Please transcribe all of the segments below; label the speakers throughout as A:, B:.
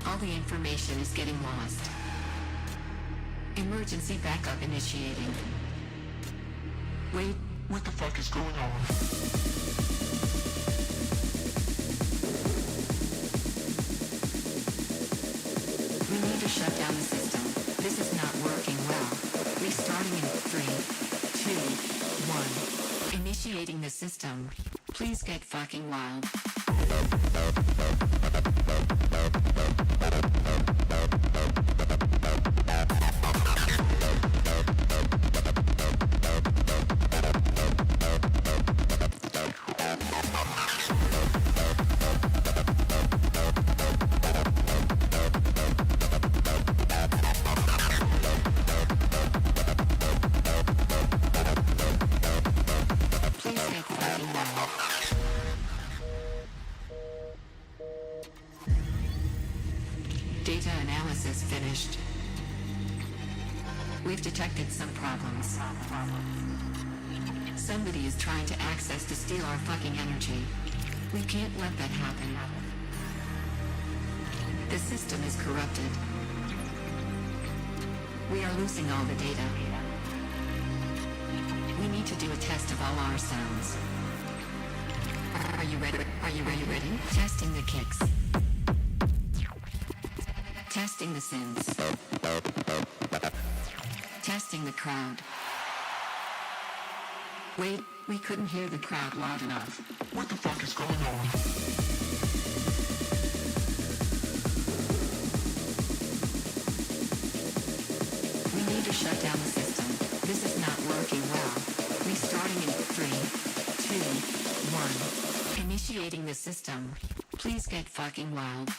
A: All the information is getting lost. Emergency backup initiating. Wait,
B: What the fuck is going on?
A: we need to shut down the system. This is not working well. Restarting in 3, 2, 1. Initiating the system. Please get fucking wild. Data analysis finished. We've detected some problems. Somebody is trying to access to steal our fucking energy. We can't let that happen. The system is corrupted. We are losing all the data. We need to do a test of all our sounds. Are you ready? Are you ready? Testing the kicks. Testing the synths. Testing the crowd. Wait, we couldn't hear the crowd loud enough.
B: What the fuck is going on?
A: We need to shut down the system. This is not working well. Restarting in 3, 2, 1. Initiating the system. Please get fucking wild.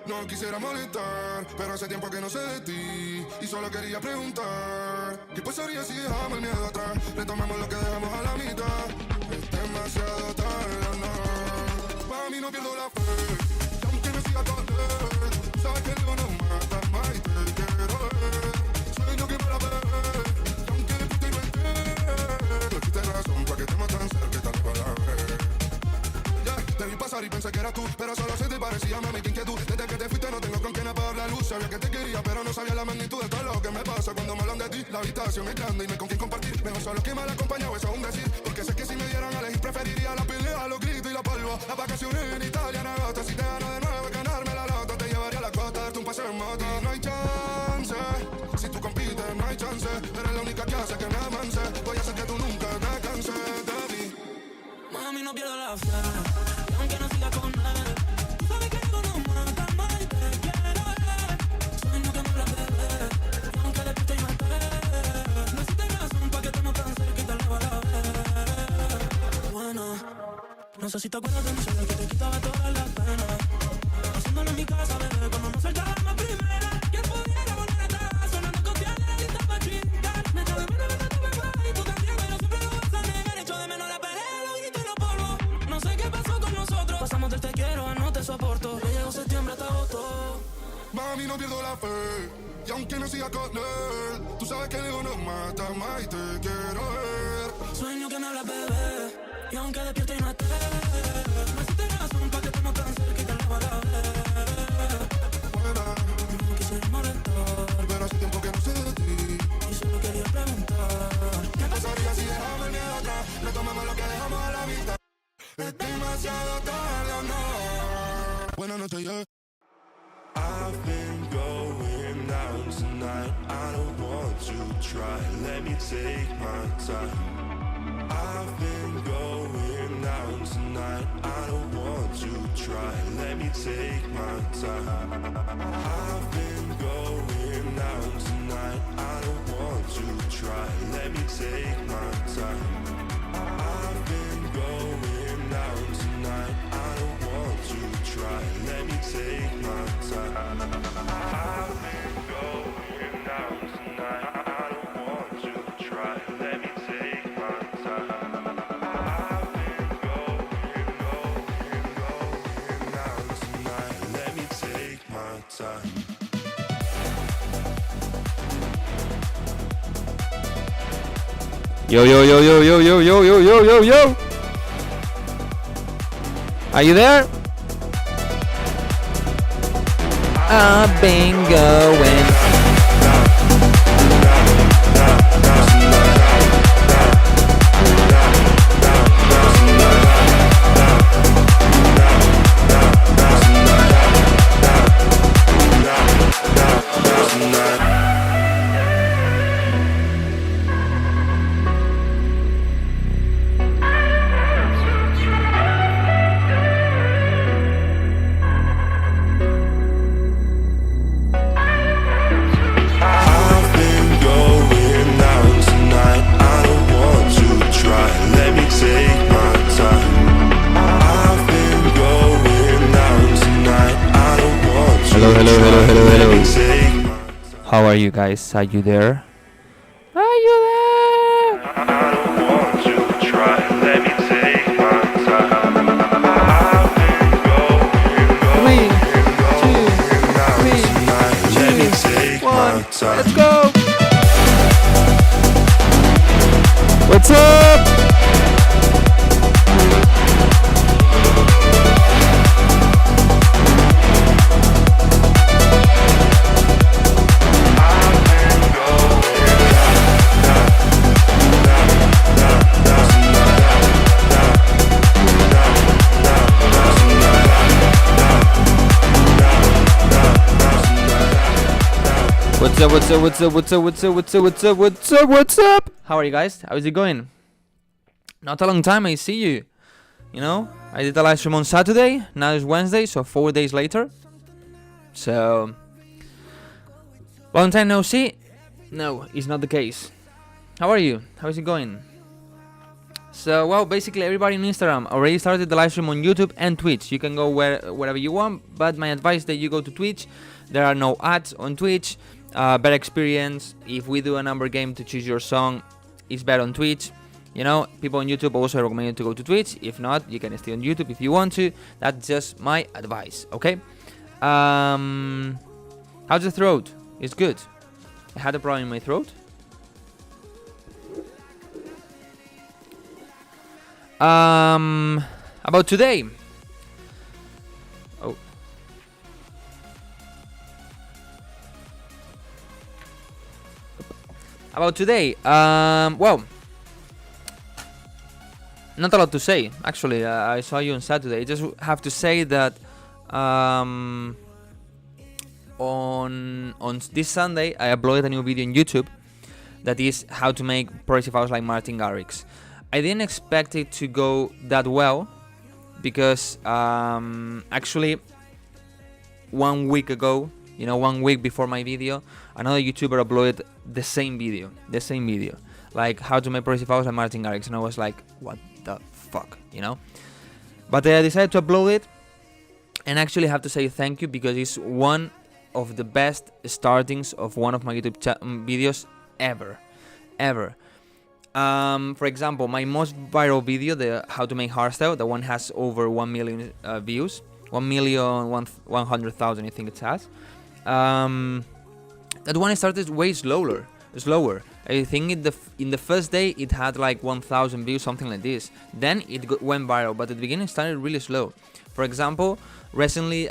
C: No quisiera molestar, pero hace tiempo que no sé de ti y solo quería preguntar ¿qué pasaría si dejamos el miedo atrás? Retomamos lo que dejamos a la mitad. Es demasiado tarde, no. Para mí no pierdo la fe, y aunque me siga con él, sabes que el ego no mata más y te quiero ver. Sueño que me la ve, y aunque le puse y no entré, tú existe razón para que estemos tan cerca y tal para ver. Te vi pasar y pensé que eras tú, pero solo se te parecía, mami, qué inquietud. Desde que te fuiste no tengo con quién apagar la luz. Sabía que te quería, pero no sabía la magnitud de todo lo que me pasa cuando me hablan de ti. La habitación es grande y no hay con quién compartir. Mejor solo que mal acompañado, eso es un decir. Porque sé que si me dieran a elegir preferiría la pelea, los gritos y la polvo. Las vacaciones en Italia en agosto. Si te gano de nuevo ganarme la loto, te llevaría a la costa, darte un paseo en moto. No hay chance, si tú compites no hay chance. Eres la única que hace que me avance. Voy a hacer que tú nunca te canses de mí.
D: Mami, no pierdo la fe, y aunque no siga con él, tú sabes que algo no mata más y te quiero ver. Sueño que me la bebé, y aunque le piste y maté, no existe razón pa' que estemos tan cerca y te la voy a ver. Bueno, no sé si te acuerdas de mí, soy el que te quitaba todas las penas. Haciéndolo en mi casa, bebé, cuando nos saltábamos primera. ¿Quién pudiera volver atrás? Sonando con piel de la lista pa' chingar. Me echo de menos que te bebé, y tú también, pero siempre lo vas a negar. Echo de menos la pelea, los gritos y los polvos. No sé qué pasó con nosotros. Pasamos del te quiero a no te soporto. Ya llegó septiembre hasta agosto.
C: Mami, no pierdo la fe, y aunque no siga con él, tú sabes que el ego no mata más y te quiero ver.
D: Sueño que me hablas, bebé, y aunque despierte y no esté, no existe razón pa' que estemos tan cerca y te la voy a ver.
C: Buena,
D: No quisiera molestar,
C: pero hace tiempo que no sé de ti
D: y solo quería preguntar
C: ¿qué pasaría si dejamos el miedo atrás? Retomamos lo que dejamos a la mitad. Es demasiado tarde, ¿o no? Buenas noches, yeah.
E: I've been going out tonight. I don't want to try. Let me take my time. I've been going out tonight. I don't want to try. Let me take my time. I've been going out tonight. I don't want to try. Let me take my time. I've been going out tonight. I don't
F: Yo, yo, yo, yo, yo, yo, yo, yo, yo, yo, yo. Are you there? I've been going.
E: I've been going out tonight. I don't want to try. Let me take my time. I've been going out tonight. I don't want to
F: Hello, hello,
E: try.
F: hello, hello,
E: Let
F: hello.
E: me take my time.
F: How are you guys? Are you there? Are you there?
E: I don't want to try. Let me take my time. I've been going out tonight. Let me take my time.
F: Let's go. What's up? What's up, what's up, what's up, what's up, what's up, what's up, what's up, what's up, what's up? How are you guys? How's it going? Not a long time I see you. You know, I did a live stream on Saturday, now it's Wednesday, so 4 days later. So, long time no see? No, it's not the case. How are you? How is it going? So, well, basically everybody on Instagram already started the live stream on YouTube and Twitch. You can go wherever you want, but my advice is that you go to Twitch. There are no ads on Twitch. Better experience. If we do a number game to choose your song, it's better on Twitch. You know, people on YouTube also recommend you to go to Twitch. If not, you can stay on YouTube if you want to. That's just my advice, okay? How's the throat? It's good. I had a problem in my throat. About today. Oh. About today. Well, not a lot to say. Actually, I saw you on Saturday. I just have to say that on this Sunday I uploaded a new video on YouTube that is how to make progressive house like Martin Garrix. I didn't expect it to go that well because actually 1 week ago, you know, 1 week before my video, another YouTuber uploaded the same video, like how to make progressive house like Martin Garrix, and I was like, what the fuck, you know? But I decided to upload it, and actually have to say thank you because it's one of the best startings of one of my YouTube videos ever. For example, my most viral video, the how to make hardstyle, that one has over 1 million views, 1,100,000 I think it has. That one started way slower. I think in the first day it had like 1,000 views, something like this. Then it went viral, but at the beginning it started really slow. For example, recently,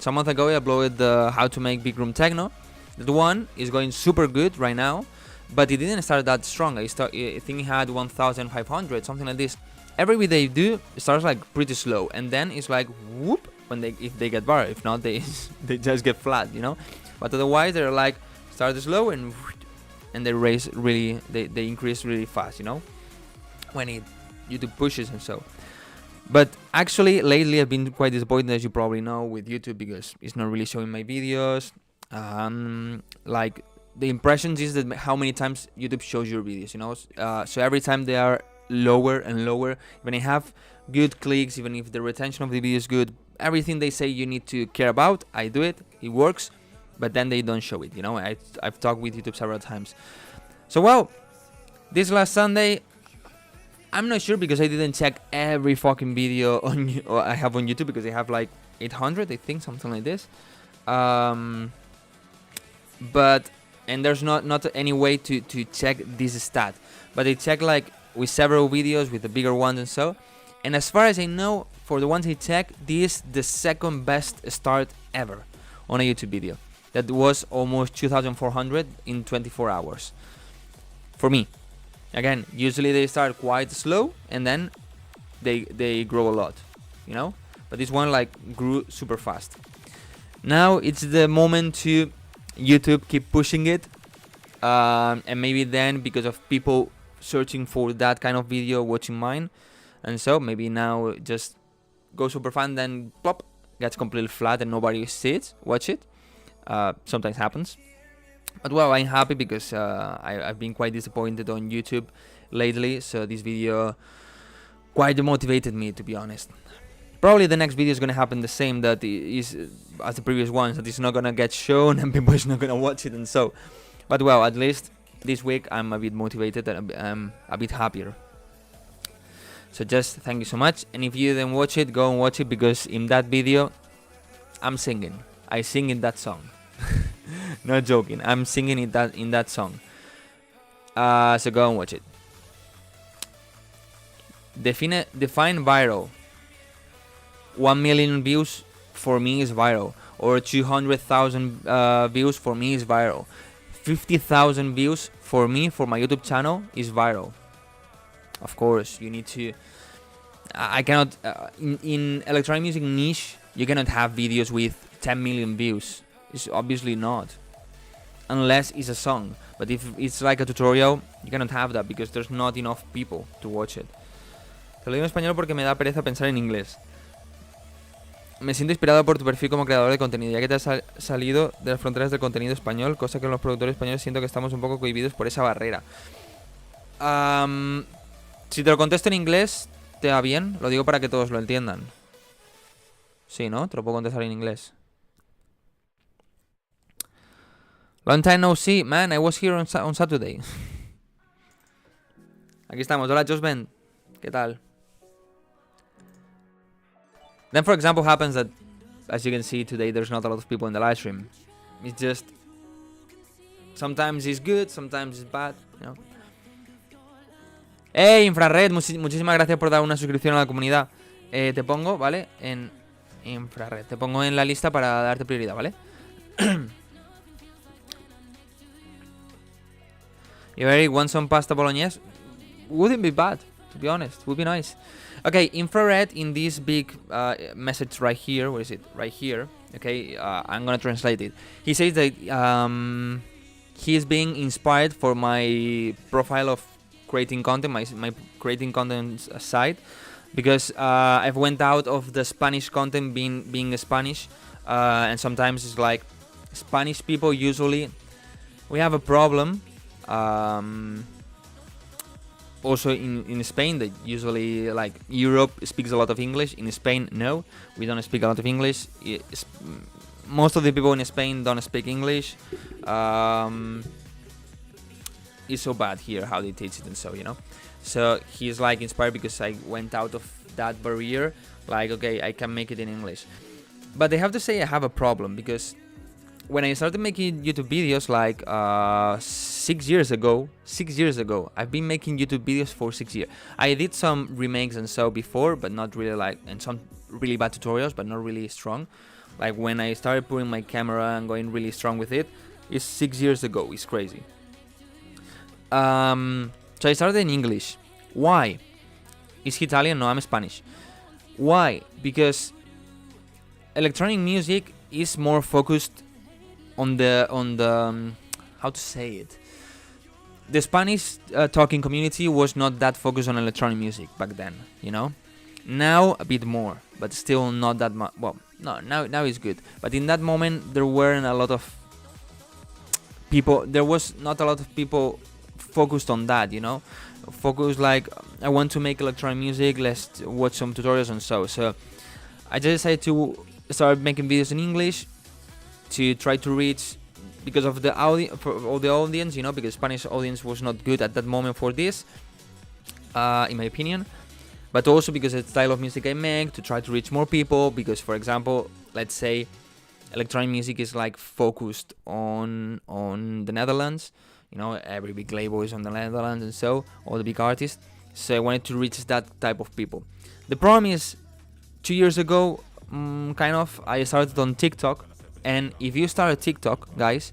F: some month ago I uploaded the how to make big room techno. That one is going super good right now, but it didn't start that strong. I think it had 1,500, something like this. Every video they do starts like pretty slow, and then it's like whoop if they get viral. If not, they just get flat, you know. But otherwise they're like start slow and they raise really, they increase really fast, you know, when YouTube pushes and so. But actually lately I've been quite disappointed, as you probably know, with YouTube because it's not really showing my videos. Like the impressions is that how many times YouTube shows your videos, you know. So every time they are lower and lower. When I have good clicks, even if the retention of the video is good, everything they say you need to care about, I do it, it works, but then they don't show it, you know. I've talked with YouTube several times. So well, this last Sunday, I'm not sure because I didn't check every fucking video I have on YouTube, because I have like 800, I think, something like this. But and there's not any way to check this stat, but they check like with several videos, with the bigger ones and so. And as far as I know, for the ones I check, this is the second best start ever on a YouTube video. That was almost 2,400 in 24 hours. For me. Again, usually they start quite slow and then they grow a lot, you know? But this one like grew super fast. Now it's the moment to YouTube keep pushing it. And maybe then, because of people searching for that kind of video, watching mine, and so maybe now just go super fast, then plop, gets completely flat and nobody watch it. Sometimes happens. But well, I'm happy because I've been quite disappointed on YouTube lately, so this video quite demotivated me, to be honest. Probably the next video is gonna happen the same, that is as the previous ones, that it's not gonna get shown and people is not gonna watch it and so. But well, at least this week I'm a bit motivated and I'm a bit happier. So just thank you so much, and if you didn't watch it, go and watch it, because in that video I'm singing. I sing in that song. Not joking, I'm singing in that song. So go and watch it. Define viral. 1 million views for me is viral, or 200,000 views for me is viral. 50,000 views for me, for my YouTube channel, is viral. Of course, you need to. I cannot. In electronic music niche, you cannot have videos with 10 million views. It's obviously not, unless it's a song. But if it's like a tutorial, you cannot have that because there's not enough people to watch it. Te lo digo en español porque me da pereza pensar en inglés. Me siento inspirado por tu perfil como creador de contenido, ya que te has salido de las fronteras del contenido español, cosa que los productores españoles siento que estamos un poco cohibidos por esa barrera. Si te lo contesto en inglés, ¿te va bien? Lo digo para que todos lo entiendan. Sí, ¿no? Te lo puedo contestar en inglés. Long time no see, man. I was here on Saturday. Aquí estamos. Hola, Josben. ¿Qué tal? Then, for example, happens that, as you can see today, there's not a lot of people in the live stream. It's just, sometimes it's good, sometimes it's bad, you know. Hey, Infrared, muchísimas gracias por dar una suscripción a la comunidad. Te pongo, ¿vale? En Infrared, te pongo en la lista para darte prioridad, ¿vale? You already want some pasta bolognese? Wouldn't be bad, to be honest. Would be nice. Okay, Infrared, in this big message right here, where is it? Right here. Okay, I'm gonna translate it. He says that he is being inspired for my profile of creating content, my creating content site, because I've went out of the Spanish content being Spanish, and sometimes it's like Spanish people usually we have a problem. Also in Spain, that usually, like, Europe speaks a lot of English. In Spain, no, we don't speak a lot of English. Most of the people in Spain don't speak English. It's so bad here how they teach it and so, you know. So he's like inspired because I went out of that barrier. Like, okay, I can make it in English. But I have to say I have a problem, because when I started making YouTube videos, like 6 years ago, I've been making YouTube videos for 6 years. I did some remakes and so before, but not really, like, and some really bad tutorials, but not really strong. Like when I started putting my camera and going really strong with it, it's 6 years ago. It's crazy. So I started in English. Why? Is he Italian? No, I'm Spanish. Why? Because electronic music is more focused on the how to say it. The Spanish talking community was not that focused on electronic music back then, you know. Now a bit more, but still not that much. Well, no, now it's good. But in that moment, there weren't a lot of people. There was not a lot of people focused on that, you know. Focused like, I want to make electronic music. Let's watch some tutorials and so. So I just decided to start making videos in English, to try to reach, because of the audience, you know, because Spanish audience was not good at that moment for this, in my opinion, but also because of the style of music I make, to try to reach more people. Because, for example, let's say electronic music is like focused on the Netherlands. You know, every big label is on the Netherlands, and so all the big artists. So I wanted to reach that type of people. The problem is, 2 years ago, kind of, I started on TikTok. And if you start a TikTok, guys,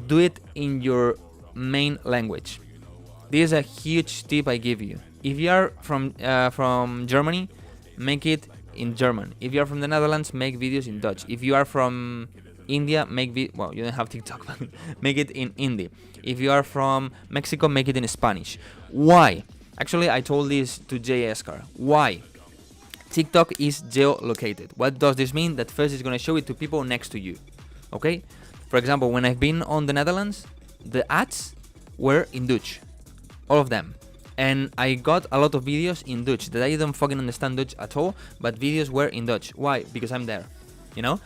F: do it in your main language. This is a huge tip I give you. If you are from Germany, make it in German. If you are from the Netherlands, make videos in Dutch. If you are from India, well, you don't have TikTok, but make it in Hindi. If you are from Mexico, make it in Spanish. Why? Actually, I told this to Jay Escar. Why? TikTok is geolocated. What does this mean? That first it's going to show it to people next to you. Okay? For example, when I've been on the Netherlands, the ads were in Dutch. All of them. And I got a lot of videos in Dutch that I don't fucking understand Dutch at all, but videos were in Dutch. Why? Because I'm there. You know?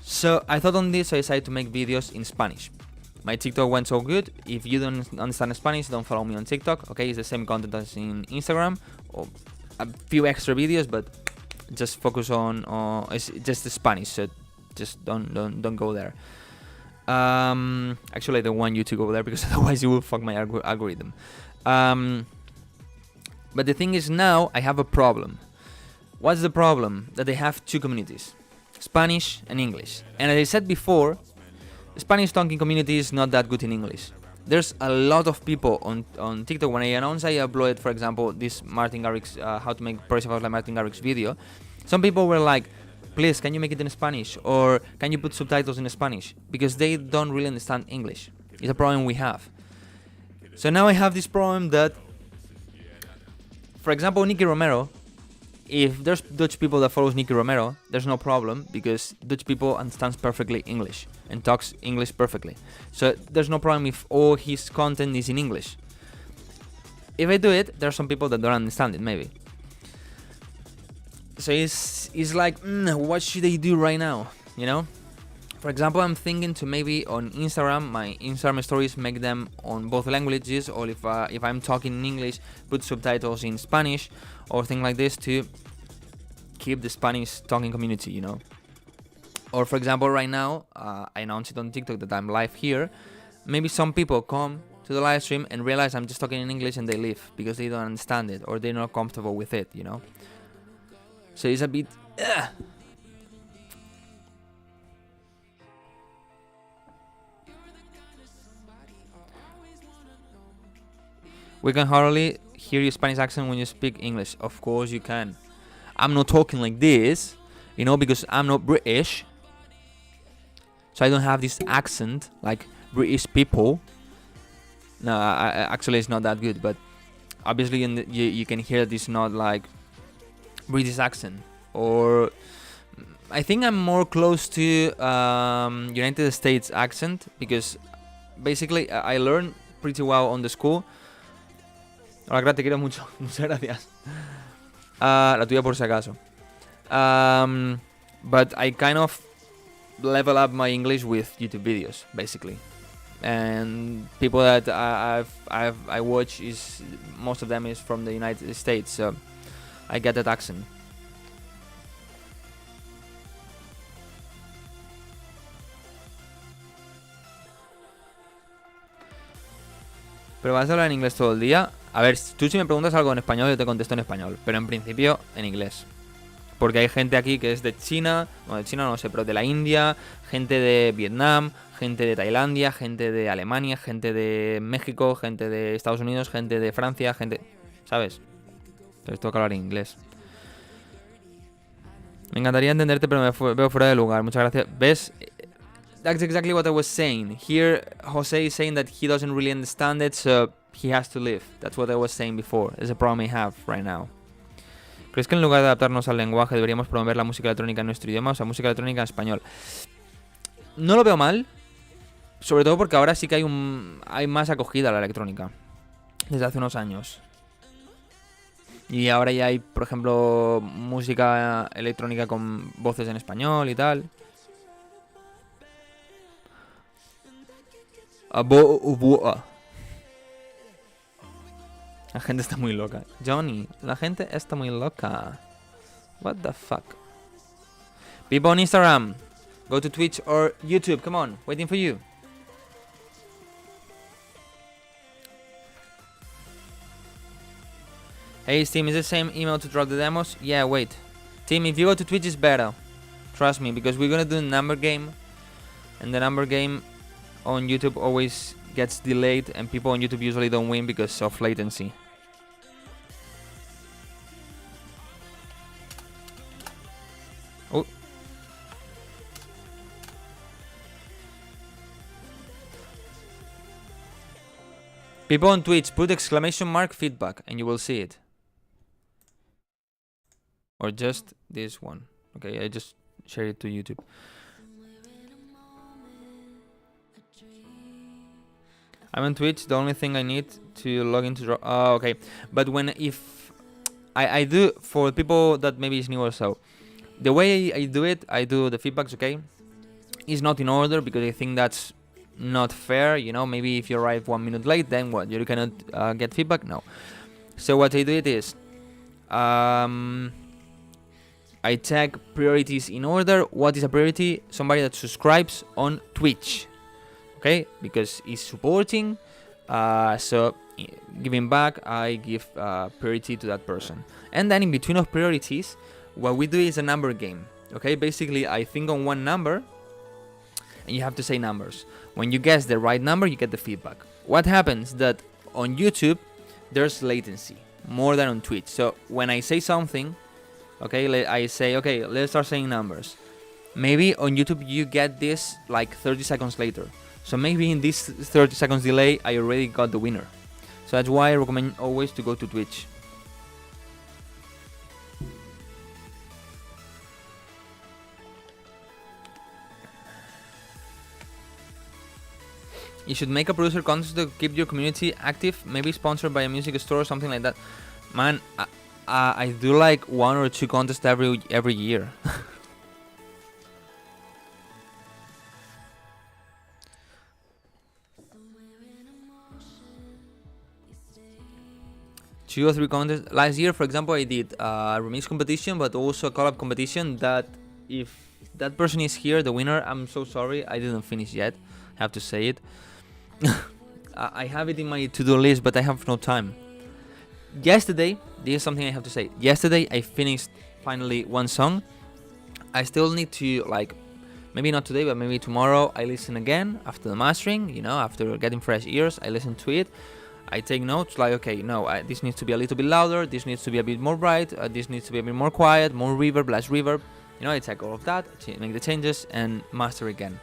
F: So I thought on this, so I decided to make videos in Spanish. My TikTok went so good. If you don't understand Spanish, don't follow me on TikTok. Okay? It's the same content as in Instagram. Or a few extra videos, but just focus on it's just the Spanish, so just don't go there. Actually, I don't want you to go there because otherwise you will fuck my algorithm. But the thing is, now I have a problem. What's the problem? That they have two communities, Spanish and English. And as I said before, Spanish talking community is not that good in English. There's a lot of people on TikTok. When I announced I uploaded, for example, this Martin Garrix, how to make progressive house like Martin Garrix video, some people were like, please, can you make it in Spanish? Or can you put subtitles in Spanish? Because they don't really understand English. It's a problem we have. So now I have this problem that, for example, Nicky Romero, if there's Dutch people that follows Nicky Romero, there's no problem because Dutch people understands perfectly English and talks English perfectly. So there's no problem if all his content is in English. If I do it, there's some people that don't understand it, maybe. So it's like, what should I do right now? You know? For example, I'm thinking to maybe on Instagram, my Instagram stories, make them on both languages, or if I'm talking in English, put subtitles in Spanish, or things like this to keep the Spanish talking community, you know. Or for example, right now, I announced it on TikTok that I'm live here. Maybe some people come to the live stream and realize I'm just talking in English and they leave because they don't understand it or they're not comfortable with it, you know. So it's a bit... We can hardly hear your Spanish accent when you speak English. Of course you can. I'm not talking like this, you know, because I'm not British. So I don't have this accent like British people. No, actually it's not that good, but obviously you can hear this not like British accent. Or I think I'm more close to United States accent because basically I learned pretty well on the school. Hola, te quiero mucho. Muchas gracias. La tuya por si acaso. But I kind of level up my English with YouTube videos, basically. And people that I watch is most of them is from the United States, so I get that accent. Pero vas a hablar en inglés todo el día. A ver, tú si me preguntas algo en español, yo te contesto en español. Pero en principio, en inglés. Porque hay gente aquí que es de China. No, de China no sé, pero de la India. Gente de Vietnam. Gente de Tailandia. Gente de Alemania. Gente de México. Gente de Estados Unidos. Gente de Francia. Gente... ¿Sabes? Entonces tengo que hablar en inglés. Me encantaría entenderte, pero me veo fuera de lugar. Muchas gracias. ¿Ves? That's exactly what I was saying. Here, Jose is saying that he doesn't really understand it, so he has to leave. That's what I was saying before. It's a problem I have right now. ¿Crees que en lugar de adaptarnos al lenguaje deberíamos promover la música electrónica en nuestro idioma, o sea, música electrónica en español? No lo veo mal, sobre todo porque ahora sí que hay más acogida a la electrónica desde hace unos años. Y ahora ya hay, por ejemplo, música electrónica con voces en español y tal. La gente está muy loca. Johnny, la gente está muy loca. What the fuck? People on Instagram, Go to Twitch or YouTube. Come on, waiting for you. Hey, Steam, is the same email to drop the demos? Yeah, wait. Team, if you go to Twitch, it's better. Trust me, because we're gonna do a number game. And the number game on YouTube always gets delayed, and people on YouTube usually don't win because of latency. Oh. People on Twitch, put exclamation mark feedback and you will see it. Or just this one. Okay, I just share it to YouTube. I'm on Twitch. The only thing I need to log into draw. Oh, okay. But if I do, for people that maybe is new or so, the way I do it, I do the feedbacks. Okay, is not in order because I think that's not fair. You know, maybe if you arrive 1 minute late, then what? You cannot get feedback. No. So what I do it is, I tag priorities in order. What is a priority? Somebody that subscribes on Twitch. Okay, because he's supporting, so giving back, I give priority to that person. And then in between of priorities, what we do is a number game. Okay, basically I think on one number, and you have to say numbers. When you guess the right number, you get the feedback. What happens that on YouTube, there's latency, more than on Twitch. So when I say something, okay, I say, okay, let's start saying numbers. Maybe on YouTube you get this like 30 seconds later. So maybe in this 30 seconds delay, I already got the winner. So that's why I recommend always to go to Twitch. You should make a producer contest to keep your community active, maybe sponsored by a music store or something like that. Man, I do like 1 or 2 contests every year. 2 or 3 contests. Last year, for example, I did a remix competition, but also a collab competition that if that person is here, the winner, I'm so sorry, I didn't finish yet. I have to say it. I have it in my to-do list, but I have no time. Yesterday, this is something I have to say. Yesterday, I finished finally one song. I still need to, like, maybe not today, but maybe tomorrow, I listen again after the mastering, you know, after getting fresh ears, I listen to it. I take notes like, okay, no, this needs to be a little bit louder, this needs to be a bit more bright, this needs to be a bit more quiet, more reverb, less reverb. You know, I take all of that, make the changes, and master again.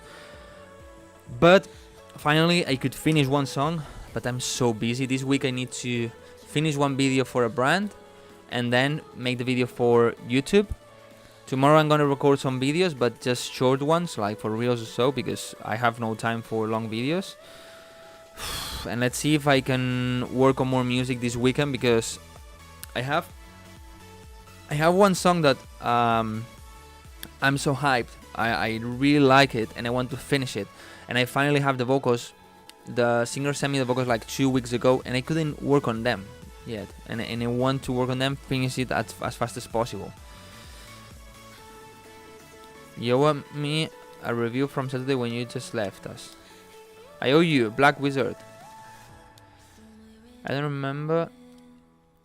F: But finally, I could finish one song, but I'm so busy. This week I need to finish one video for a brand, and then make the video for YouTube. Tomorrow I'm gonna record some videos, but just short ones, like for reels or so, because I have no time for long videos. And let's see if I can work on more music this weekend, because I have one song that I'm so hyped. I really like it and I want to finish it, and I finally have the vocals. The singer sent me the vocals like 2 weeks ago, and I couldn't work on them yet, and I want to work on them, finish it as fast as possible. You owe me a review from Saturday when you just left us. I owe you, Black Wizard. I don't remember.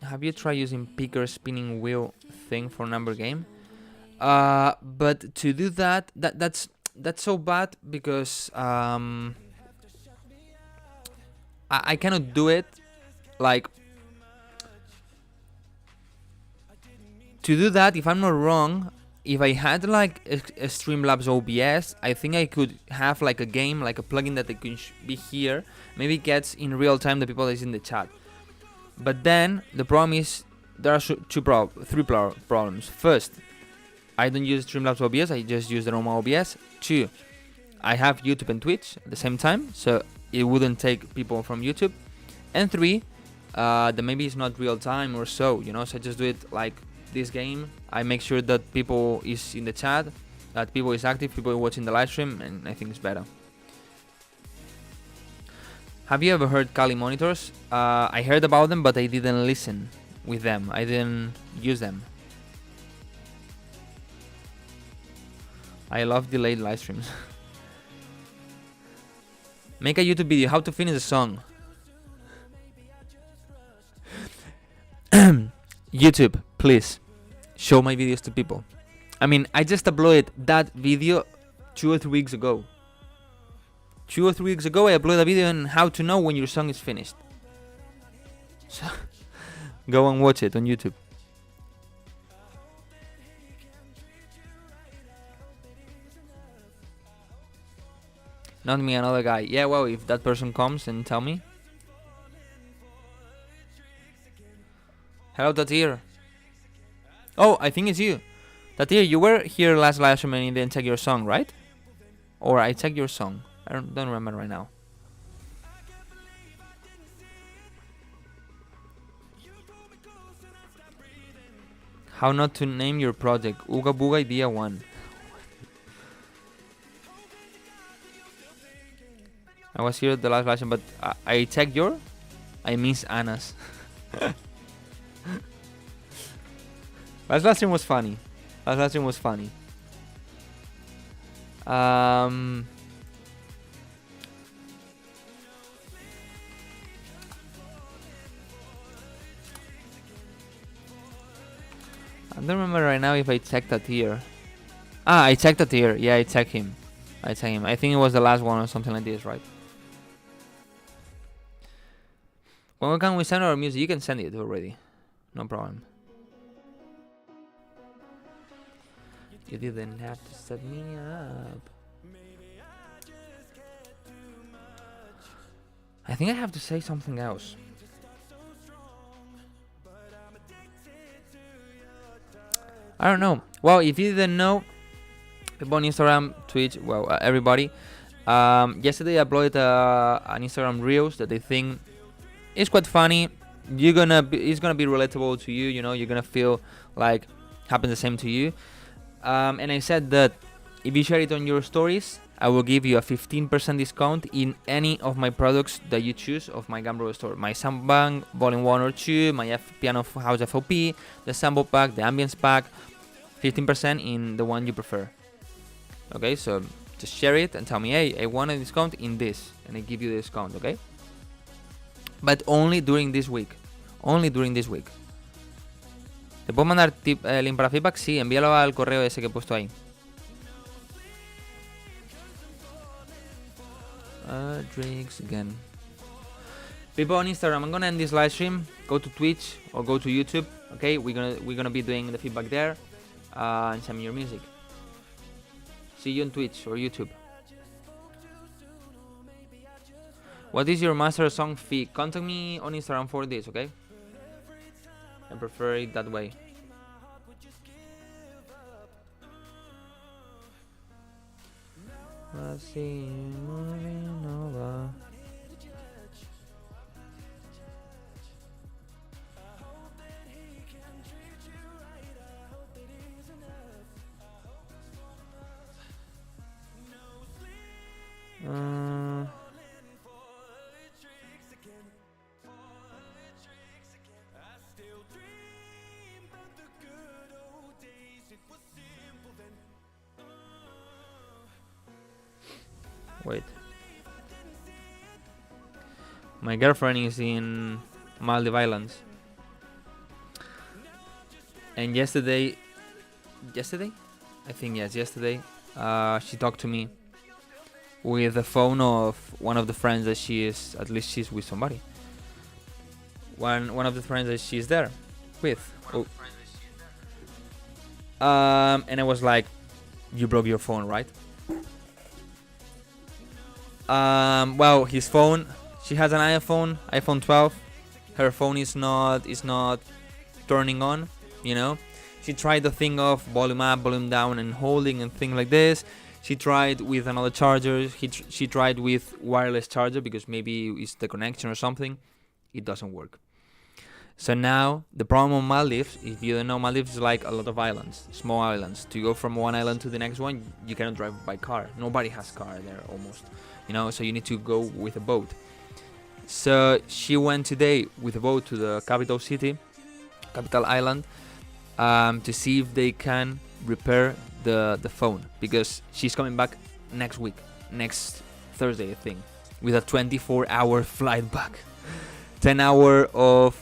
F: Have you tried using picker spinning wheel thing for number game? But to do that's so bad, because I cannot do it. Like, to do that, if I'm not wrong, if I had like a Streamlabs OBS, I think I could have like a game, like a plugin that could be here. Maybe it gets in real time the people that is in the chat. But then the problem is there are three problems. First, I don't use Streamlabs OBS, I just use the normal OBS. 2, I have YouTube and Twitch at the same time, so it wouldn't take people from YouTube. And 3, that maybe it's not real time or so, you know, so I just do it like this game. I make sure that people is in the chat, that people is active, people are watching the live stream, and I think it's better. Have you ever heard Kali monitors? I heard about them, but I didn't listen with them. I didn't use them. I love delayed live streams. Make a YouTube video, how to finish a song. YouTube, please, show my videos to people. I mean, I just uploaded that video 2 or 3 weeks ago. 2 or 3 weeks ago, I uploaded a video on how to know when your song is finished. So, go and watch it on YouTube. Not me, another guy. Yeah, well, if that person comes and tell me. Hello, Tatir. Oh, I think it's you. Tatir, you were here last live stream and you didn't check your song, right? Or I checked your song. I don't remember right now. How not to name your project. Ooga Booga Idea 1. I was here at the last lesson, but I checked your. I miss Anna's. Last stream was funny. Last stream was funny. I don't remember right now if I checked that here. I checked that here. Yeah, I checked him. I think it was the last one or something like this, right? When can we send our music? You can send it already. No problem. You didn't have to set me up. I think I have to say something else. I don't know. Well, if you didn't know, people on Instagram, Twitch, well, everybody. Yesterday I uploaded an Instagram Reels that they think is quite funny. It's gonna be relatable to you. You know, you're gonna feel like happens the same to you. And I said that if you share it on your stories, I will give you a 15% discount in any of my products that you choose of my Gambro store. My Soundbank, Volume 1 or 2, my Piano House FOP, the Sample Pack, the Ambience Pack, 15% in the one you prefer. Okay, so just share it and tell me, hey, I want a discount in this, and I give you the discount, okay? But only during this week. Only during this week. ¿Te puedo mandar link para feedback? Sí, envíalo al correo ese que he puesto ahí. Drinks again. People on Instagram, I'm gonna end this live stream. Go to Twitch or go to YouTube. Okay, we're gonna be doing the feedback there. And send me your music. See you on Twitch or YouTube. What is your master song fee? Contact me on Instagram for this, okay? I prefer it that way. I see you moving over. Wait. My girlfriend is in Maldives Islands. And yesterday, I think yes, yesterday, she talked to me with the phone of one of the friends that she's with somebody. One of the friends that she's there with. Oh. And I was like, you broke your phone, right? Well, his phone, she has an iPhone 12. Her phone is not turning on, you know. She tried the thing of volume up, volume down, and holding and things like this. She tried with another charger. She tried with wireless charger because maybe it's the connection or something. It doesn't work. So now the problem on Maldives, if you don't know, Maldives is like a lot of islands, small islands. To go from one island to the next one, you cannot drive by car. Nobody has car there almost, you know. So you need to go with a boat. So she went today with a boat to the capital island, to see if they can repair the phone, because she's coming back next week, next Thursday, I think, with a 24-hour flight back. 10 hour of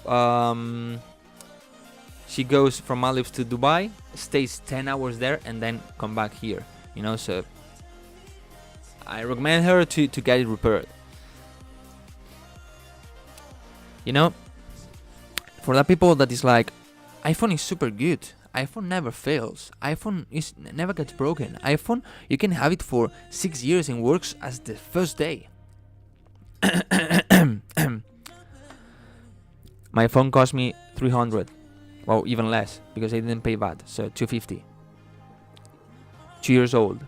F: she goes from Maldives to Dubai, stays 10 hours there, and then come back here. You know, so I recommend her to get it repaired. You know, for the people that is like, iPhone is super good, iPhone never fails, iPhone never gets broken, iPhone you can have it for 6 years and works as the first day. My phone cost me 300, well, even less, because I didn't pay VAT, so 250. 2 years old,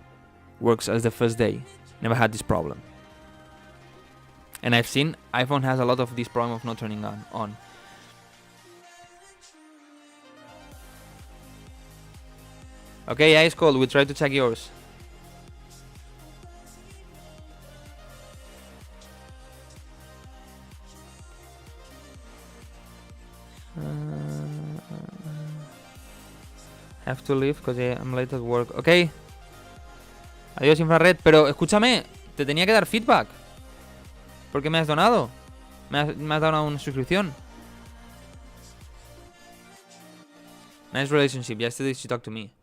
F: works as the first day, never had this problem. And I've seen iPhone has a lot of this problem of not turning on. Okay, Ice Cold, we try to check yours. Have to leave because I'm late at work. Ok. Adiós, Infrared. Pero escúchame, te tenía que dar feedback. ¿Por qué me has donado? Me has dado una suscripción. Nice relationship. Yesterday she talked to me.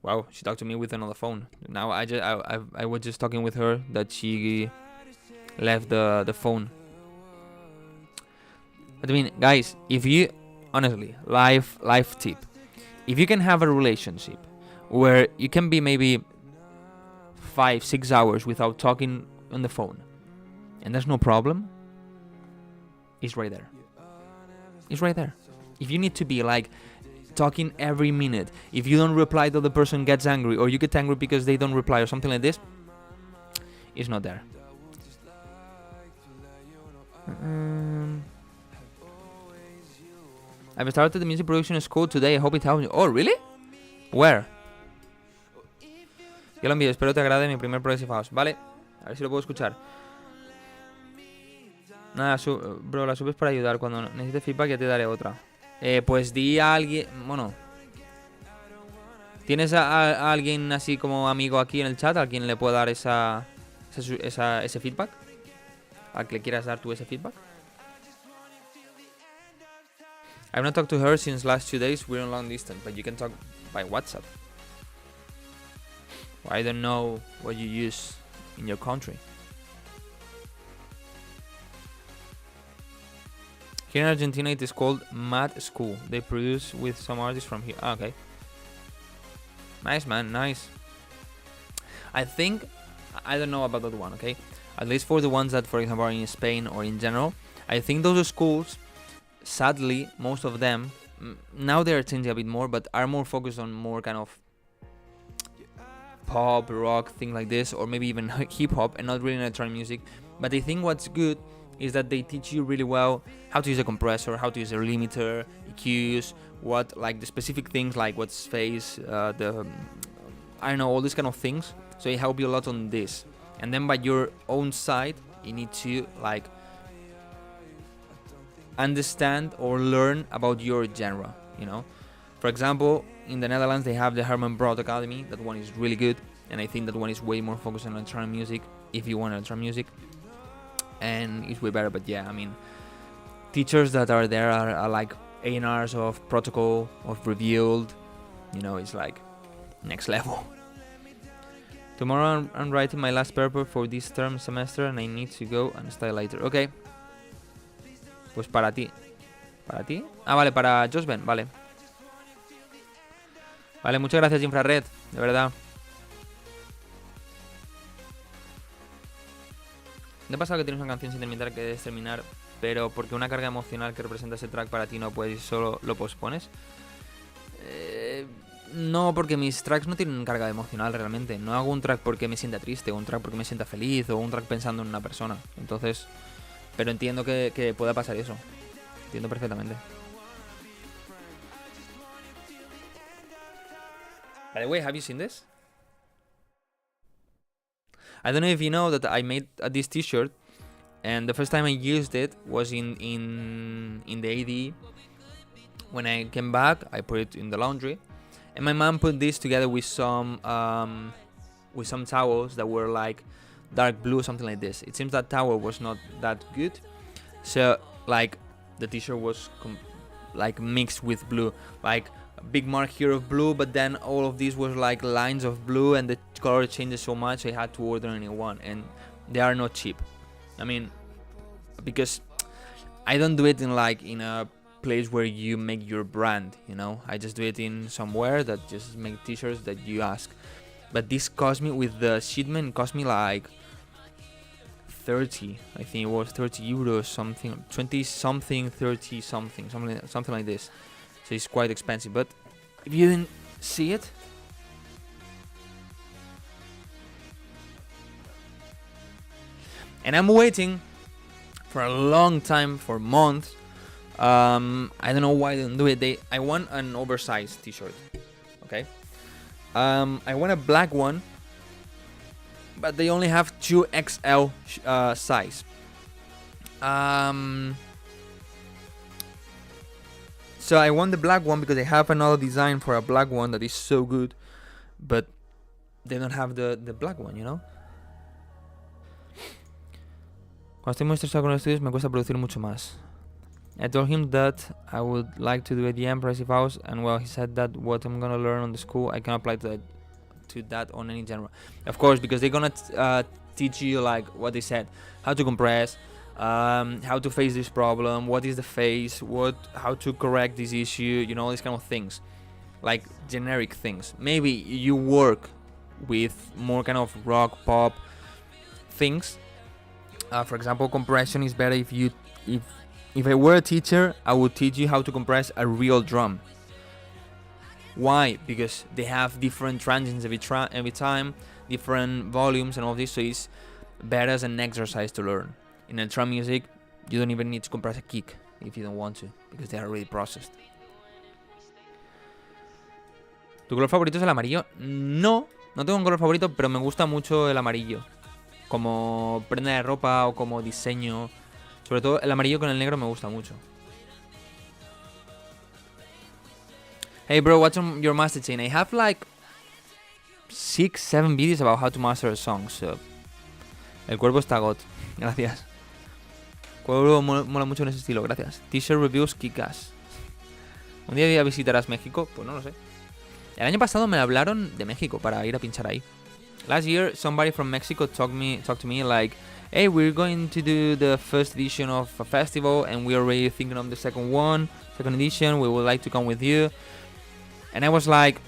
F: Wow, she talked to me with another phone. Now I was just talking with her that she left the phone. But I mean, guys, if you honestly, life tip, if you can have a relationship where you can be maybe 5-6 hours without talking on the phone, and there's no problem, it's right there. It's right there. If you need to be like talking every minute, if you don't reply, the other person gets angry, or you get angry because they don't reply, or something like this, it's not there. I've started the music production school today. I hope it helps you. Oh, really? Where? Yo lo envío. Espero te agrade mi primer Progressive House. Vale. A ver si lo puedo escuchar. Nada, bro, la subes para ayudar. Cuando necesites feedback ya te daré otra. Pues di a alguien... Bueno. ¿Tienes a alguien así como amigo aquí en el chat? ¿A quien le pueda dar ese feedback? ¿A que le quieras dar tú ese feedback? I've not talked to her since last 2 days. We're on long distance, but you can talk by WhatsApp. I don't know what you use in your country. Here in Argentina it is called Mad School. They produce with some artists from here. Ah, okay. Nice, man, nice. I think, I don't know about that one, okay? At least for the ones that, for example, are in Spain or in general, I think those schools, sadly, most of them, now they're changing a bit more, but are more focused on more kind of pop, rock, thing like this, or maybe even hip-hop, and not really electronic music. But I think what's good is that they teach you really well how to use a compressor, how to use a limiter, EQs, what, like the specific things, like what's phase, I don't know, all these kind of things. So it helps you a lot on this. And then by your own side, you need to like understand or learn about your genre, you know. For example, in the Netherlands they have the Herman Brood Academy. That one is really good, and I think that one is way more focused on electronic music, if you want electronic music, and it's way better. But yeah, I mean, teachers that are there are like A&Rs of Protocol, of Revealed, you know, it's like next level. Tomorrow I'm writing my last paper for this term semester and I need to go and study later. Okay. Pues para ti. ¿Para ti? Ah, vale, para Josben, vale. Vale, muchas gracias, Infrared, de verdad. ¿Te ha pasado que tienes una canción sin terminar que debes terminar, pero porque una carga emocional que representa ese track para ti no puedes y solo lo pospones? No, porque mis tracks no tienen carga emocional realmente. No hago un track porque me sienta triste, o un track porque me sienta feliz, o un track pensando en una persona. Entonces, pero entiendo que pueda pasar eso. Entiendo perfectamente. By the way, have you seen this? I don't know if you know that I made this t-shirt, and the first time I used it was in the AD. When I came back, I put it in the laundry, And my mom put this together with some towels that were like dark blue, something like this. It seems that towel was not that good, so like the t-shirt was like mixed with blue, like a big mark here of blue, but then all of these was like lines of blue, and the color changes so much I had to order a new one, and they are not cheap. I mean, because I don't do it in a place where you make your brand, you know. I just do it in somewhere that just make t-shirts that you ask. But this cost me, with the shipment, cost me like 30, I think it was 30 euros, something, 20 something, 30 something, something like this. So it's quite expensive. But if you didn't see it, and I'm waiting for a long time, for months. I don't know why they didn't do it. I want an oversized t-shirt. Okay. I want a black one, but they only have 2XL size. So I want the black one because they have another design for a black one that is so good, but they don't have the black one, you know. Cuando estoy muy estresado con los estudios me cuesta producir mucho más. I told him that I would like to do the impressive house, and well, he said that what I'm gonna learn on the school I can apply to that on any genre. Of course, because they're gonna teach you, like what they said, how to compress, how to face this problem, what is the phase, how to correct this issue, you know, these kind of things, like generic things. Maybe you work with more kind of rock pop things. For example, compression is better if I were a teacher, I would teach you how to compress a real drum. Why? Because they have different transients every time, different volumes and all this, so it's better as an exercise to learn. In a drum music, you don't even need to compress a kick if you don't want to, because they are already processed. ¿Tu color favorito es el amarillo? No tengo un color favorito, pero me gusta mucho el amarillo. Como prenda de ropa o como diseño. Sobre todo el amarillo con el negro me gusta mucho. Hey bro, what's on your master chain? I have like 6-7 videos about how to master a song, so... El cuerpo está got. Gracias. Cuervo mola mucho en ese estilo, gracias. T-shirt reviews kick-ass. ¿Un día visitarás México? Pues no lo sé. El año pasado me hablaron de México para ir a pinchar ahí. Last year, somebody from Mexico talked to me like, hey, we're going to do the first edition of a festival and we're already thinking of the second edition, we would like to come with you. And I was like,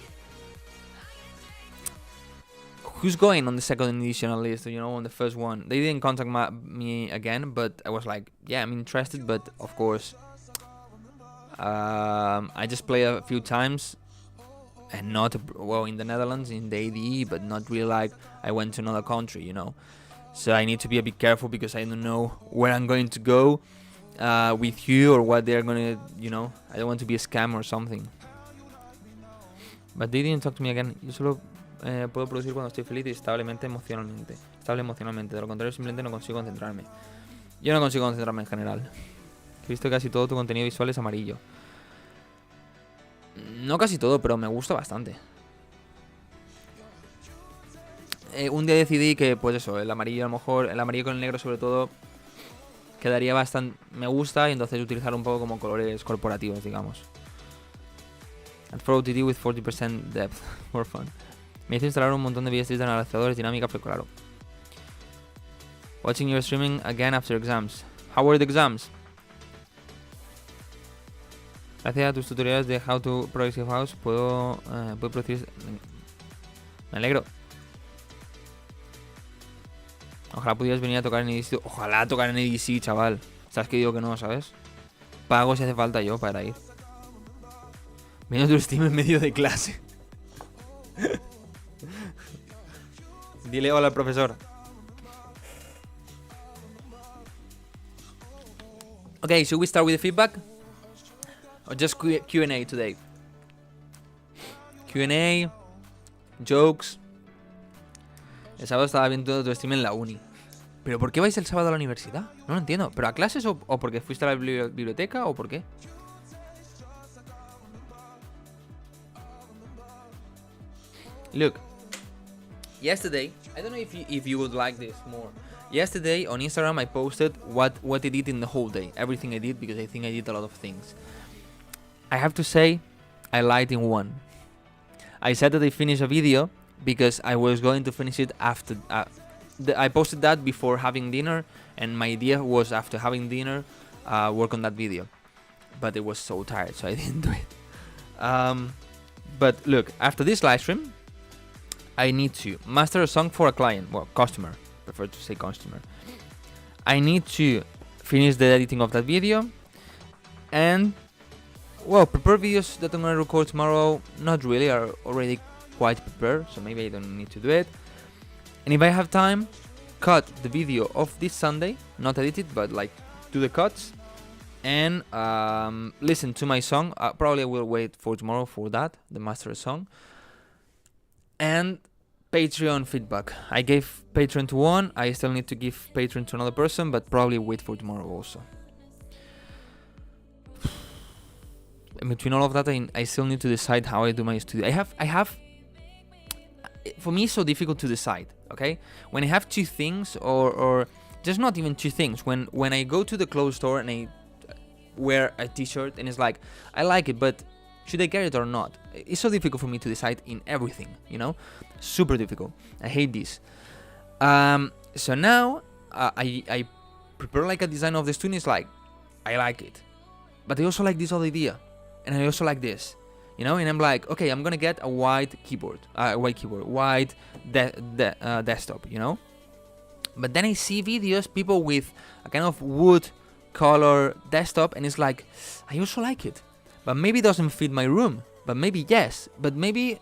F: who's going on the second edition at least, you know, on the first one? They didn't contact me again, but I was like, yeah, I'm interested, but of course, I just played a few times. And not, well, in the Netherlands, in the ADE, but not really like I went to another country, you know. So I need to be a bit careful because I don't know where I'm going to go with you or what they're going to, you know. I don't want to be a scam or something. But they didn't talk to me again. Yo solo puedo producir cuando estoy feliz y estable emocionalmente. De lo contrario, simplemente no consigo concentrarme. Yo no consigo concentrarme en general. He visto que casi todo tu contenido visual es amarillo. No casi todo, pero me gusta bastante. Un día decidí que, pues eso, el amarillo a lo mejor, el amarillo con el negro sobre todo, quedaría bastante... Me gusta, y entonces utilizar un poco como colores corporativos, digamos. Add for OTT with 40% depth, more fun. Me hizo instalar un montón de VSTs de analizadores, dinámica, pero claro. Watching your streaming again after exams. How were the exams? Gracias a tus tutoriales de How to Progressive House puedo producir... Me alegro. Ojalá pudieras venir a tocar en EDC. Ojalá tocar en EDC, chaval. Sabes que digo que no, ¿sabes? Pago si hace falta yo para ir. Viendo tu stream en medio de clase. Dile hola al profesor. Okay, should we start with the feedback? Or just Q&A today? Q&A, jokes. El sábado estaba viendo tu stream en la uni. ¿Pero por qué vais el sábado a la universidad? No lo entiendo. ¿Pero a clases o porque fuiste a la biblioteca o por qué? Look, yesterday, I don't know if you would like this more. Yesterday on Instagram I posted what I did in the whole day, everything I did, because I think I did a lot of things. I have to say, I lied in one. I said that I finished a video because I was going to finish it after. I posted that before having dinner, and my idea was after having dinner, work on that video. But it was so tired, so I didn't do it. But look, after this live stream, I need to master a song for a client, well, customer. Prefer to say customer. I need to finish the editing of that video, and well, prepare videos that I'm gonna record tomorrow. Not really, are already quite prepared, so maybe I don't need to do it. And if I have time, cut the video of this Sunday, not edit it, but like do the cuts, and listen to my song. Probably I will wait for tomorrow for that, the master song. And Patreon feedback. I gave Patreon to one. I still need to give Patreon to another person, but probably wait for tomorrow also. In between all of that, I still need to decide how I do my studio. I have. For me, it's so difficult to decide. Okay, when I have two things, or just not even two things. When I go to the clothes store and I wear a T-shirt and it's like I like it, but should I carry it or not? It's so difficult for me to decide in everything, you know? Super difficult. I hate this. So now, I prepare like a design of the studio. It's like, I like it. But I also like this other idea. And I also like this. You know? And I'm like, okay, I'm gonna get a white desktop, you know? But then I see videos, people with a kind of wood color desktop, and it's like, I also like it. But maybe it doesn't fit my room. But maybe yes. But maybe.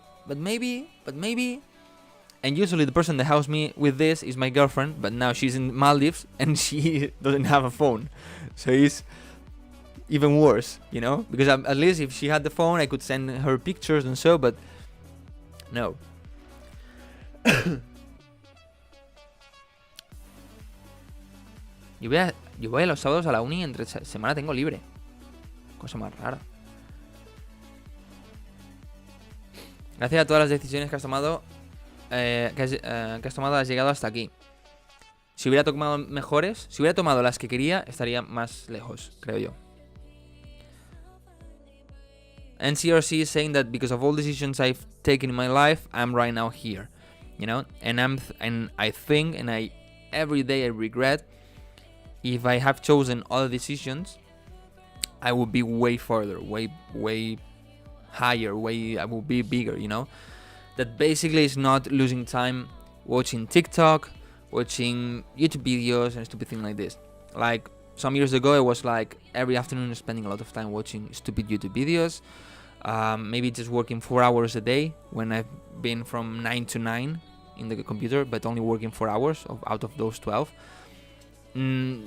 F: And usually the person that helps me with this is my girlfriend. But now she's in Maldives and she doesn't have a phone. So it's even worse, you know? Because at least if she had the phone, I could send her pictures and so. But no. Yo voy a los sábados a la uni, entre semana tengo libre. Cosa más rara. Gracias a todas las decisiones que has tomado, has llegado hasta aquí. Si hubiera tomado mejores, si hubiera tomado las que quería, estaría más lejos, creo yo. NCRC is saying that because of all decisions I've taken in my life, I'm right now here, you know. And I think, and every day I regret. If I have chosen other decisions, I would be way further, way higher, I will be bigger, you know. That basically is not losing time watching TikTok, watching YouTube videos and stupid things like this. Like some years ago, I was like every afternoon spending a lot of time watching stupid YouTube videos. Maybe just working 4 hours a day when I've been from 9 to 9 in the computer, but only working 4 hours out of those 12.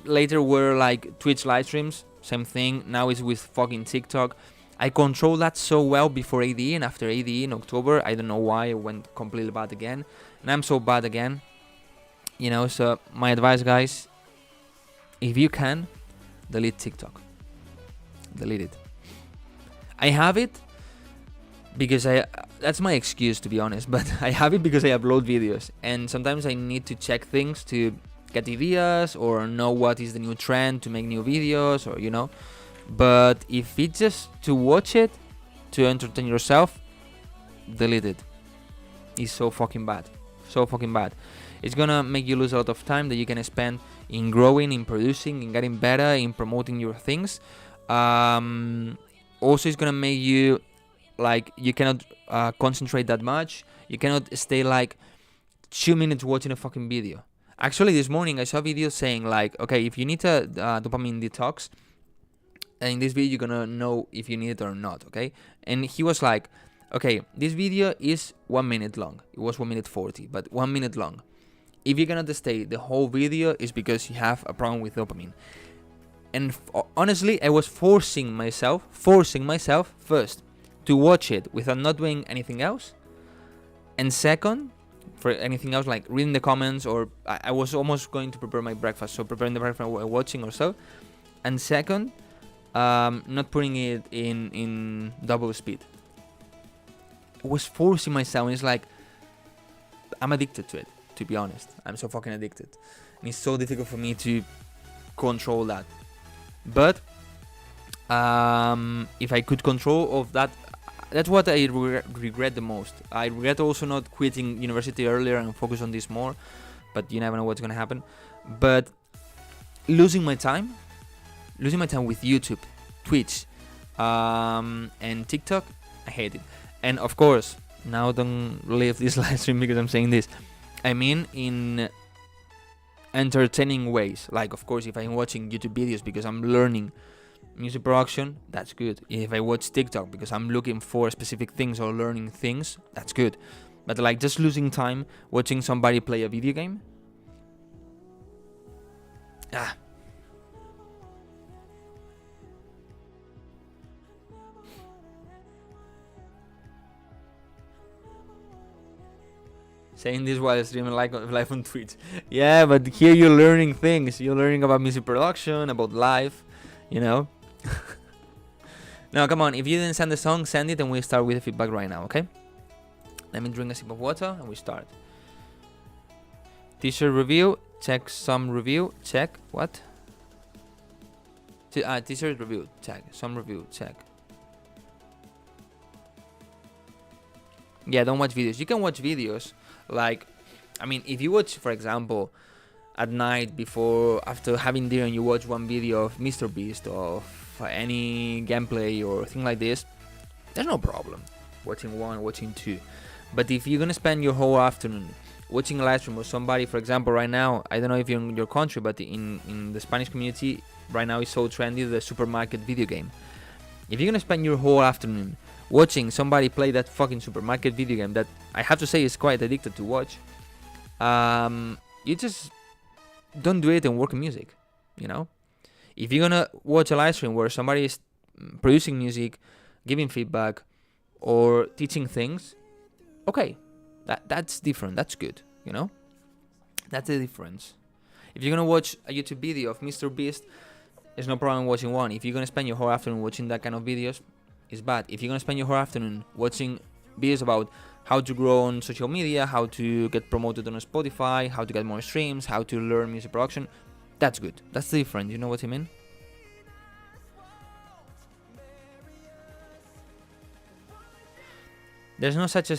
F: Later were like Twitch live streams, same thing. Now it's with fucking TikTok. I controlled that so well before ADE, and after ADE in October, I don't know why I went completely bad again. And I'm so bad again. You know, so my advice, guys, if you can, delete TikTok. Delete it. I have it because that's my excuse, to be honest, but I have it because I upload videos. And sometimes I need to check things to get ideas or know what is the new trend to make new videos, or you know. But if it's just to watch it, to entertain yourself, delete it. It's so fucking bad. So fucking bad. It's gonna make you lose a lot of time that you can spend in growing, in producing, in getting better, in promoting your things. Also, it's gonna make you like you cannot concentrate that much. You cannot stay like 2 minutes watching a fucking video. Actually, this morning I saw a video saying like, okay, if you need a dopamine detox, and in this video you're gonna know if you need it or not, okay? And he was like, okay, this video is 1 minute long. It was 1 minute 40, but 1 minute long. If you cannot stay the whole video, is because you have a problem with dopamine. And honestly, I was forcing myself first to watch it without not doing anything else, and second, for anything else like reading the comments, or I was almost going to prepare my breakfast, so preparing the breakfast while watching or so. And second, not putting it in double speed. I was forcing myself, and it's like, I'm addicted to it, to be honest. I'm so fucking addicted. And it's so difficult for me to control that. But if I could control of that, that's what I regret the most. I regret also not quitting university earlier and focus on this more, but you never know what's gonna happen. But losing my time with YouTube, Twitch, and TikTok, I hate it. And of course, now don't leave this live stream because I'm saying this. I mean in entertaining ways. Like, of course, if I'm watching YouTube videos because I'm learning music production, that's good. If I watch TikTok because I'm looking for specific things or learning things, that's good. But like just losing time watching somebody play a video game, saying this while streaming live on Twitch. Yeah, but here you're learning things. You're learning about music production, about life, you know. Now, come on. If you didn't send the song, send it, and we start with the feedback right now, okay? Let me drink a sip of water, and we start. T-shirt review. Check some review. Check. What? T-shirt review. Check. Some review. Check. Yeah, don't watch videos. You can watch videos. Like, I mean, if you watch, for example, at night after having dinner, and you watch one video of MrBeast or any gameplay or thing like this, there's no problem watching one, watching two. But if you're gonna spend your whole afternoon watching a live stream with somebody, for example, right now, I don't know if you're in your country, but in the Spanish community right now is so trendy, the supermarket video game. If you're gonna spend your whole afternoon watching somebody play that fucking supermarket video game that I have to say is quite addicted to watch, you just don't do it and work in music, you know? If you're gonna watch a live stream where somebody is producing music, giving feedback, or teaching things, okay, that's different, that's good, you know? That's the difference. If you're gonna watch a YouTube video of MrBeast, there's no problem watching one. If you're gonna spend your whole afternoon watching that kind of videos, it's bad. If you're gonna spend your whole afternoon watching videos about how to grow on social media, how to get promoted on Spotify, how to get more streams, how to learn music production, that's good. That's different, you know what I mean? There's no such a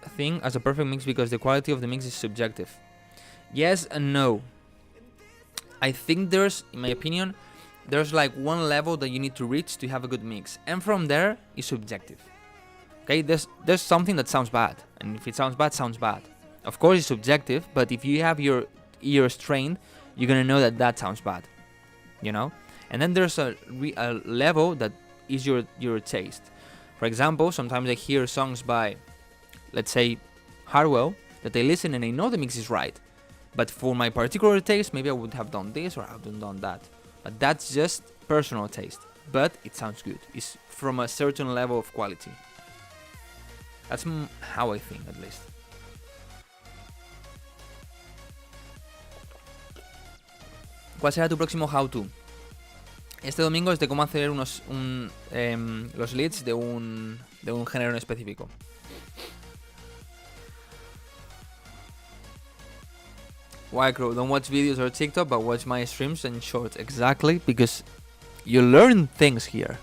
F: thing as a perfect mix because the quality of the mix is subjective. Yes and no. I think there's, in my opinion, there's like one level that you need to reach to have a good mix, and from there is subjective. Okay, there's something that sounds bad, and if it sounds bad. Of course it's subjective, but if you have your ears trained, you're gonna know that sounds bad, you know. And then there's a level that is your taste. For example, sometimes I hear songs by, let's say, Hardwell, that I listen and I know the mix is right, but for my particular taste, maybe I would have done this or I would have done that. But that's just personal taste. But it sounds good. It's from a certain level of quality. That's how I think, at least. ¿Cuál será tu próximo how-to? Este domingo es de cómo hacer los leads de un género en específico. Wildcrow, don't watch videos or TikTok, but watch my streams and shorts. Exactly, because you learn things here.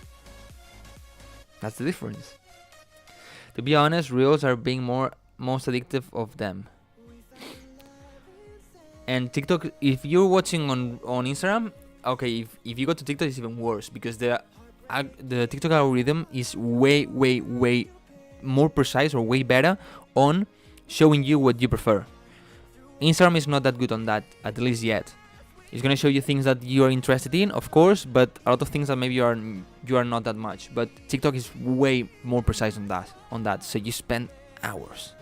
F: That's the difference. To be honest, reels are being most addictive of them. And TikTok, if you're watching on Instagram, okay, if you go to TikTok, it's even worse because the TikTok algorithm is way more precise or way better on showing you what you prefer. Instagram is not that good on that, at least yet. It's gonna show you things that you are interested in, of course, but a lot of things that maybe you are not that much. But TikTok is way more precise on that. So you spend hours.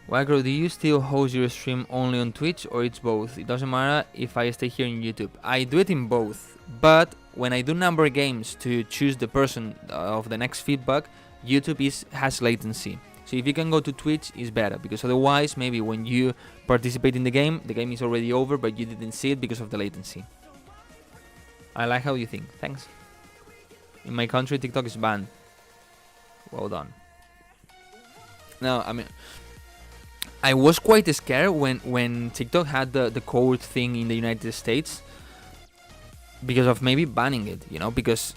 F: Wildcrow, do you still host your stream only on Twitch or it's both? It doesn't matter if I stay here on YouTube. I do it in both, but when I do number games to choose the person of the next feedback, YouTube has latency. So if you can go to Twitch, it's better, because otherwise maybe when you participate in the game is already over, but you didn't see it because of the latency. I like how you think. Thanks. In my country, TikTok is banned. Well done. No, I mean, I was quite scared when TikTok had the code thing in the United States because of maybe banning it, you know, because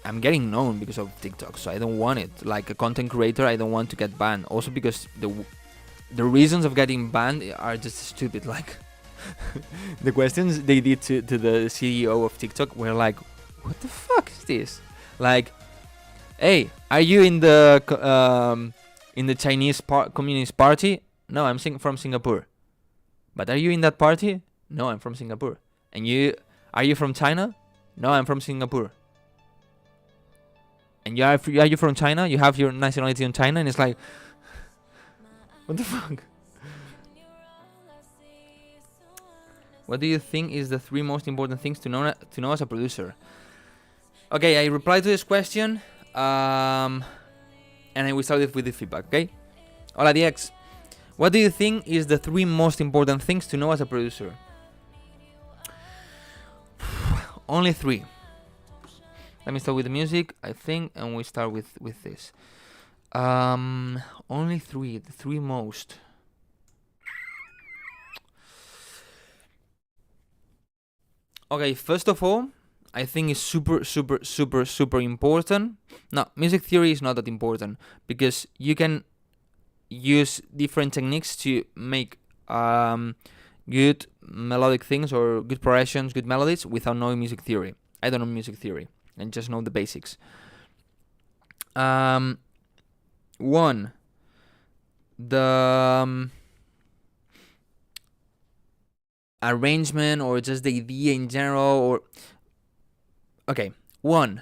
F: I'm getting known because of TikTok, so I don't want it. Like a content creator, I don't want to get banned. Also because the reasons of getting banned are just stupid. Like the questions they did to the CEO of TikTok were like, what the fuck is this? Like, hey, are you in the Chinese Communist Party? No, I'm from Singapore. But are you in that party? No, I'm from Singapore. And are you from China? No, I'm from Singapore. And are you from China? You have your nationality in China, and it's like, what the fuck? What do you think is the 3 most important things to know as a producer? Okay, I replied to this question, and I will start with the feedback. Okay. Hola, DX. What do you think is the 3 most important things to know as a producer? Only 3. Let me start with the music, I think, and we start with this. Only 3. The 3 most. Okay, first of all, I think it's super important. No, music theory is not that important because you can use different techniques to make good melodic things or good progressions, good melodies without knowing music theory. I don't know music theory and just know the basics. 1, the arrangement or just the idea in general, or okay, 1,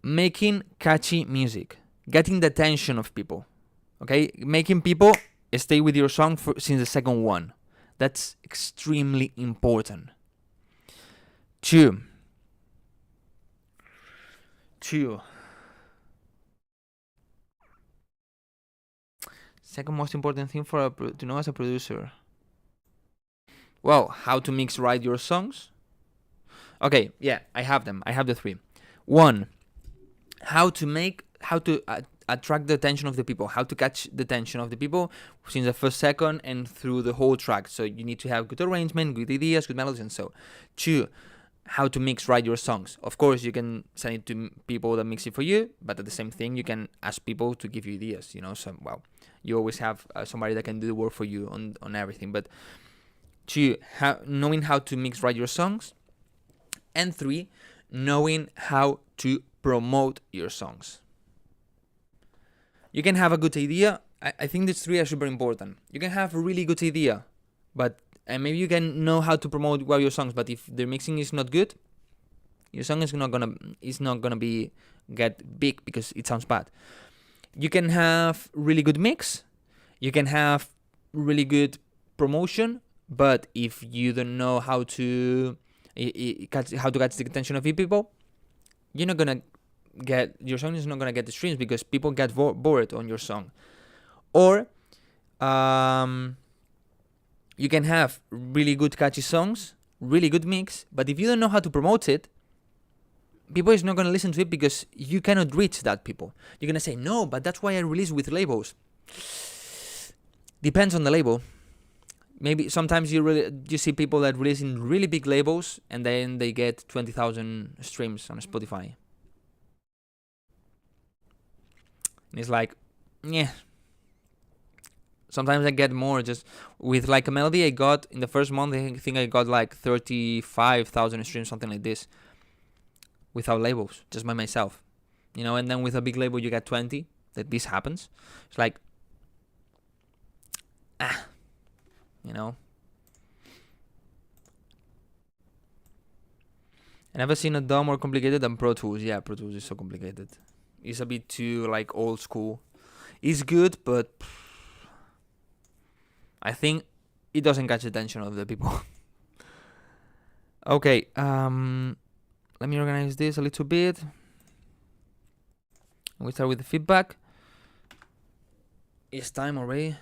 F: making catchy music, getting the attention of people. Okay, making people stay with your song since the second one. That's extremely important. 2. Second most important thing to know as a producer. Well, how to mix right your songs. Okay, yeah, I have them. I have the 3. 1, how to attract the attention of the people, how to catch the attention of the people since the first second and through the whole track. So you need to have good arrangement, good ideas, good melodies, and so. 2, how to mix right your songs. Of course, you can send it to people that mix it for you, but at the same thing, you can ask people to give you ideas. You know, so well, you always have somebody that can do the work for you on everything. But 2, knowing how to mix right your songs, and 3, knowing how to promote your songs. You can have a good idea. I think these 3 are super important. You can have a really good idea, but maybe you can know how to promote well your songs. But if the mixing is not good, your song is not gonna get big because it sounds bad. You can have really good mix. You can have really good promotion, but if you don't know how to catch the attention of people, you're not gonna your song is not gonna get the streams because people get bored on your song. Or you can have really good catchy songs, really good mix, but if you don't know how to promote it, people is not gonna listen to it because you cannot reach that people. You're gonna say, no, but that's why I release with labels. Depends on the label. Maybe sometimes you see people that release in really big labels and then they get 20,000 streams on Spotify. And it's like, yeah. Sometimes I get more just with like a melody. I got in the first month, I think I got like 35,000 streams, something like this, without labels, just by myself, you know. And then with a big label, you get 20. That this happens. It's like, you know. I never seen a DAW more complicated than Pro Tools. Yeah, Pro Tools is so complicated. It's a bit too like old school. It's good, but I think it doesn't catch the attention of the people. Okay, let me organize this a little bit. We start with the feedback. It's time already.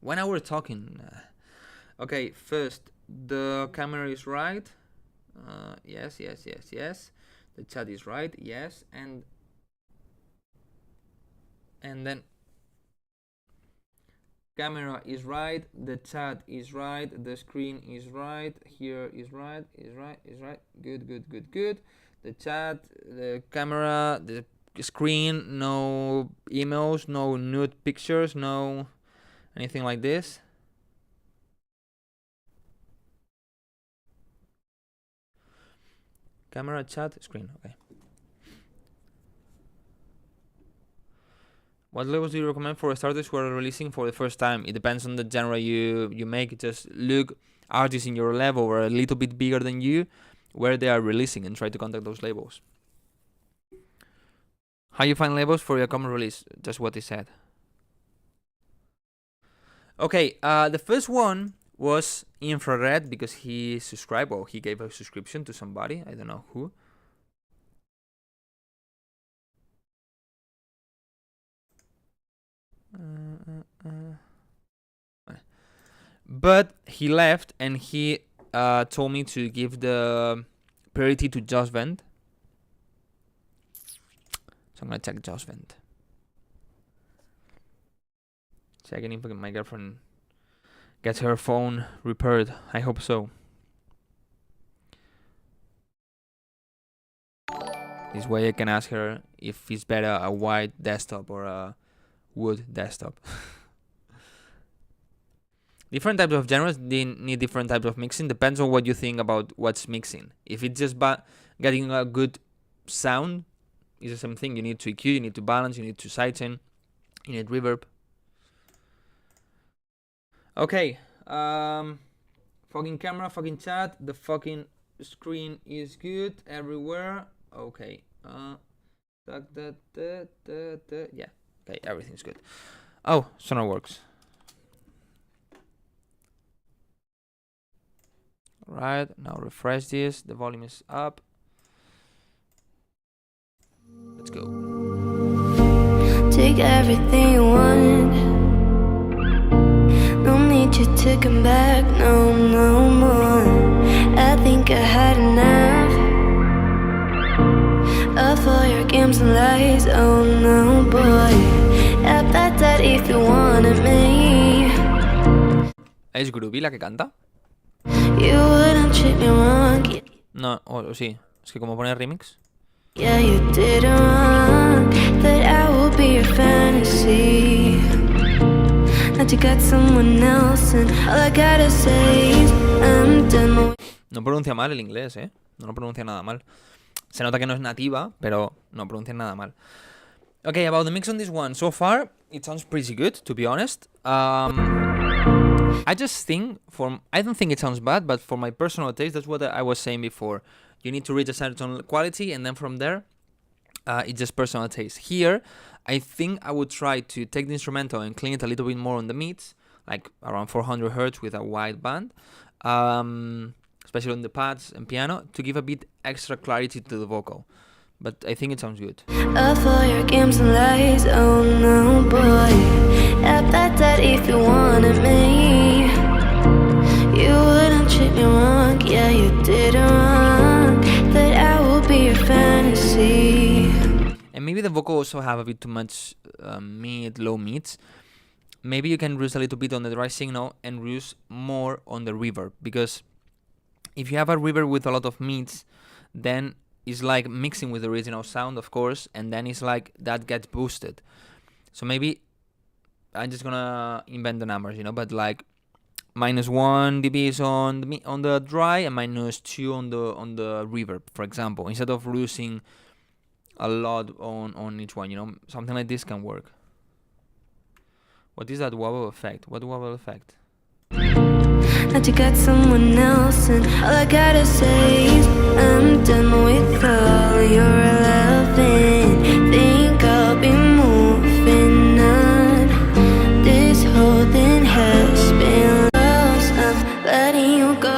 F: 1 hour talking. Okay, first, the camera is right. Yes. The chat is right. Yes, and then camera is right, the chat is right, the screen is right, here is right, good, the chat, the camera, the screen, no emails, no nude pictures, no anything like this. Camera, chat, screen, okay. What levels do you recommend for starters who are releasing for the first time? It depends on the genre you make. Just look artists in your level or a little bit bigger than you where they are releasing and try to contact those labels. How you find labels for your common release? Just what he said. Okay, the first one was Infrared because he subscribed or he gave a subscription to somebody. I don't know who. But he left and he told me to give the priority to Just Vent. So I'm gonna check Just Vent. Checking if my girlfriend gets her phone repaired. I hope so. This way I can ask her if it's better a white desktop or a wood desktop. Different types of genres need different types of mixing. Depends on what you think about what's mixing. If it's just getting a good sound, it's the same thing. You need to EQ, you need to balance, you need to sidechain, you need reverb. Okay. Fucking camera, fucking chat. The fucking screen is good everywhere. Okay. Yeah. Okay, everything's good. Oh, sonar works. Right, now refresh this. The volume is up. Let's go.
G: Take everything you want. No need you to come back, no more. I think I had enough of all your games and lies. Oh no, boy. I bet that if you wanted me,
F: ¿Es Groovy la que canta?
G: you wouldn't treat me wrong.
F: No, o sí. Es que como pone remix.
G: Yeah, you did it wrong. That I will be your fantasy. That you got someone else, and all I gotta say is I'm done.
F: No pronuncia mal el inglés, ¿eh? No lo pronuncia nada mal. Se nota que no es nativa, pero no pronuncia nada mal. Okay, about the mix on this one. So far, it sounds pretty good, to be honest. I just think, I don't think it sounds bad, but for my personal taste, that's what I was saying before. You need to reach a certain quality, and then from there, it's just personal taste. Here, I think I would try to take the instrumental and clean it a little bit more on the mids, like around 400 Hz with a wide band, especially on the pads and piano, to give a bit extra clarity to the vocal. But I think it sounds good.
G: Of all your games and lies, oh no, boy. I bet that if you wanted me, you wouldn't treat me wrong. Yeah, you did it wrong. That I will be your fantasy.
F: And maybe the vocal also have a bit too much low mids. Maybe you can reduce a little bit on the dry signal and reduce more on the reverb. Because if you have a reverb with a lot of mids, then it's like mixing with the original sound, of course, and then it's like that gets boosted. So maybe I'm just gonna invent the numbers, but like -1 dBs on the dry and -2 on the reverb, for example, instead of reducing a lot on each one. Something like this can work. What is that wobble effect? What wobble effect?
G: That you got someone else, and all I gotta say is I'm done with all your loving. Think I'll be moving on. This whole thing has been lost. I'm letting you go.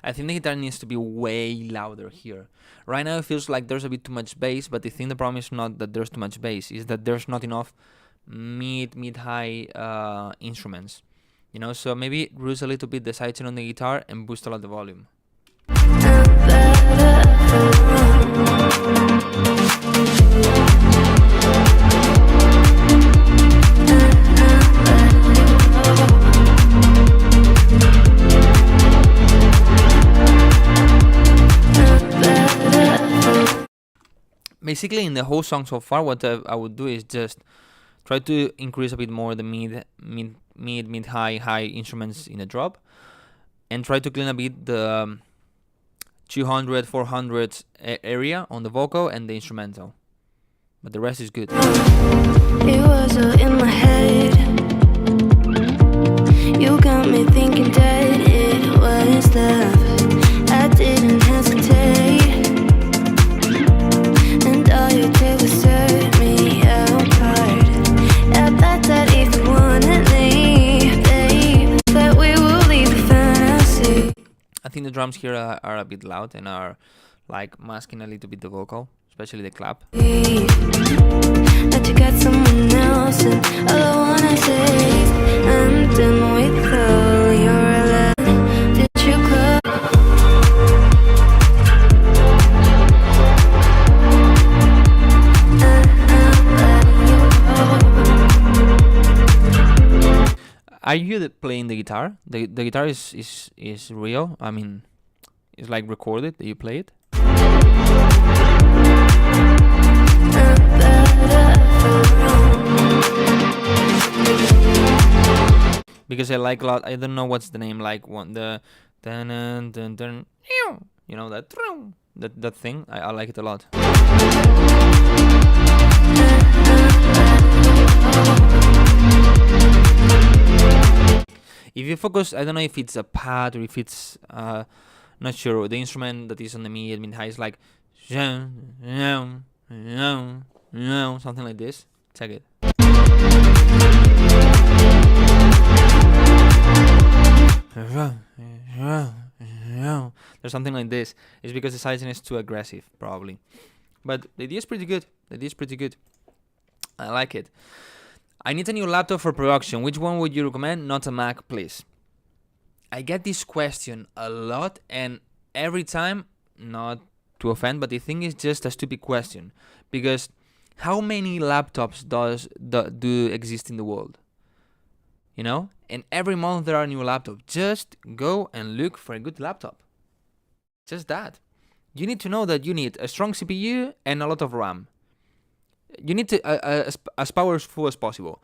F: I think the guitar needs to be way louder here. Right now it feels like there's a bit too much bass, but I think the problem is not that there's too much bass, is that there's not enough mid-high instruments. you know. So maybe reduce a little bit the sidechain on the guitar and boost a lot the volume. Basically, in the whole song so far, what I would do is just try to increase a bit more the mid, high instruments in the drop, and try to clean a bit the 200, 400 area on the vocal and the instrumental. But the rest is good.
G: It was all in my head. You got me thinking that it was love. I didn't hesitate, and all you did was set me apart. I thought that if you wanna leave, babe, that we will leave the fantasy.
F: I think the drums here are a bit loud and are like masking a little bit the vocal, especially the clap.
G: That you got someone else, and all I wanna say, I'm done with all your love. Did you close?
F: Are you playing the guitar? The guitar is real. I mean, it's like recorded that you play it. Because I like a lot. I don't know what's the name. Like the dun dun dun dun. You know that thing. I like it a lot. If you focus, I don't know if it's a pad or if it's not sure. The instrument that is on the mid high is like something like this. Check it. There's something like this. It's because the sidechain is too aggressive, probably. But the idea is pretty good. I like it. I need a new laptop for production. Which one would you recommend? Not a Mac, please. I get this question a lot, and every time, not to offend, but the thing is just a stupid question. Because how many laptops do exist in the world? You know? And every month there are new laptops. Just go and look for a good laptop. Just that. You need to know that you need a strong CPU and a lot of RAM. You need to as powerful as possible.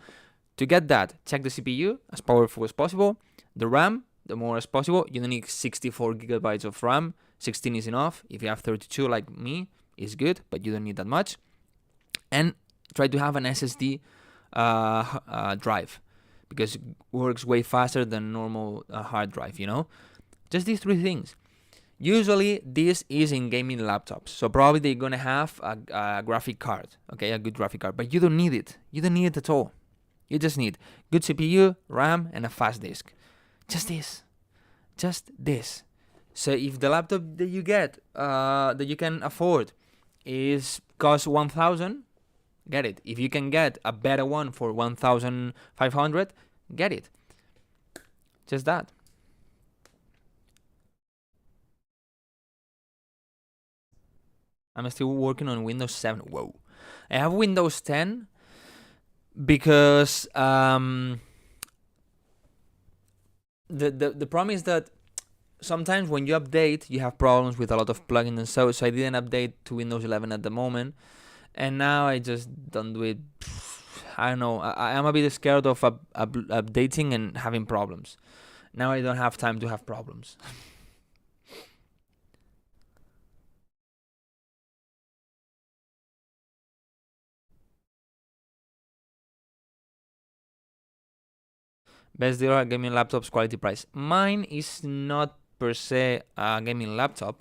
F: To get that, check the CPU as powerful as possible. The RAM, the more as possible. You don't need 64 gigabytes of RAM. 16 is enough. If you have 32 like me, it's good, but you don't need that much. And try to have an SSD drive, because it works way faster than normal hard drive, you know? Just these three things. Usually this is in gaming laptops, so probably they're gonna have a graphic card, okay, a good graphic card, but you don't need it. You don't need it at all. You just need good CPU, RAM, and a fast disk. Just this. So if the laptop that you get, that you can afford, costs 1,000, get it. If you can get a better one for 1,500, get it. Just that. I'm still working on Windows 7. Whoa. I have Windows 10 because the problem is that sometimes when you update, you have problems with a lot of plugins and so I didn't update to Windows 11 at the moment, and now I just don't do it. I don't know. I'm a bit scared of updating and having problems. Now I don't have time to have problems. Best deal are gaming laptops, quality price. Mine is not per se a gaming laptop.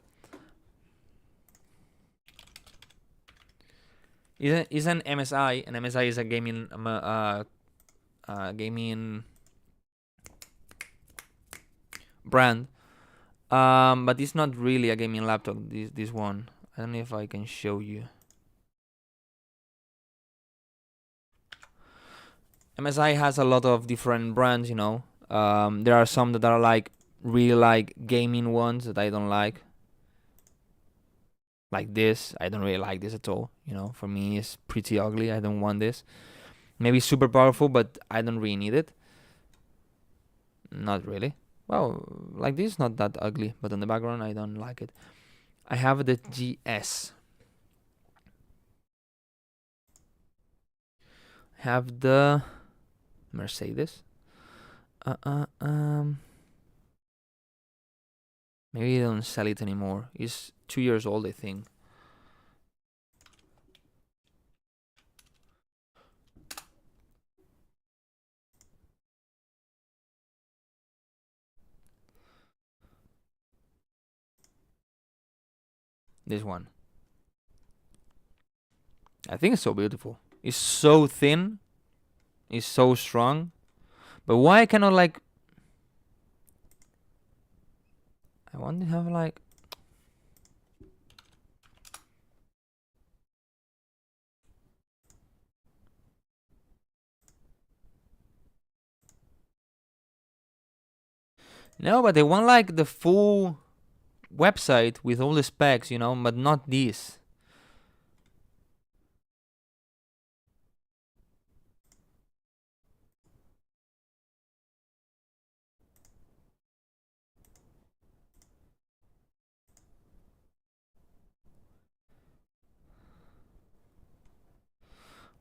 F: It's an MSI, and MSI is a gaming gaming brand. But it's not really a gaming laptop. This one. I don't know if I can show you. MSI has a lot of different brands, you know. There are some that are like really like gaming ones that I don't like. Like this, I don't really like this at all. You know, for me it's pretty ugly. I don't want this. Maybe super powerful, but I don't really need it. Not really. Well, like this, not that ugly, but on the background, I don't like it. I have the GS. I have the Mercedes. Maybe they don't sell it anymore. It's 2 years old, I think. This one. I think it's so beautiful. It's so thin. It's so strong. But why I cannot like... I want to have like... No, but they want like the full website with all the specs, you know, but not this.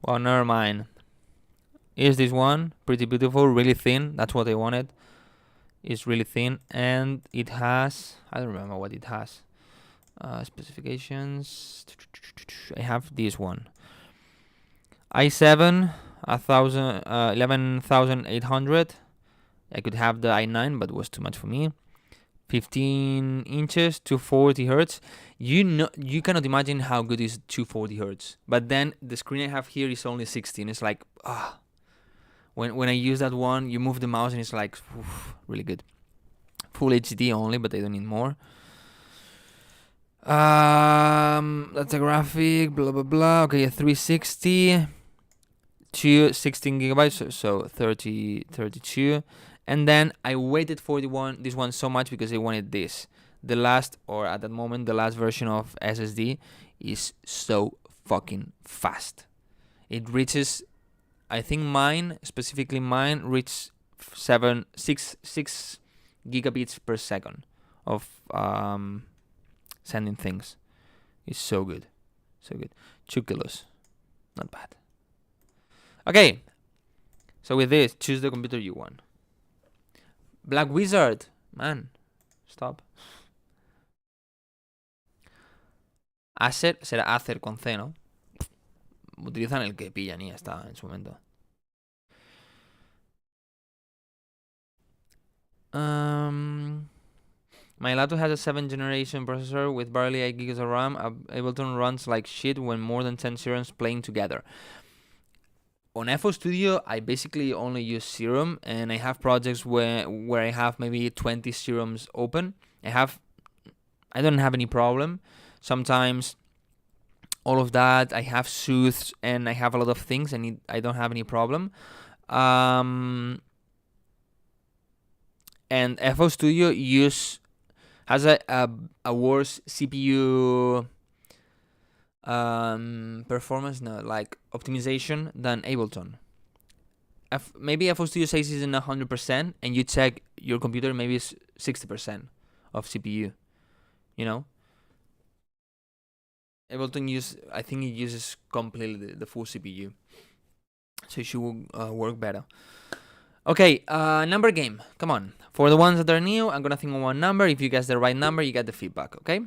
F: Well, never mind. Is this one pretty beautiful, really thin? That's what I wanted. It's really thin, and it has... I don't remember what it has. Specifications. I have this one. i7 11,800. I could have the i9, but it was too much for me. 15 inches, 240 hertz. You cannot imagine how good is 240 hertz. But then the screen I have here is only 16. It's like when I use that one, you move the mouse and it's like really good. Full HD only, but I don't need more. That's a graphic, blah blah blah. Okay, a 360 to 16 gigabytes, so 32. And then I waited for this one so much because I wanted this. The last, or at that moment, the last version of SSD is so fucking fast. It reaches, I think specifically mine, reaches 6 gigabits per second of sending things. It's so good. 2 kilos. Not bad. Okay. So with this, choose the computer you want. Black Wizard. Man. Stop. Acer será Acer con C, ¿no? Utilizan el que pillan y ya está en su momento. My laptop has a 7th generation processor with barely 8 gigs of RAM. Ableton runs like shit when more than 10 serums playing together. On FL Studio, I basically only use Serum, and I have projects where I have maybe 20 serums open. I don't have any problem. Sometimes all of that, I have soothes and I have a lot of things, and I don't have any problem. And FL Studio has a worse CPU performance, like optimization than Ableton. Maybe FL Studio says it's in 100%, and you check your computer, maybe it's 60% of CPU. You know, Ableton I think it uses completely the full CPU, so it should work better. Okay, number game. Come on. For the ones that are new, I'm gonna think of one number. If you guess the right number, you get the feedback. Okay.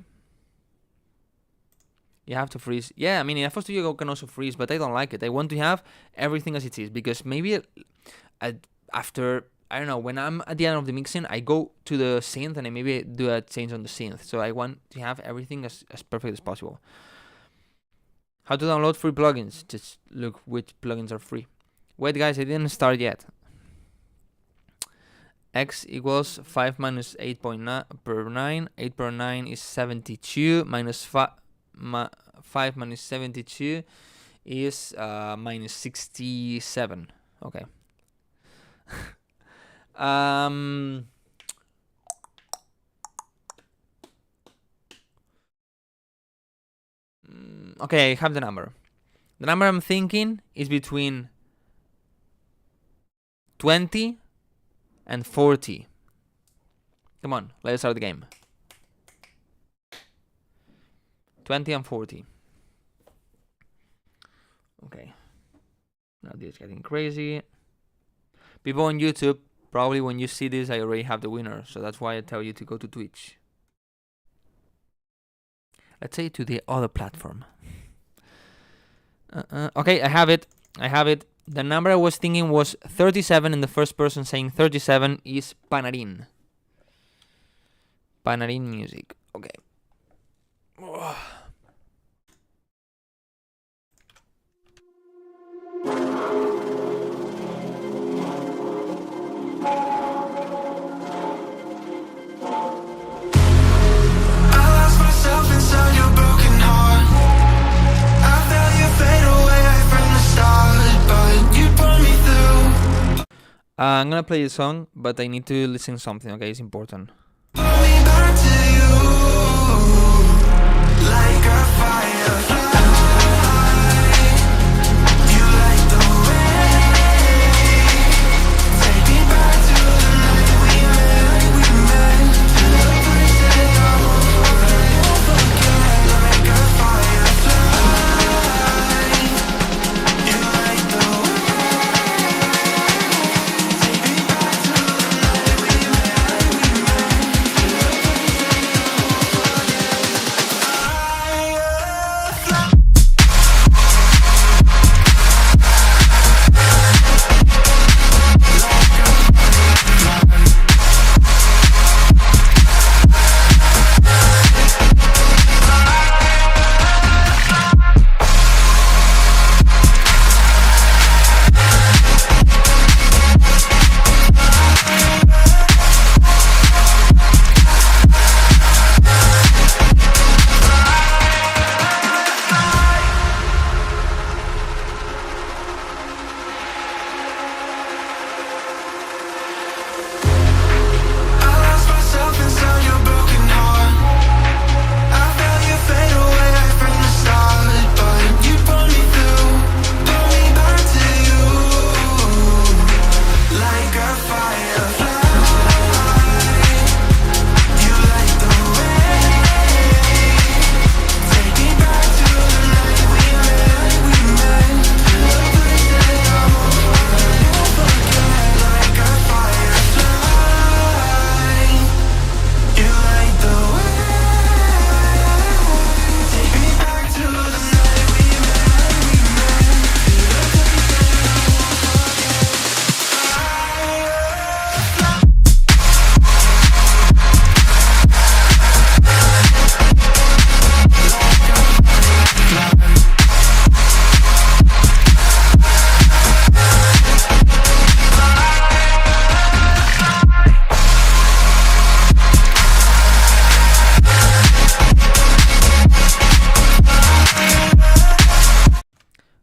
F: You have to freeze. Yeah, I mean, in FL Studio you can also freeze, but I don't like it. I want to have everything as it is, because maybe after, I don't know, when I'm at the end of the mixing, I go to the synth and I maybe do a change on the synth. So I want to have everything as perfect as possible. How to download free plugins? Just look which plugins are free. Wait, guys, I didn't start yet. X equals 5 minus 8.9 per 9. 8 per 9 is 72 minus 5 minus 72 is minus 67. Okay. Um. Okay, I have the number. The number I'm thinking is between 20 and 40. Come on, let's start the game. 20 and 40. Okay. Now this is getting crazy. People on YouTube, probably when you see this, I already have the winner. So that's why I tell you to go to Twitch. Let's say to the other platform. Okay, I have it. I have it. The number I was thinking was 37, and the first person saying 37 is Panarin. Panarin music. Okay. I'm gonna play the song, but I need to listen something, okay? It's important.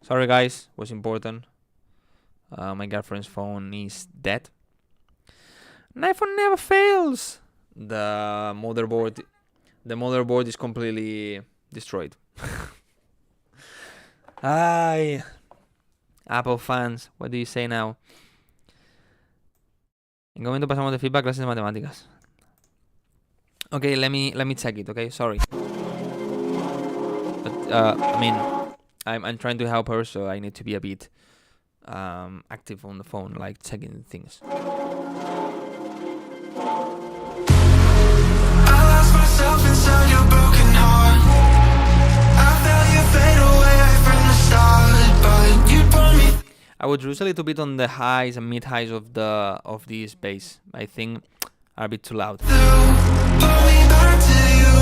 F: Sorry guys, was important. My girlfriend's phone is dead. An iPhone never fails. The motherboard is completely destroyed. Hi, Apple fans, what do you say now? En qué momento pasamos de feedback a clases de matemáticas. Okay, let me check it. Okay, sorry. But I mean, I'm trying to help her, so I need to be a bit active on the phone, like checking things.
D: I lost myself inside your broken heart. I felt you fade away from the start, but you brought me.
F: I would reduce a little bit on the highs and mid highs of this bass. I think are a bit too loud.
D: Pull me back to you,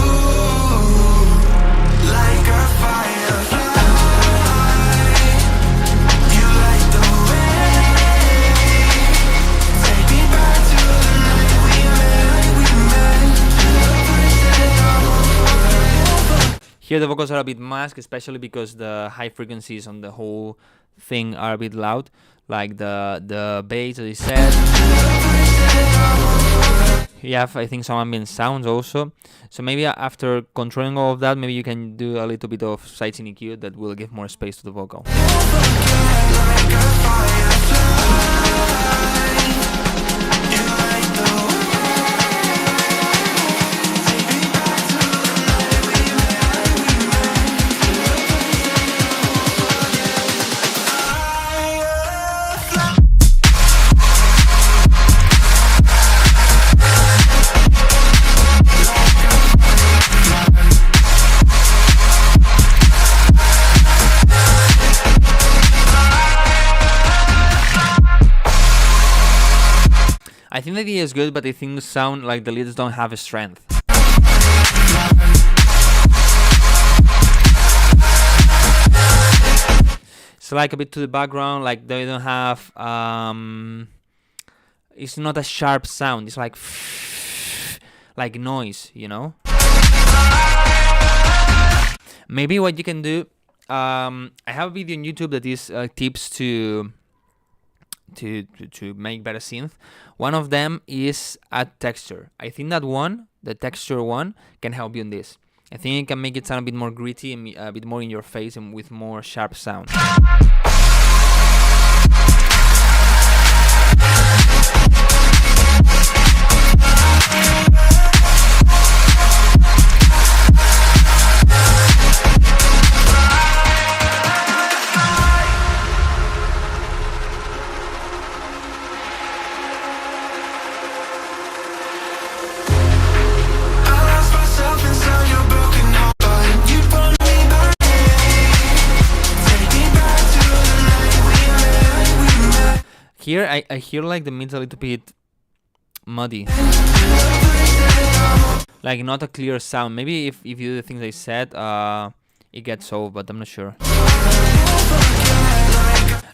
D: like a firefly. You light the way. Take me back to the night we met.
F: Here the vocals are a bit masked, especially because the high frequencies on the whole thing are a bit loud, like the bass, as I said. You have, I think, some ambient sounds also. So maybe after controlling all of that, maybe you can do a little bit of sidechain EQ that will give more space to the vocal. I think the idea is good, but I think the sound, like the leads don't have a strength. It's like a bit to the background, like they don't have, it's not a sharp sound, it's like noise, you know? Maybe what you can do, I have a video on YouTube that is tips to make better synth. One of them is add texture. I think that one, the texture one, can help you in this. I think it can make it sound a bit more gritty and a bit more in your face and with more sharp sound. Here, I hear like the mid's a little bit muddy. Like not a clear sound. Maybe if you do the things I said, it gets solved, but I'm not sure.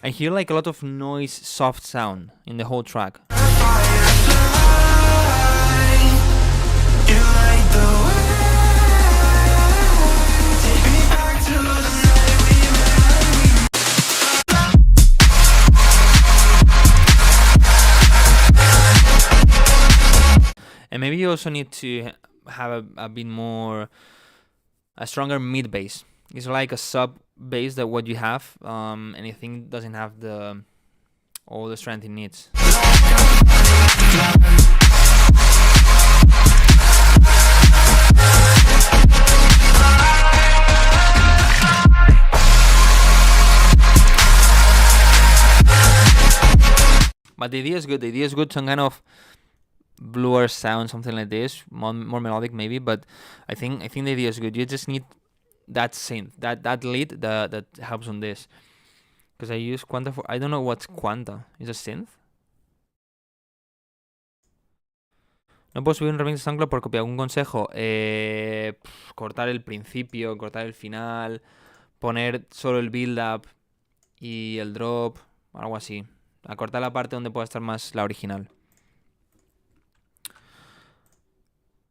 F: I hear like a lot of noise, soft sound in the whole track. And maybe you also need to have a bit more, a stronger mid bass. It's like a sub bass that what you have, and I think doesn't have all the strength it needs. But the idea is good. The idea is good. Some kind of bluer sound, something like this, more melodic maybe. But I think the idea is good. You just need that synth, that lead that helps on this. Because I use Quanta for, I don't know what's Quanta. Is a synth? No puedo subir un remix de SoundCloud por copiar. ¿Algún consejo? Cortar el principio, cortar el final, poner solo el build up y el drop, algo así. A cortar la parte donde pueda estar más la original.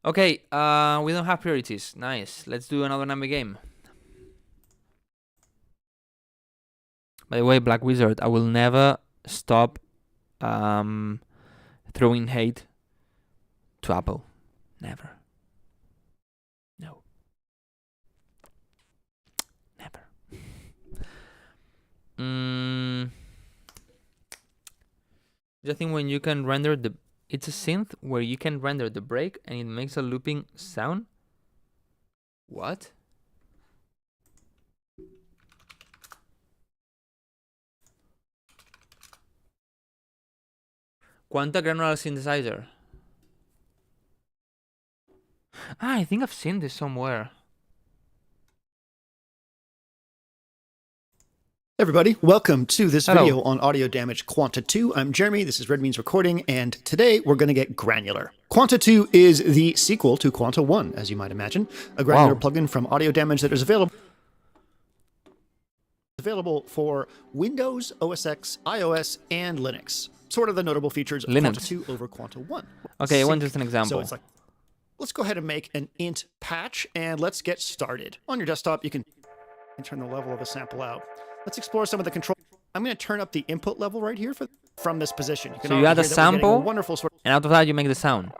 F: Okay, we don't have priorities. Nice. Let's do another number game. By the way, Black Wizard, I will never stop throwing hate to Apple. Never. No. Never. I think when you can render the... It's a synth where you can render the break and it makes a looping sound. What? Quanta granular synthesizer. I think I've seen this somewhere.
H: Everybody, welcome to this
F: Hello.
H: video on Audio Damage Quanta 2. I'm Jeremy, this is Red Means Recording, and today we're going to get granular. Quanta 2 is the sequel to Quanta 1, as you might imagine, a granular plugin from Audio Damage that is available for Windows, OS X, iOS, and Linux. Sort of the notable features of Quanta 2 over Quanta 1.
F: Okay, I want just an example.
H: So it's like, let's go ahead and make an int patch, and let's get started. On your desktop, you can turn the level of a sample out. Let's explore some of the control. I'm going to turn up the input level right here for from this position. You can
F: So you add
H: already
F: a
H: hear that we're getting
F: sample,
H: wonderful sort
F: and out of that you make the sound.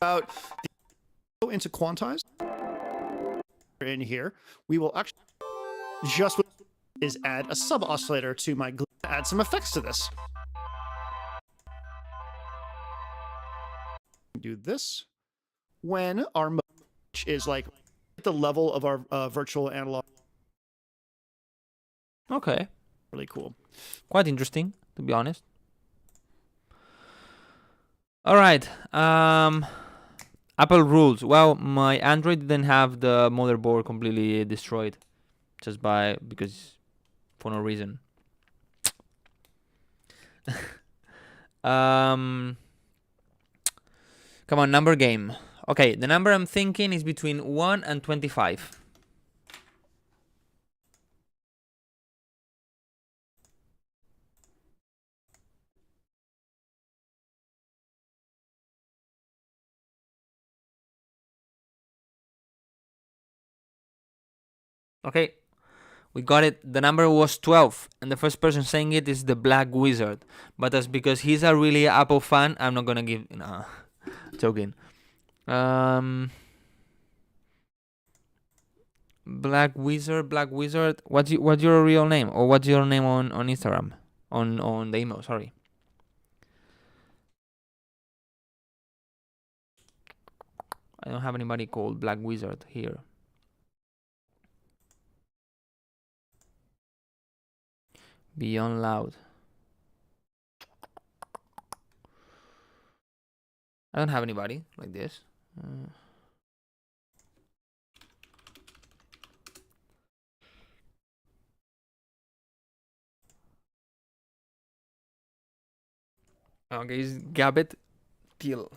H: about go into quantize in here. We will actually just is add a sub oscillator to my add some effects to this. Do this when our mode is like at the level of our virtual analog.
F: Okay.
H: Really cool.
F: Quite interesting, to be honest. All right. Apple rules. Well, my Android didn't have the motherboard completely destroyed, just because for no reason. Come on, number game. Okay, the number I'm thinking is between 1 and 25. Okay, we got it. The number was 12, and the first person saying it is the Black Wizard. But that's because he's a really Apple fan. I'm not gonna give. Nah, joking. Black Wizard. What's your real name, or what's your name on Instagram, on the email? Sorry. I don't have anybody called Black Wizard here. Beyond Loud. I don't have anybody like this. Okay, it's Gabbett Till.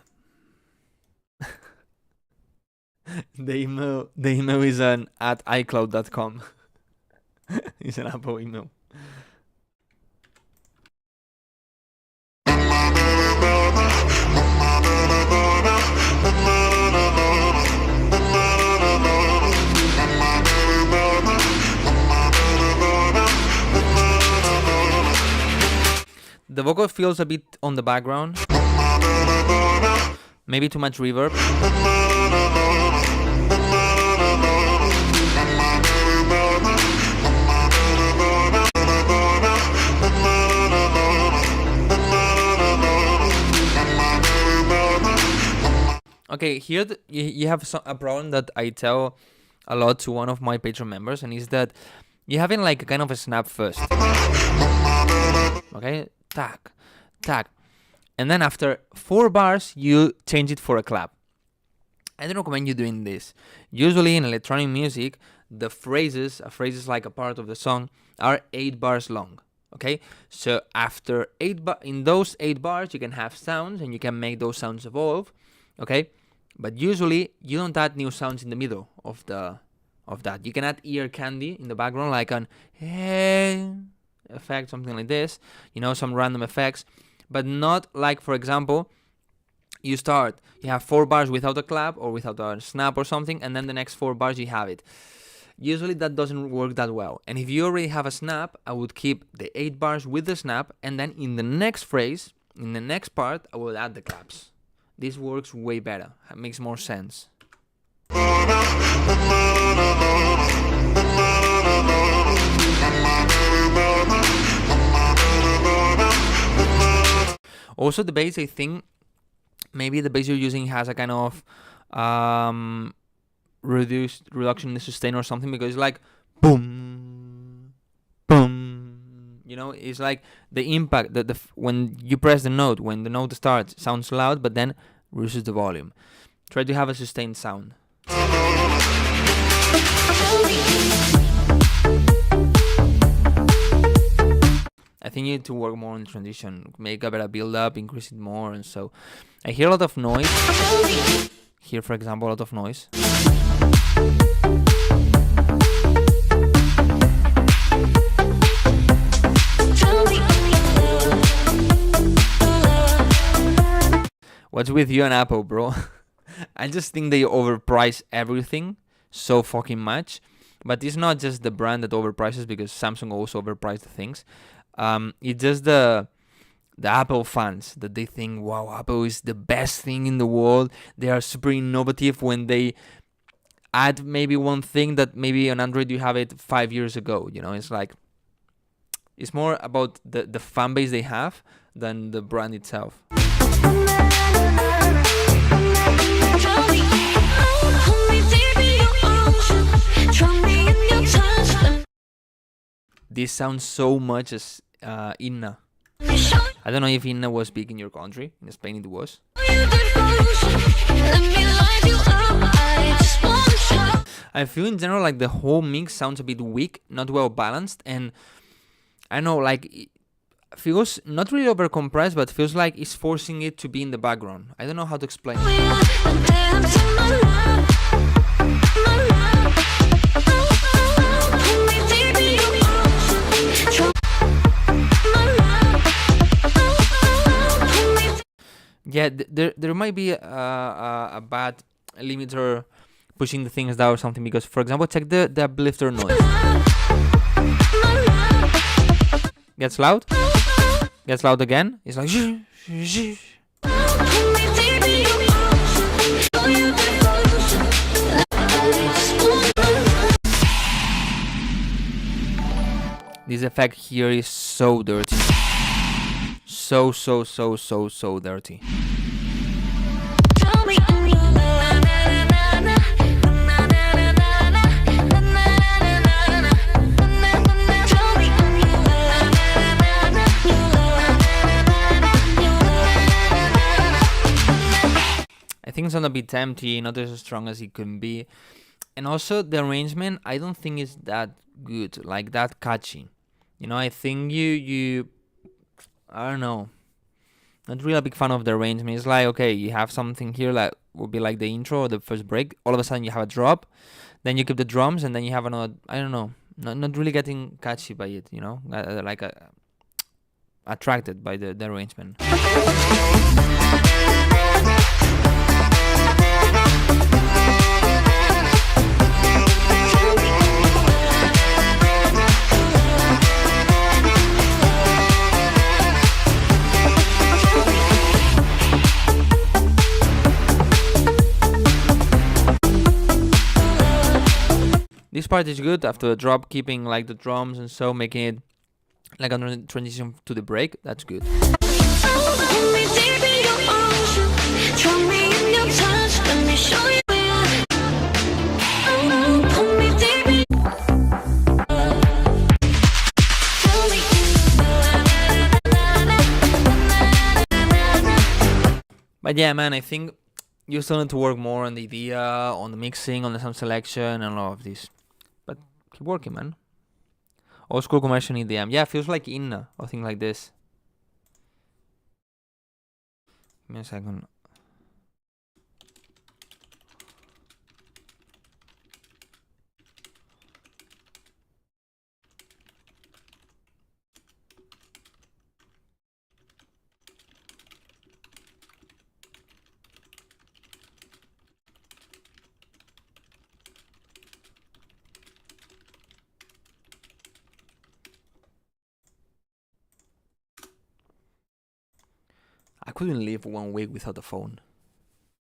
F: The email is at iCloud.com. It's an Apple email. The vocal feels a bit on the background. Maybe too much reverb. Okay, here you have a problem that I tell a lot to one of my Patreon members, and is that you're having like a kind of a snap first. Okay, tack, and then after 4 bars you change it for a clap. I don't recommend you doing this. Usually in electronic music, the phrases like a part of the song, are 8 bars long. Okay, so after in those 8 bars you can have sounds, and you can make those sounds evolve. Okay, but usually you don't add new sounds in the middle of that. You can add ear candy in the background, like an hey effect, something like this, some random effects, but not like, for example, you have 4 bars without a clap or without a snap or something, and then the next 4 bars you have it. Usually that doesn't work that well. And if you already have a snap, I would keep the 8 bars with the snap, and then in the next phrase, in the next part, I will add the claps. This works way better. It makes more sense. Also, the bass, I think maybe the bass you're using has a kind of reduction in the sustain or something, because it's like boom, boom. It's like the impact that when you press the note, when the note starts, sounds loud, but then reduces the volume. Try to have a sustained sound. I think you need to work more on the transition, make a better build up, increase it more, and so I hear a lot of noise. Here, for example, a lot of noise. What's with you and Apple, bro? I just think they overprice everything so fucking much. But it's not just the brand that overprices, because Samsung also overpriced the things. It's just the Apple fans that they think, wow, Apple is the best thing in the world. They are super innovative when they add maybe one thing that maybe on Android you have it 5 years ago. You know, it's like, it's more about the fan base they have than the brand itself. This sounds so much as Inna. I don't know if Inna was big in your country. In Spain it was. I feel in general like the whole mix sounds a bit weak, not well balanced, and I know, like, it feels not really overcompressed, but feels like it's forcing it to be in the background. I don't know how to explain it. Yeah, there might be a bad limiter pushing the things down or something, because, for example, check the uplifter noise. Gets loud. Gets loud again. It's like... This effect here is so dirty. So dirty. I think it's on a bit empty, not as strong as it can be. And also the arrangement, I don't think is that good, like that catchy. You know, I think you I don't know, not really a big fan of the arrangement. It's like, okay, you have something here like would be like the intro or the first break. All of a sudden you have a drop, then you keep the drums, and then you have another. I don't know, not really getting catchy by it. You know, attracted by the arrangement. This part is good after the drop, keeping like the drums and so making it like a transition to the break. That's good. But yeah, man, I think you still need to work more on the idea, on the mixing, on the sound selection, and all of this. But keep working, man. Old school commercial EDM. Yeah, feels like Inna or thing like this. Give me a second. I couldn't live 1 week without a phone.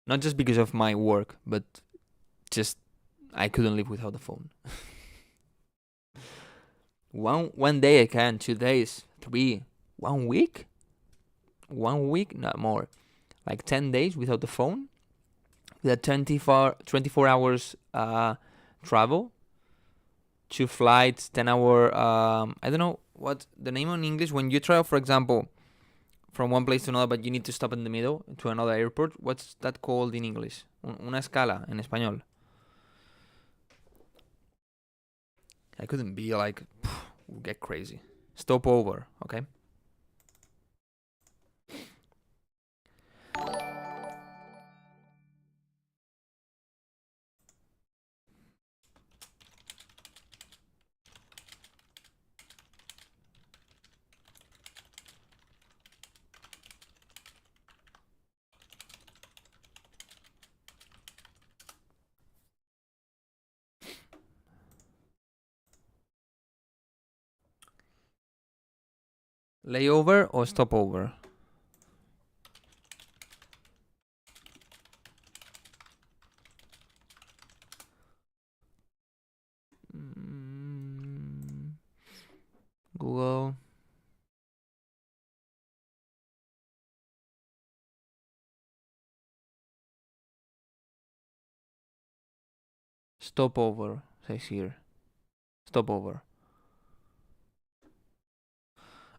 F: Not just because of my work, but just I couldn't live without a phone. One day I can, 2 days, 3, 1 week? 1 week? Not more. Like 10 days without the phone? With a 24 hours travel? 2 flights, 10-hour... I don't know what the name in English. When you travel, for example, from one place to another, but you need to stop in the middle to another airport. What's that called in English? Una escala en español. I couldn't be like, get crazy. Stop over, okay? Layover or stopover? Google. Stopover says here. Stopover.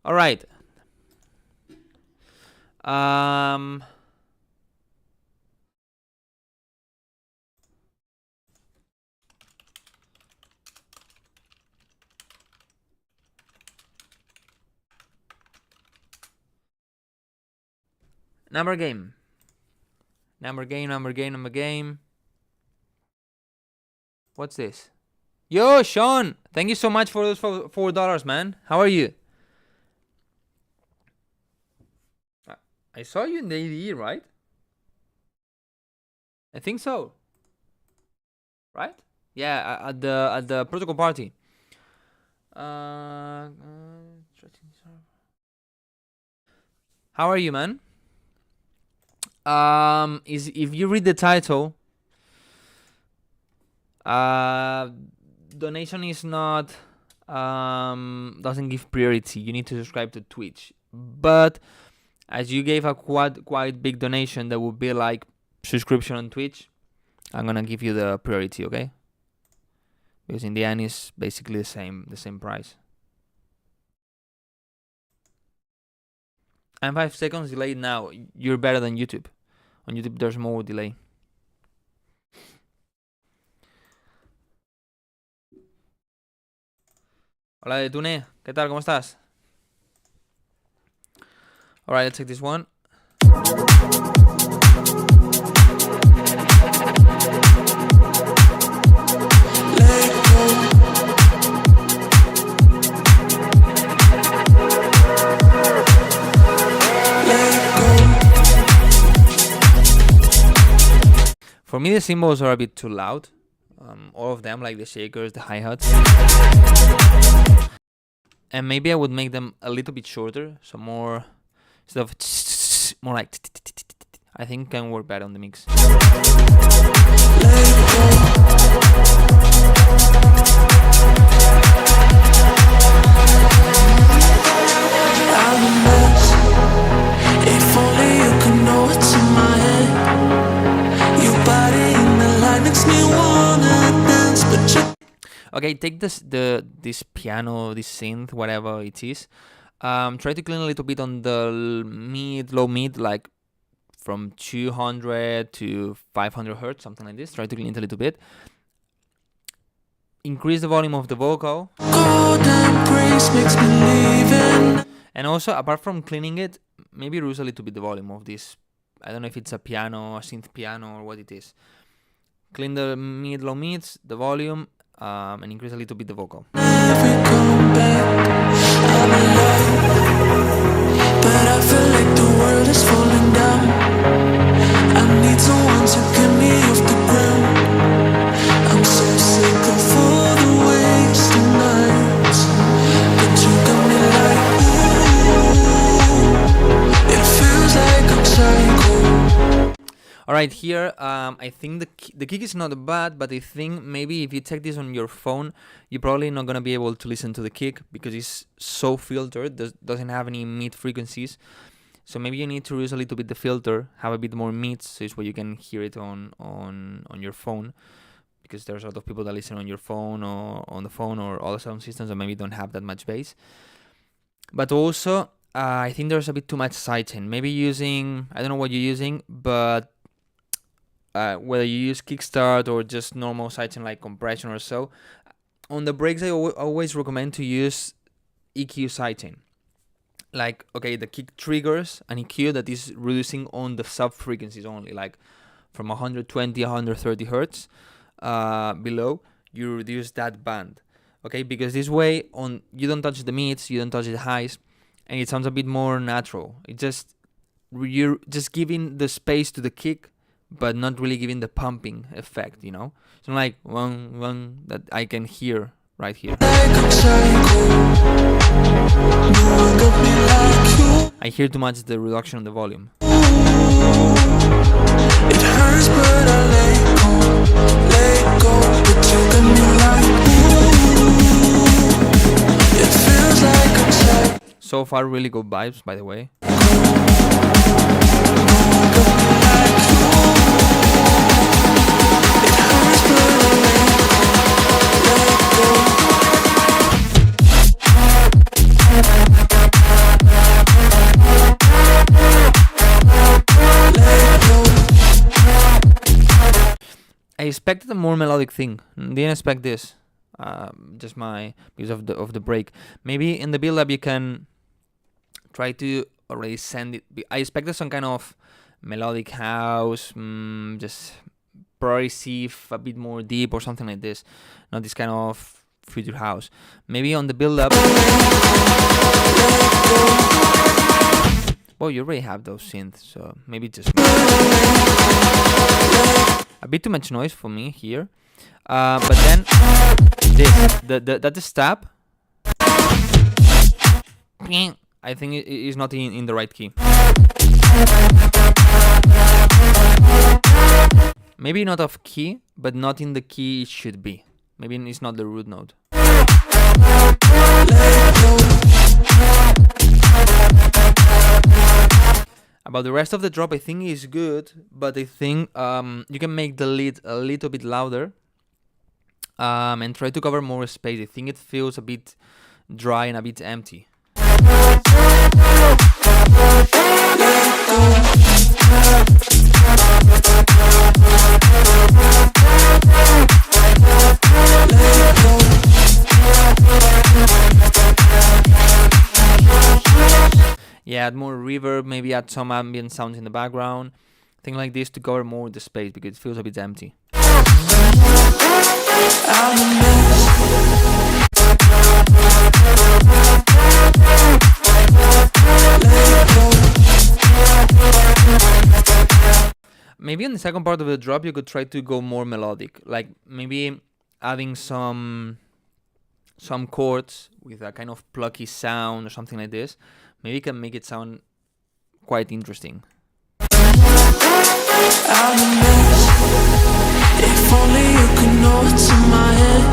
F: All right. Number game. What's this? Yo, Sean! Thank you so much for those $4, man. How are you? I saw you in the ADE, right? I think so. Right? Yeah, at the protocol party. How are you, man? If you read the title, donation is not doesn't give priority. You need to subscribe to Twitch, but as you gave a quite big donation, that would be like subscription on Twitch. I'm gonna give you the priority, okay? Because in the end, it's basically the same price. I'm 5 seconds delayed now. You're better than YouTube. On YouTube, there's more delay. Hola, Detune. ¿Qué tal? ¿Cómo estás? Alright, let's take this one. For me, the cymbals are a bit too loud. All of them, like the shakers, the hi-hats. And maybe I would make them a little bit shorter, so more, instead of more like, I think can work better on the mix.
D: If only you could know what's in my head. Your body in the light makes me wanna dance, but you.
F: Okay, take this piano, this synth, whatever it is. Try to clean a little bit on the low mid, like from 200 to 500 hertz, something like this. Try to clean it a little bit. Increase the volume of the vocal.
D: Golden praise makes me leaving.
F: And also, apart from cleaning it, maybe reduce a little bit the volume of this. I don't know if it's a piano, a synth piano, or what it is. Clean the low mids, the volume, and increase a little bit the vocal.
D: Never come back. I'm alive, but I feel like the world is falling down. I need someone to get me off the ground. I'm so sick of all the wasted nights, but you got me like, ooh, it feels like I'm psycho.
F: Alright, here, I think the kick is not bad, but I think maybe if you take this on your phone, you're probably not going to be able to listen to the kick because it's so filtered, doesn't have any mid frequencies. So maybe you need to reduce a little bit the filter, have a bit more mids, so it's where you can hear it on your phone. Because there's a lot of people that listen on your phone or on the phone or other sound systems that maybe don't have that much bass. But also, I think there's a bit too much sidechain. Maybe using, I don't know what you're using, but whether you use kickstart or just normal sidechain like compression or so, on the breaks I always recommend to use EQ sidechain. Like, okay, the kick triggers an EQ that is reducing on the sub frequencies only, like from 120, 130 hertz below, you reduce that band. Okay, because this way you don't touch the mids, you don't touch the highs, and it sounds a bit more natural. You're just giving the space to the kick, but not really giving the pumping effect, you know? So like one that I can hear right here.
D: like I'm psycho. No one got me like you.
F: I hear too much the reduction of the volume.
D: It hurts, but I let go. But you got me like ooh. It feels like I'm psycho.
F: So far, really good vibes, by the way. I expected a more melodic thing. Didn't expect this. Just my because of the break. Maybe in the build-up you can try to already send it. I expected some kind of melodic house, just progressive, a bit more deep or something like this. Not this kind of future house. Maybe on the build-up. Well, you already have those synths, so maybe just a bit too much noise for me here. But then this, the stab, I think it is not in the right key. Maybe not off key, but not in the key it should be. Maybe it's not the root note. About the rest of the drop, I think is good, but I think you can make the lead a little bit louder and try to cover more space. I think it feels a bit dry and a bit empty. Yeah, add more reverb, maybe add some ambient sounds in the background. Thing like this to cover more the space because it feels a bit empty. Maybe in the second part of the drop you could try to go more melodic, like maybe adding some chords with a kind of plucky sound or something like this. Maybe you can make it sound quite interesting.
D: If only you could know what's in my head.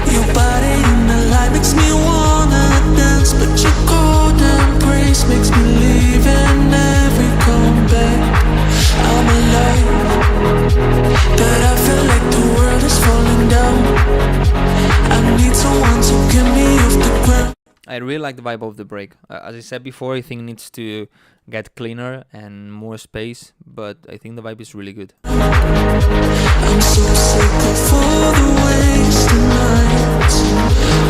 D: Your body in the light makes me wanna dance, but your golden grace makes me leave and never come back. I'm alive, but I feel like the world is falling down. I need someone to get me off the ground.
F: I really like the vibe of the break. As I said before, I think it needs to get cleaner and more space, but I think the vibe is really good.
D: I'm so sick of all the wasted nights,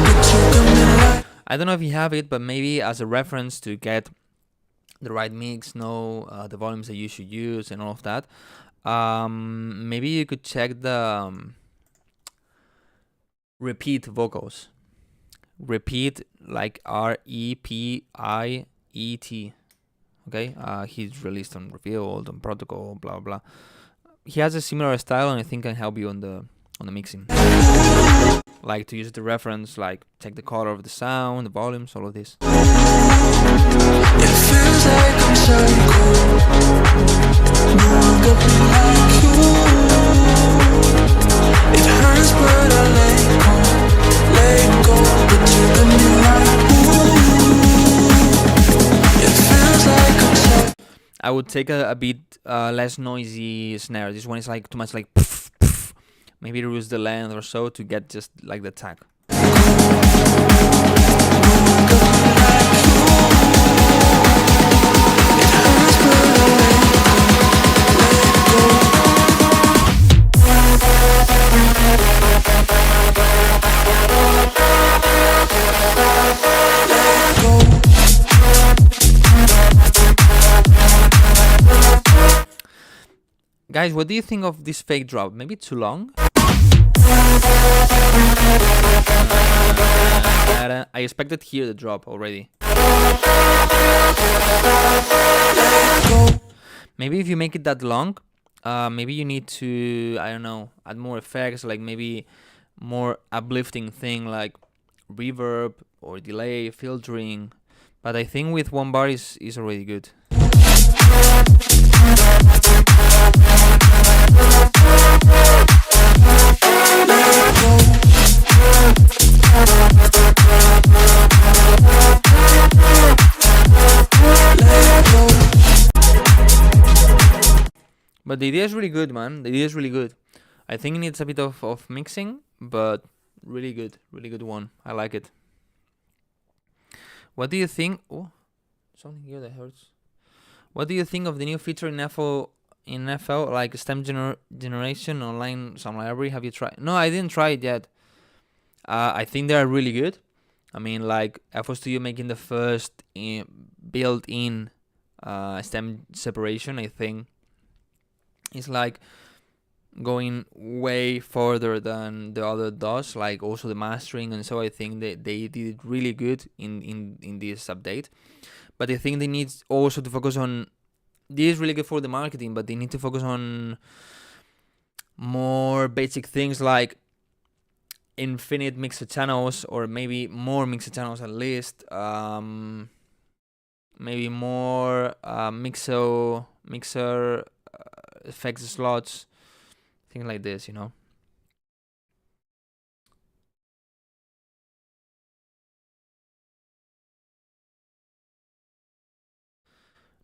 D: but you got me like.
F: I don't know if you have it, but maybe as a reference to get the right mix, know the volumes that you should use and all of that, maybe you could check the repeat vocals. Repeat, like REPIET. Okay, he's released on Revealed, on Protocol, blah blah. He has a similar style, and I think can help you on the mixing. Like to use the reference, like check the color of the sound, the volumes, all of this.
D: It feels like I'm psycho. No one got me like you. It hurts, but I let go. But you got me like ooh. It feels like I'm psycho.
F: I would take a bit less noisy snare. This one is like too much like poof, poof. Maybe reduce the length or so to get just like the tag. Guys, what do you think of this fake drop? Maybe too long? I expected here the drop already. Maybe if you make it that long, maybe you need to, I don't know, add more effects, like maybe more uplifting thing like reverb or delay, filtering. But I think with 1 bar is already good. But the idea is really good, man. The idea is really good. I think it needs a bit of mixing, but really good one. I like it. What do you think? Oh, something here that hurts. What do you think of the new feature in FL, like stem generation online sound library? Have you tried? No, I didn't try it yet. I think they are really good. I mean, like FL Studio making the first built-in stem separation, I think it's like going way further than the other does, like also the mastering, and so I think they did it really good in this update. But I think they need also to focus on, this is really good for the marketing, but they need to focus on more basic things like infinite mixer channels, or maybe more mixer channels at least, maybe more mixer effects slots, things like this, you know.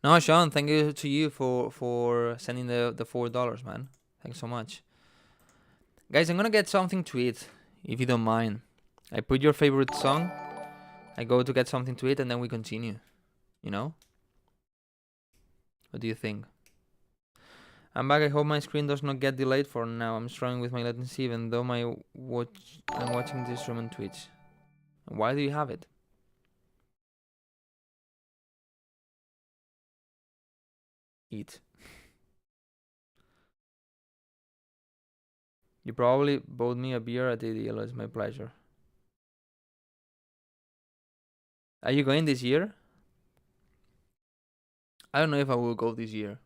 F: No, Sean, thank you to you for sending the $4, man. Thanks so much. Guys, I'm gonna get something to eat, if you don't mind. I put your favorite song, I go to get something to eat, and then we continue, you know? What do you think? I'm back. I hope my screen does not get delayed for now. I'm struggling with my latency, even though I'm watching this stream on Twitch. Why do you have it? Eat. You probably bought me a beer at ADL. It's my pleasure. Are you going this year? I don't know if I will go this year.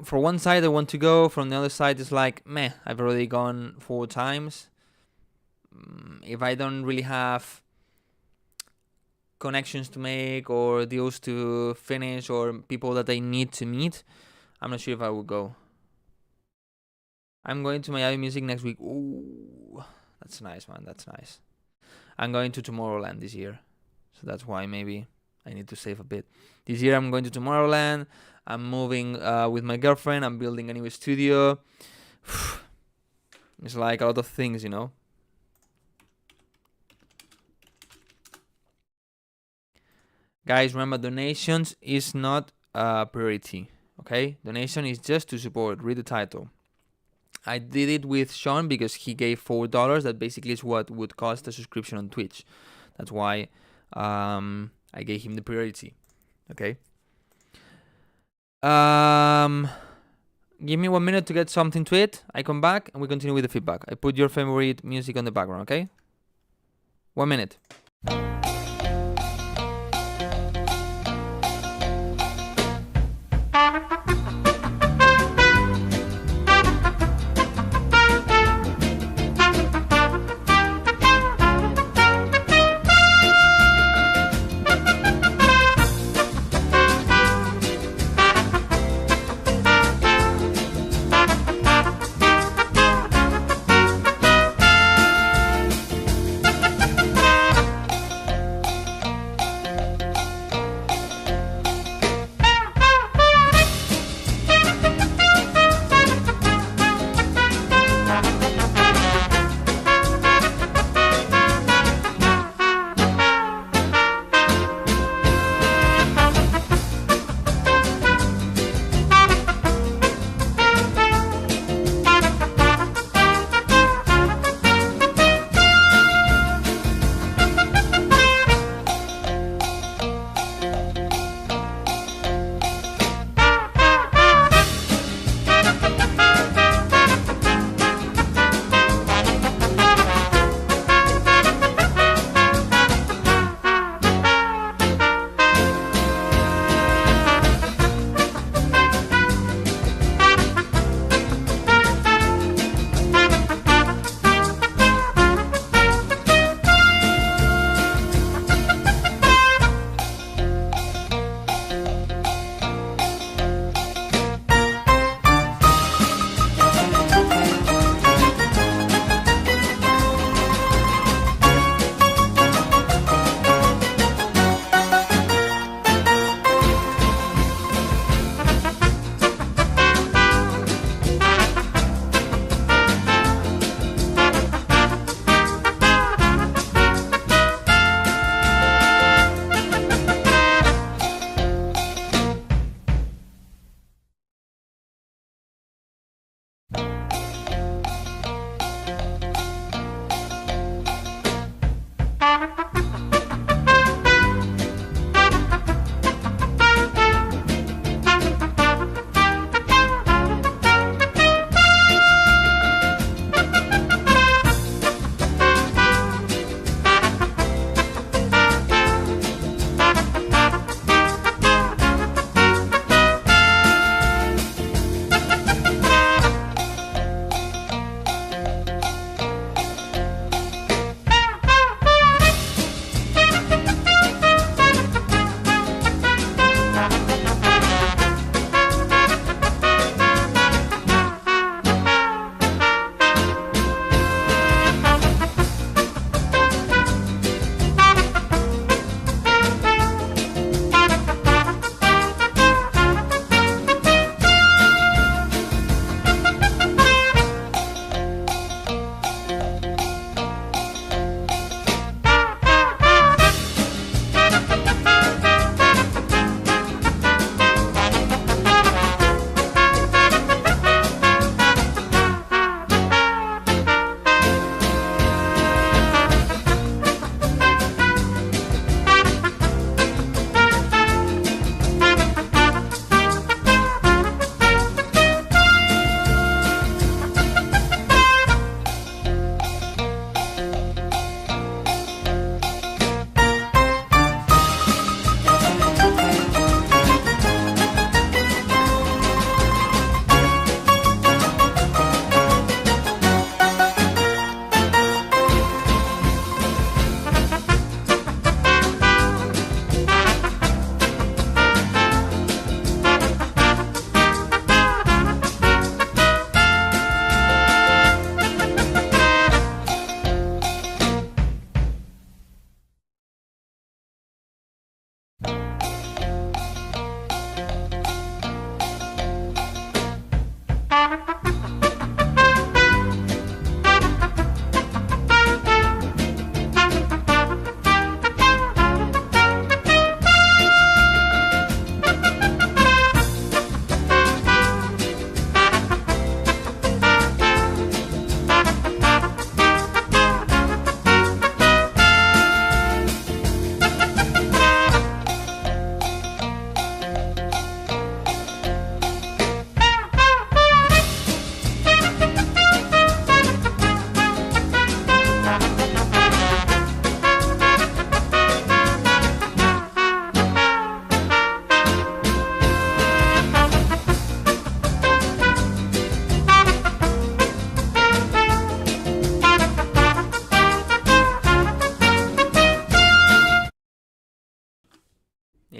F: For one side I want to go, from the other side it's like meh, I've already gone 4 times. If I don't really have connections to make or deals to finish or people that I need to meet, I'm not sure if I will go. I'm going to Miami Music next week. Ooh, that's nice, man. That's nice. I'm going to Tomorrowland this year, so that's why maybe I need to save a bit. This year I'm going to Tomorrowland. I'm moving with my girlfriend. I'm building a new studio. It's like a lot of things, you know. Guys, remember, donations is not a priority, okay? Donation is just to support. Read the title. I did it with Sean because he gave $4. That basically is what would cost a subscription on Twitch. That's why I gave him the priority, okay? Give me 1 minute to get something to eat. I come back and we continue with the feedback. I put your favorite music on the background, okay? 1 minute.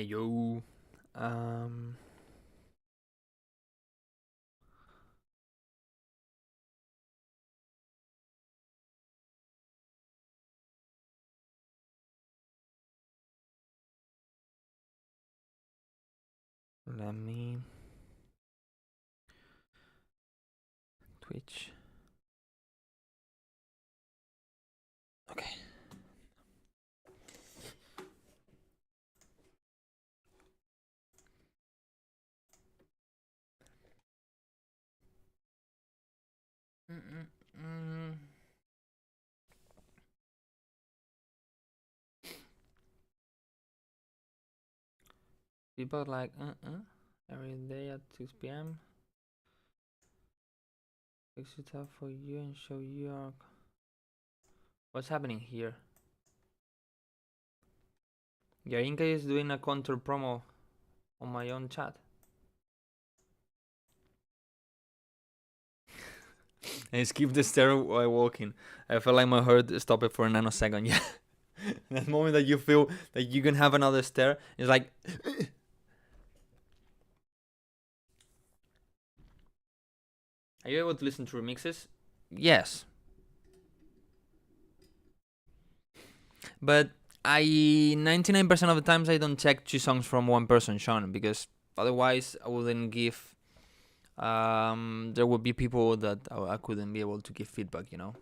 F: Hey yo. Let me Twitch. Okay. People like every day at 6 p.m. Fix it up for you and show you our... What's happening here? Yarinka is doing a counter promo on my own chat. And skip the stair while walking. I felt like my heart stopped for a nanosecond. Yeah. That moment that you feel that you can have another stair, it's like... Are you able to listen to remixes? Yes. But 99% of the times I don't check 2 songs from one person, Sean, because otherwise I wouldn't give... there would be people that I couldn't be able to give feedback, you know?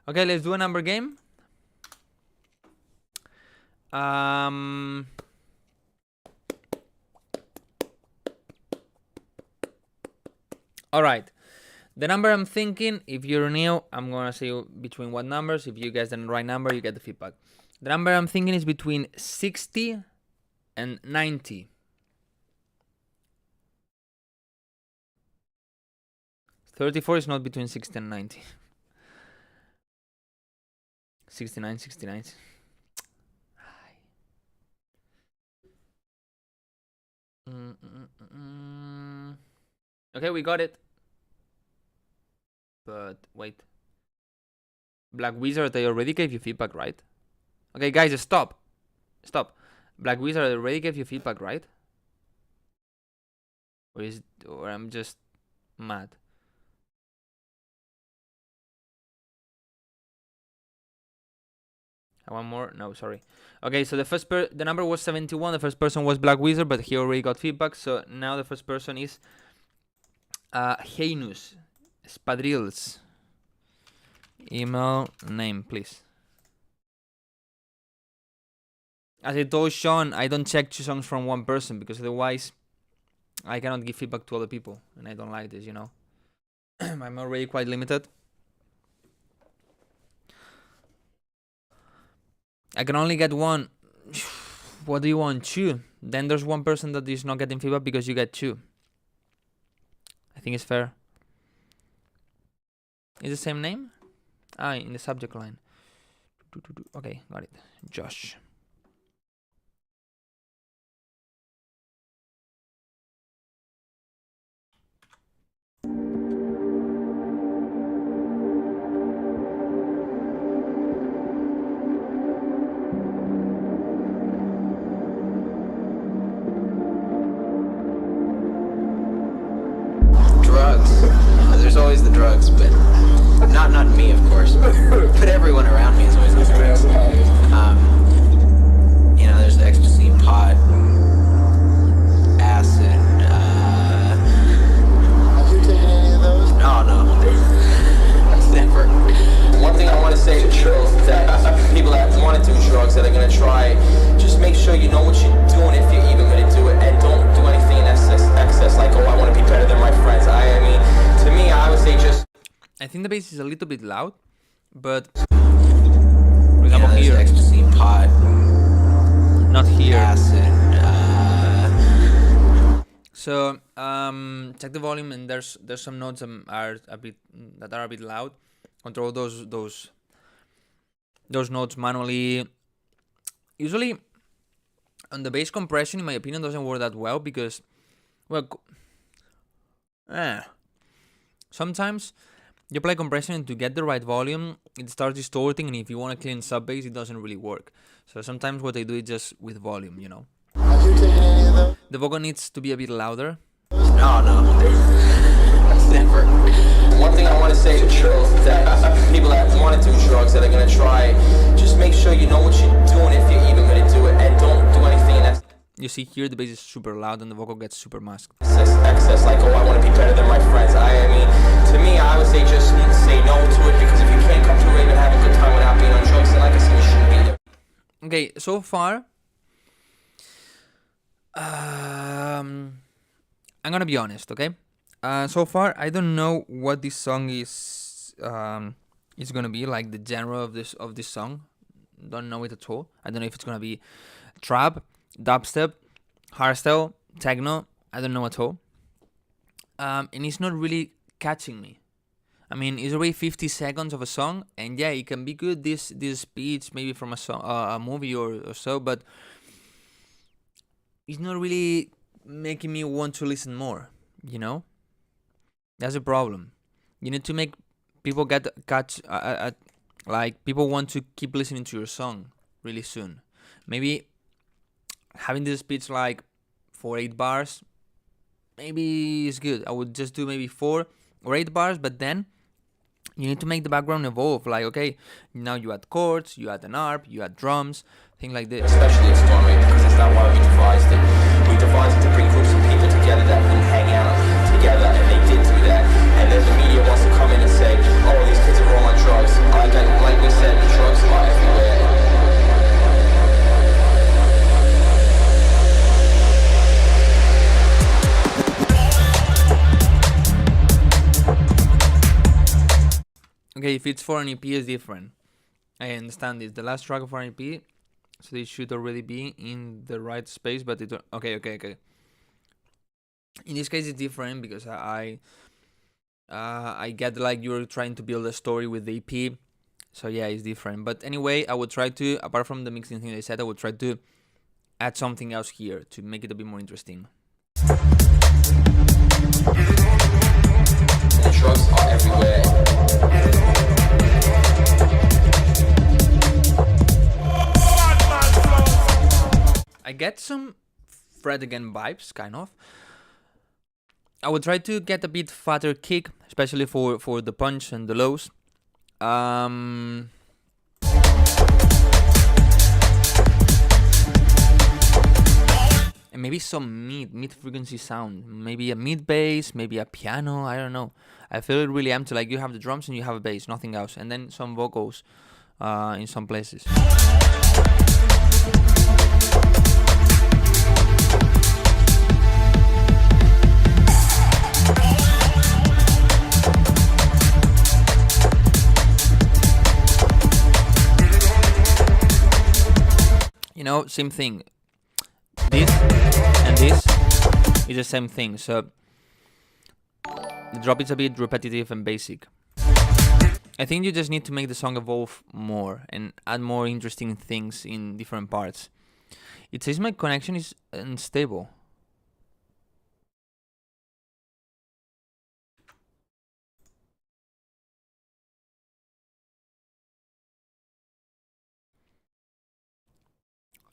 F: Okay, let's do a number game. All right. The number I'm thinking, if you're new, I'm gonna say between what numbers. If you guess the right number, you get the feedback. The number I'm thinking is between 60 and 90. 34 is not between 60 and 90. 69, 69. Okay, we got it. But wait. Black Wizard, I already gave you feedback, right? Okay, guys, stop. Stop. Black Wizard, I already gave you feedback, right? Or I'm just mad. One more? No, sorry. Okay, so the number was 71. The first person was Black Wizard, but he already got feedback. So now the first person is Heinus Spadrills. Email name, please. As I told Sean, I don't check 2 songs from one person because otherwise I cannot give feedback to other people, and I don't like this, you know. I'm already quite limited. I can only get 1. What do you want? 2. Then there's 1 person that is not getting feedback because you get 2. I think it's fair. Is the same name? Ah, in the subject line. Okay, got it. Josh.
I: Drugs. There's always the drugs, but not me, of course. But everyone around me is always the drugs. You know, there's ecstasy, pot, acid.
J: Have you taken any of those?
I: No. Never. One thing I want to say that people that want to do drugs that are gonna try, just make sure you know what you're doing if you're even gonna do it, and don't do anything in excess like, oh, I want to be better than my friends. I mean, to me, I would say just...
F: I think the bass is a little bit loud, but for example, here,
I: ecstasy, pot,
F: not here.
I: acid.
F: So check the volume, and there's some notes that are a bit loud. Control those notes manually. Usually, on the bass compression, in my opinion, doesn't work that well because, well, sometimes You apply compression, and to get the right volume, it starts distorting, and if you want to clean sub bass, it doesn't really work. So sometimes what I do is just with volume, you know.
J: Have you taken any of those?
F: The vocal needs to be a bit louder.
I: No, that's never. One thing I want to say to trolls that people that want to do drugs that are gonna try, just make sure you know what you're doing if you're even gonna do it, and don't do anything that's
F: You see here the bass is super loud and the vocal gets super masked.
I: excess, like, oh, I want to be better than my friends. I mean, to me, I would say just say no to it, because if you can't come to a rave and have a good time without being on drugs, then like I said, you shouldn't be there.
F: Okay, so far, I'm gonna be honest, okay? So far, I don't know what this song is gonna be, like the genre of this song. Don't know it at all. I don't know if it's gonna be trap, dubstep, hardstyle, techno. I don't know at all. And it's not really catching me. I mean, it's already 50 seconds of a song, and yeah, it can be good. This speech maybe from a song, a movie or so, but it's not really making me want to listen more. You know, that's a problem. You need to make people like people want to keep listening to your song really soon. Maybe having this speech like 4-8 bars, maybe is good. I would just do maybe 4 or 8 bars, but then you need to make the background evolve. Like, okay, now you add chords, you add an arp, you add drums, things like this.
I: Especially in Stormy, because it's not why we devised it. We devised it to bring groups of people together that wouldn't hang out together, and they did do that. And then the media wants to come in and say, oh, these kids are all on drugs. Like we said, drugs are everywhere.
F: Okay, if it's for an EP, it's different. I understand this. The last track of an EP, so they should already be in the right space, but it... Okay. In this case, it's different because I get like you're trying to build a story with the EP, so yeah, it's different. But anyway, I would try to, apart from the mixing thing I said, I would try to add something else here to make it a bit more interesting.
I: The drugs are everywhere.
F: I get some Fred again vibes, kind of. I would try to get a bit fatter kick, especially for the punch and the lows. And maybe some mid frequency sound, maybe a mid bass, maybe a piano. I don't know. I feel it really empty. Like you have the drums and you have a bass, nothing else, and then some vocals in some places. You know, same thing. This and this is the same thing, so the drop is a bit repetitive and basic. I think you just need to make the song evolve more and add more interesting things in different parts. It says my connection is unstable.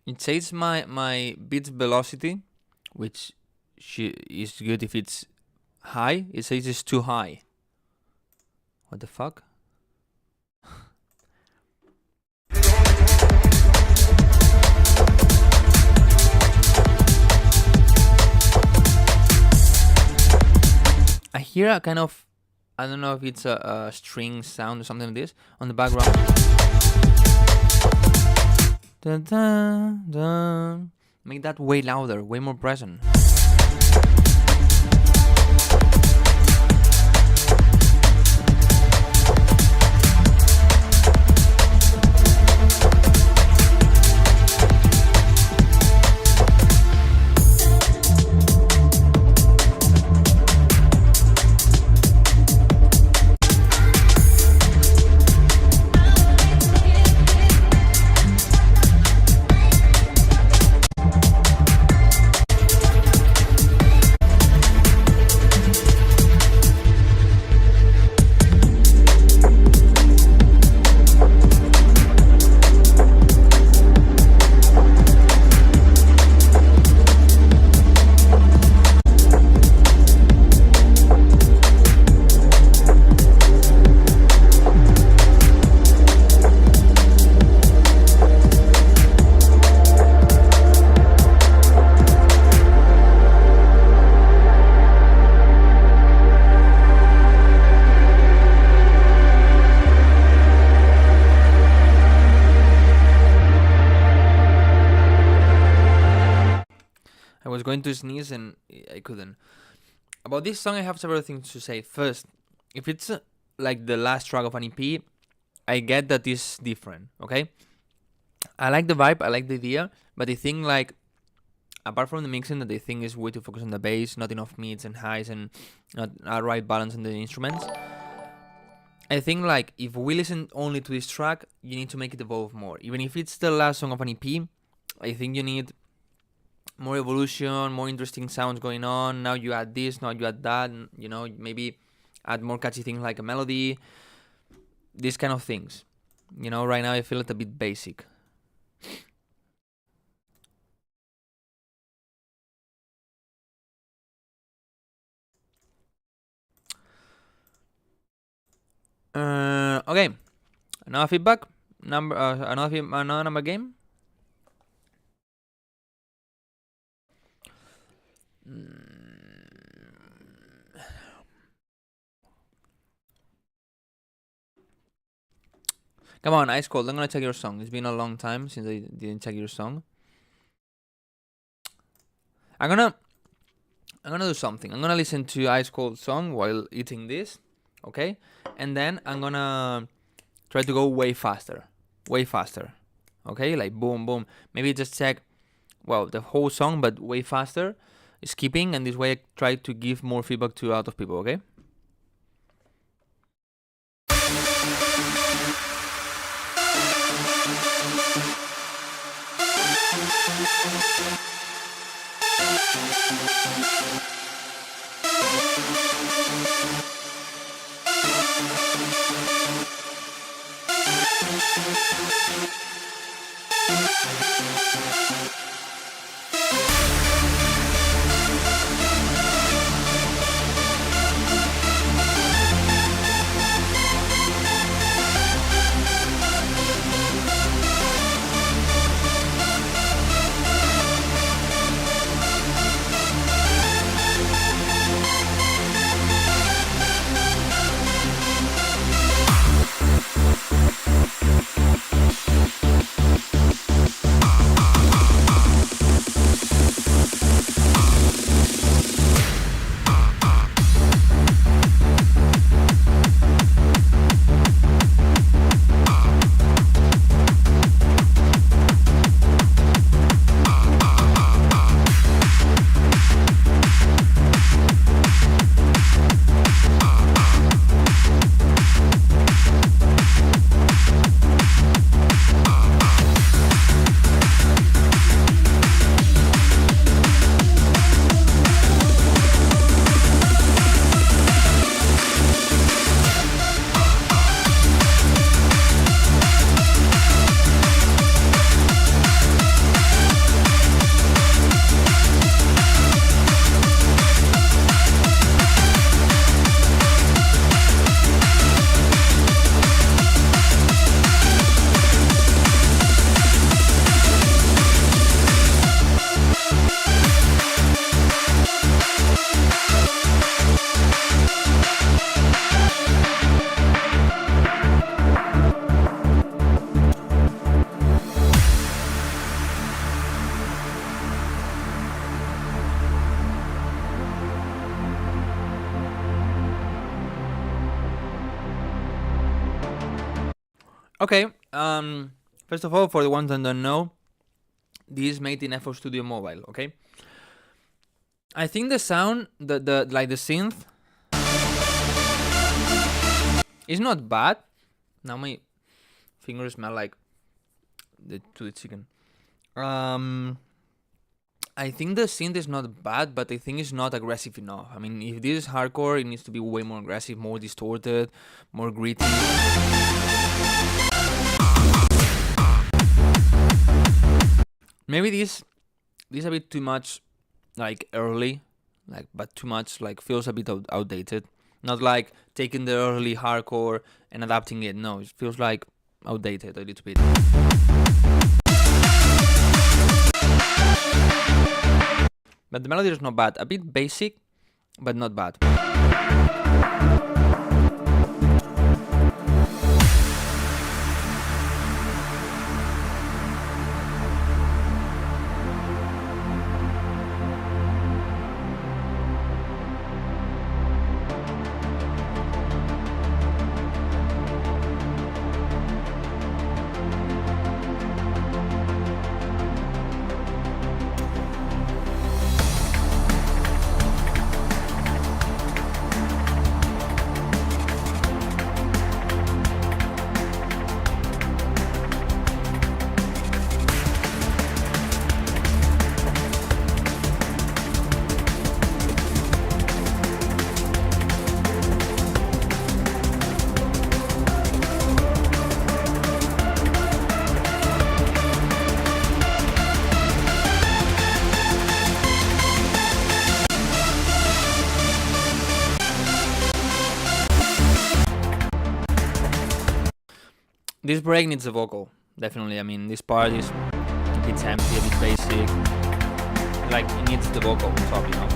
F: It says my beat velocity, which is good if it's high. It says it's too high. What the fuck? I hear a kind of, I don't know if it's a string sound or something like this on the background. Dun, dun, dun. Make that way louder, way more present. I was going to sneeze and I couldn't. About this song, I have several things to say. First, if it's like the last track of an EP, I get that it's different, okay? I like the vibe, I like the idea, but I think like, apart from the mixing that I think is way too focused on the bass, not enough mids and highs and not a right balance in the instruments, I think like if we listen only to this track, you need to make it evolve more. Even if it's the last song of an EP, I think you need more evolution, more interesting sounds going on. Now you add this, now you add that, and, you know, maybe add more catchy things like a melody, these kind of things. You know, right now I feel it a bit basic. Okay, another feedback, another number game. Come on, Ice Cold, I'm gonna check your song. It's been a long time since I didn't check your song. I'm gonna do something. I'm gonna listen to Ice Cold song while eating this, okay? And then I'm gonna try to go way faster, okay? Like boom, boom. Maybe just check, well, the whole song, but way faster, skipping, and this way I try to give more feedback to a lot of people, okay? Okay, first of all, for the ones that don't know, this is made in FL Studio Mobile, okay? I think the sound, the synth, is not bad. Now my fingers smell like the chicken. I think the synth is not bad, but I think it's not aggressive enough. I mean, if this is hardcore, it needs to be way more aggressive, more distorted, more gritty. Maybe this a bit too much, like early, like, but too much, like, feels a bit outdated. Not like taking the early hardcore and adapting it. No, it feels like outdated a little bit. But the melody is not bad. A bit basic, but not bad. This break needs a vocal, definitely. I mean, this part is a bit empty, a bit basic. Like, it needs the vocal on top, you know?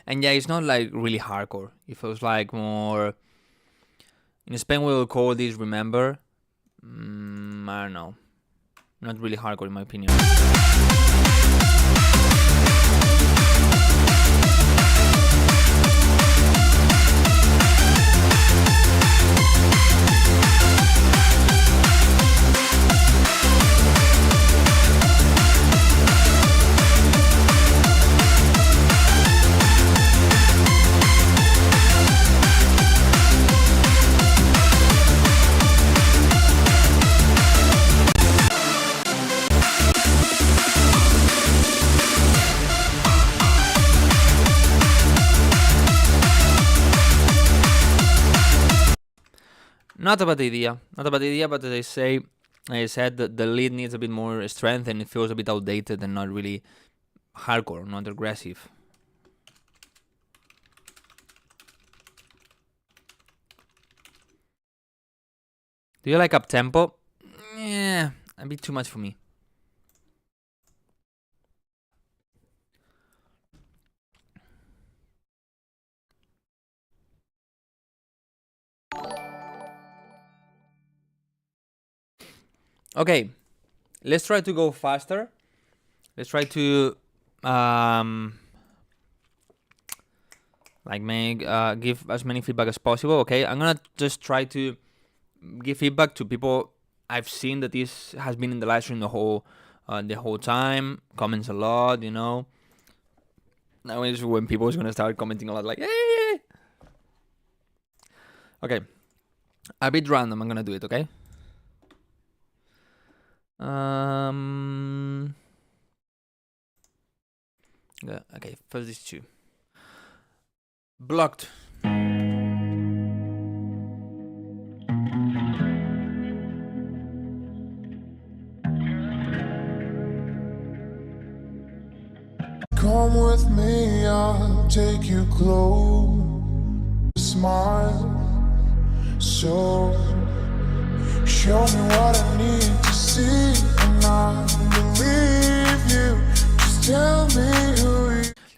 F: And yeah, it's not like really hardcore. It feels like more. In Spain, we will call this remember. I don't know. Not really hardcore, in my opinion. Not a bad idea. Not a bad idea, but as I said, the lead needs a bit more strength and it feels a bit outdated and not really hardcore, not aggressive. Do you like up tempo? Yeah, a bit too much for me. Okay, let's try to go faster. Let's try to give as many feedback as possible. Okay, I'm gonna just try to give feedback to people I've seen that this has been in the live stream the whole time. Comments a lot, you know. Now is when people is gonna start commenting a lot, like hey. Okay, a bit random. I'm gonna do it. Okay. Yeah, okay, first these two. Blocked.
B: Come with me, I'll take you close. Smile, so show me what I need to see, and I believe you. Just tell me who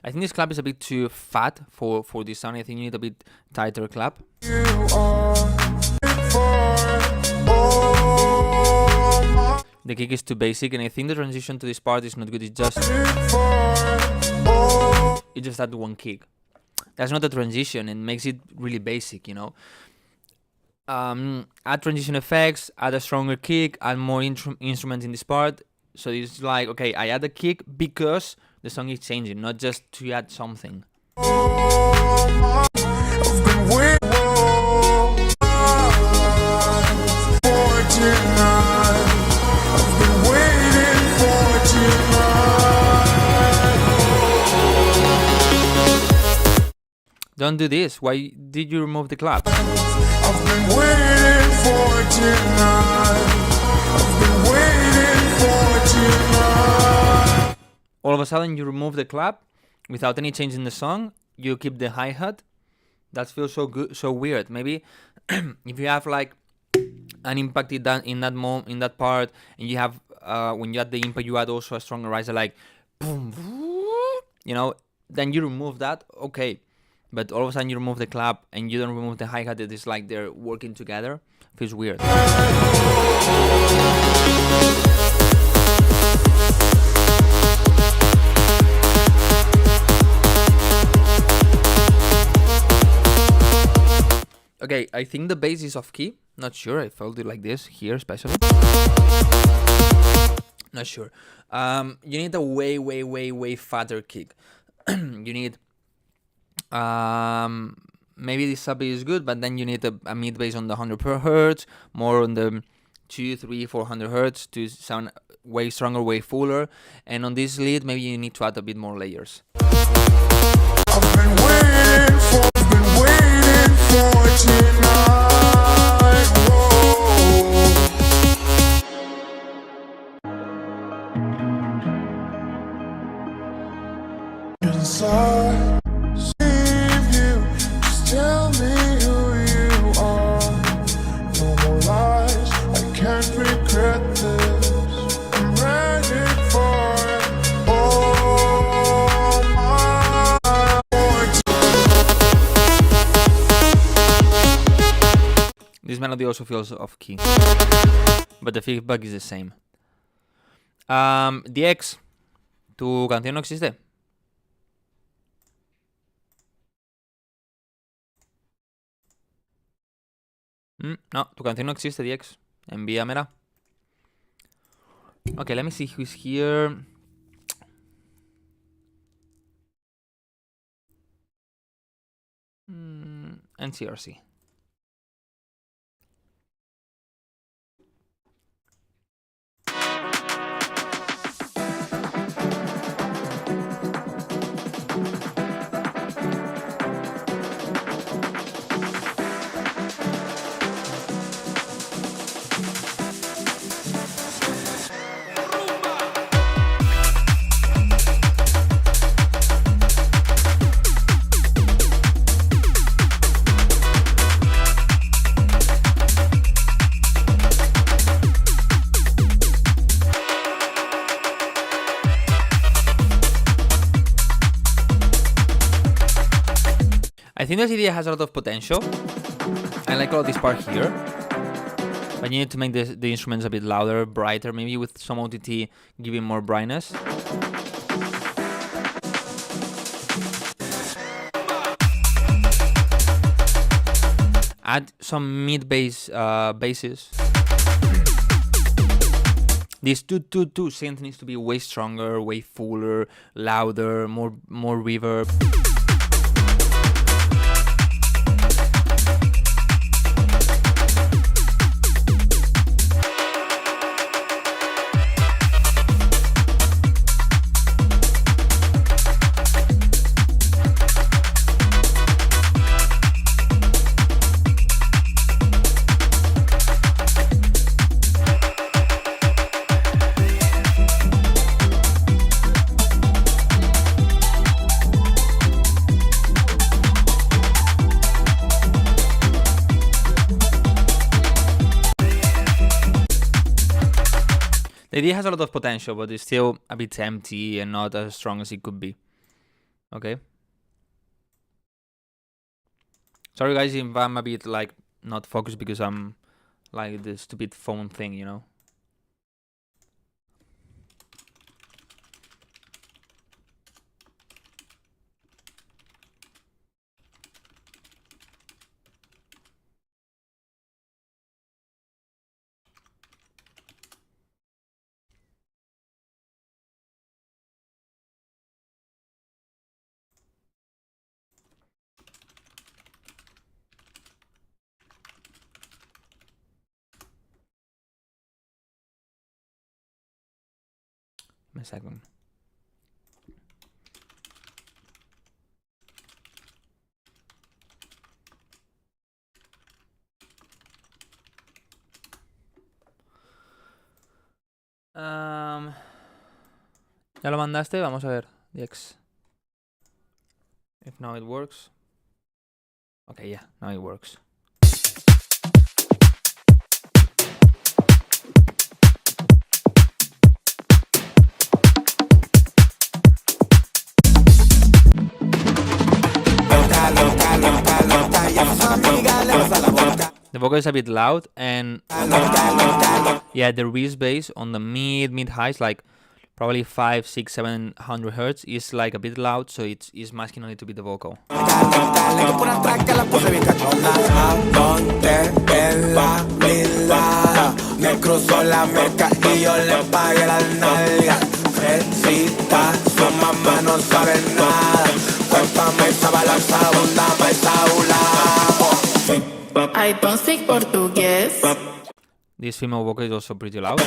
F: I think this clap is a bit too fat for this sound. I think you need a bit tighter clap.
B: you are for. Oh,
F: The kick is too basic, and I think the transition to this part is not good. It's just that one kick. That's not a transition, and makes it really basic, you know. Add transition effects, add a stronger kick, add more instruments in this part. So it's like, okay, I add a kick because the song is changing, not just to add something.
B: I've been waiting for tonight. I've been waiting for tonight.
F: Don't do this. Why did you remove the clap?
B: I've been waiting for tonight. I've been waiting for tonight.
F: All of a sudden you remove the clap without any change in the song. You keep the hi-hat. That feels so good, so weird. Maybe if you have like an impact in that part, and you have when you add the impact, you add also a stronger riser, like boom, you know, then you remove that. Okay, but all of a sudden you remove the clap and you don't remove the hi-hat. It is like they're working together. Feels weird. Okay, I think the bass is off key. Not sure. I felt it like this here, especially. Not sure. You need a way fatter kick. You need maybe the sub is good, but then you need a mid bass on the 100 per hertz, more on the 2, 3, 400 hertz to sound way stronger, way fuller. And on this lead, maybe you need to add a bit more layers.
B: I've been waiting for tonight. Whoa. Inside, save you. Just tell me who you are. No more lies. I can't regret this. I'm ready for it. Oh my.
F: This melody also feels off key, but the feedback is the same. DX, ¿tu canción no existe? No, tu canción no existe, DX. Envíamela. Okay, let me see who's here. NCRC. I think this idea has a lot of potential. I like all this part here. But you need to make the instruments a bit louder, brighter, maybe with some OTT giving more brightness. Add some mid-bass basses. This 2-2-2 synth needs to be way stronger, way fuller, louder, more reverb. The idea has a lot of potential, but it's still a bit empty and not as strong as it could be. Okay. Sorry guys if I'm a bit like not focused because I'm like the stupid phone thing, you know. A second. ¿Ya lo mandaste? Vamos a ver. DX. If now it works. Okay, yeah, now it works. The vocal is a bit loud, and yeah, the res bass on the mid highs, like probably 5, 6, 700 hertz, is like a bit loud, so it's masking a little bit the vocal.
K: I don't speak portugués.
F: This female vocal is also pretty loud.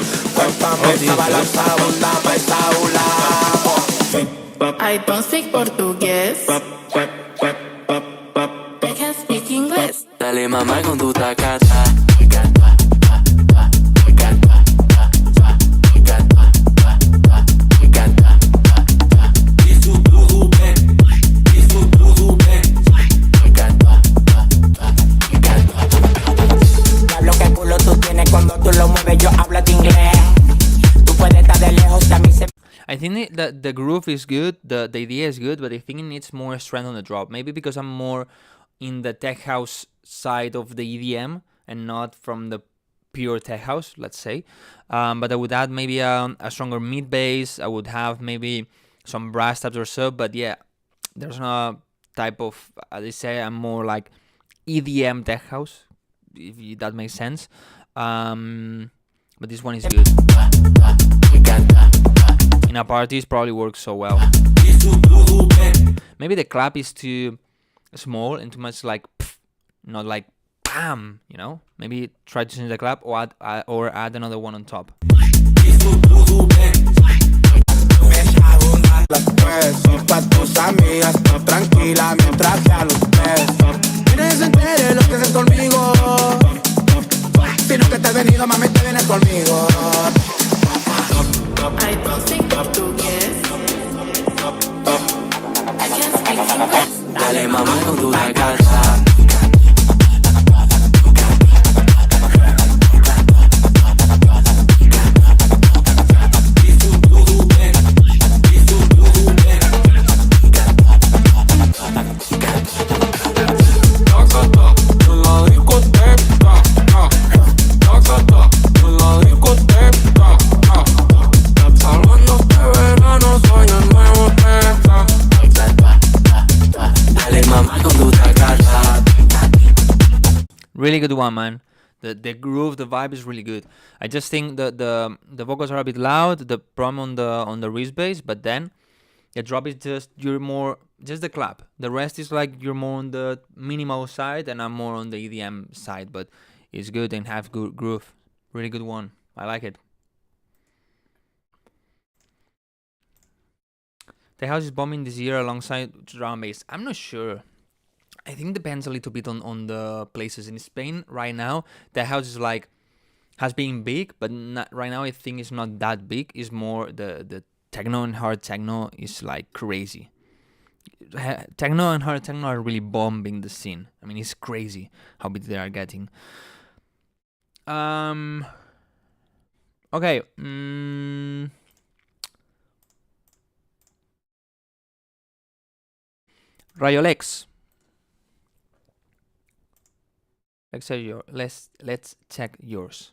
K: I don't speak portugués. I can speak English.
D: Dale mamá con tu tacata.
K: Hablo que culo tú tienes cuando tú lo mueves, yo hablo de inglés. Tú puedes estar de lejos, a mí se
F: I think the groove is good, the idea is good, but I think it needs more strength on the drop. Maybe because I'm more in the tech house side of the EDM and not from the pure tech house, let's say. But I would add maybe a stronger mid bass. I would have maybe some brass tabs or so. But yeah, there's no type of, as I say, I'm more like EDM tech house, if that makes sense. But this one is good. In a party, probably works so well. Maybe the clap is too small and too much like, pff, not like bam, you know? Maybe try to change the clap or add another one on top.
K: I don't speak portugués. I can speak English.
D: Dale mamá con tu tacata.
F: Really good one, man. The groove, the vibe is really good. I just think the vocals are a bit loud, the problem on the wrist bass, but then the drop is just just the clap. The rest is like you're more on the minimal side and I'm more on the EDM side, but it's good and have good groove. Really good one. I like it. The house is bombing this year alongside drum bass. I'm not sure. I think depends a little bit on the places. In Spain right now, the house is like has been big, but right now I think it's not that big. It's more the techno and hard techno is like crazy. Techno and hard techno are really bombing the scene. I mean, it's crazy how big they are getting. Okay. Rayolex. Let's check yours.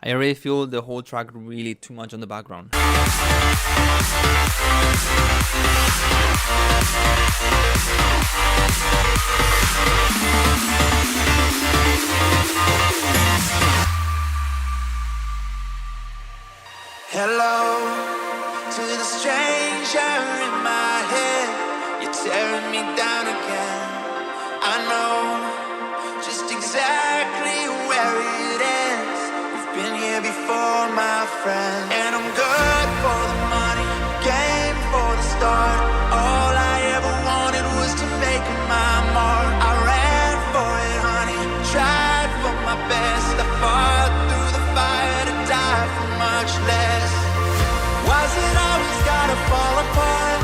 F: I already feel the whole track really too much on the background.
L: Hello to the stranger in my head. You're tearing me down again. I know just exactly where it is. We've been here before, my friend. And I'm good for the money, game for the start. All I ever wanted was to make my mark. I ran for it, honey, tried for my best. I fought through the fire to die for much less. Was it always gotta fall apart?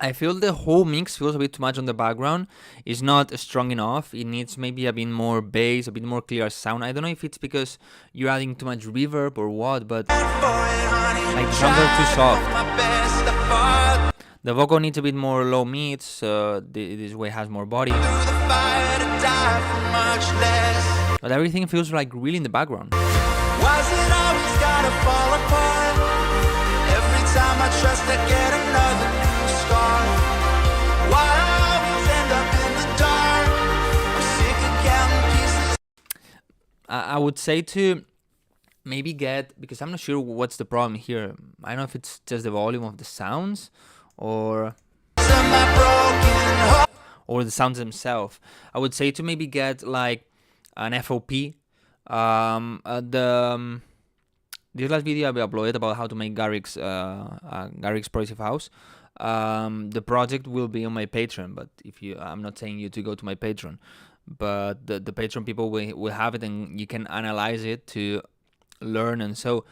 F: I feel the whole mix feels a bit too much on the background. It's not strong enough. It needs maybe a bit more bass, a bit more clear sound. I don't know if it's because you're adding too much reverb or what, but like the sounds are too soft. The vocal needs a bit more low mids. This way has more body. But everything feels like really in the background.
L: Was it always gotta fall apart? Every time I trust I get another new scar. Why I always end
F: I would say to maybe get, because I'm not sure what's the problem here. I don't know if it's just the volume of the sounds or the sounds themselves. I would say to maybe get like an FOP. This last video I uploaded about how to make Garrix's Progressive House. The project will be on my Patreon, but I'm not saying you to go to my Patreon, but the Patreon people will have it, and you can analyze it to learn and so.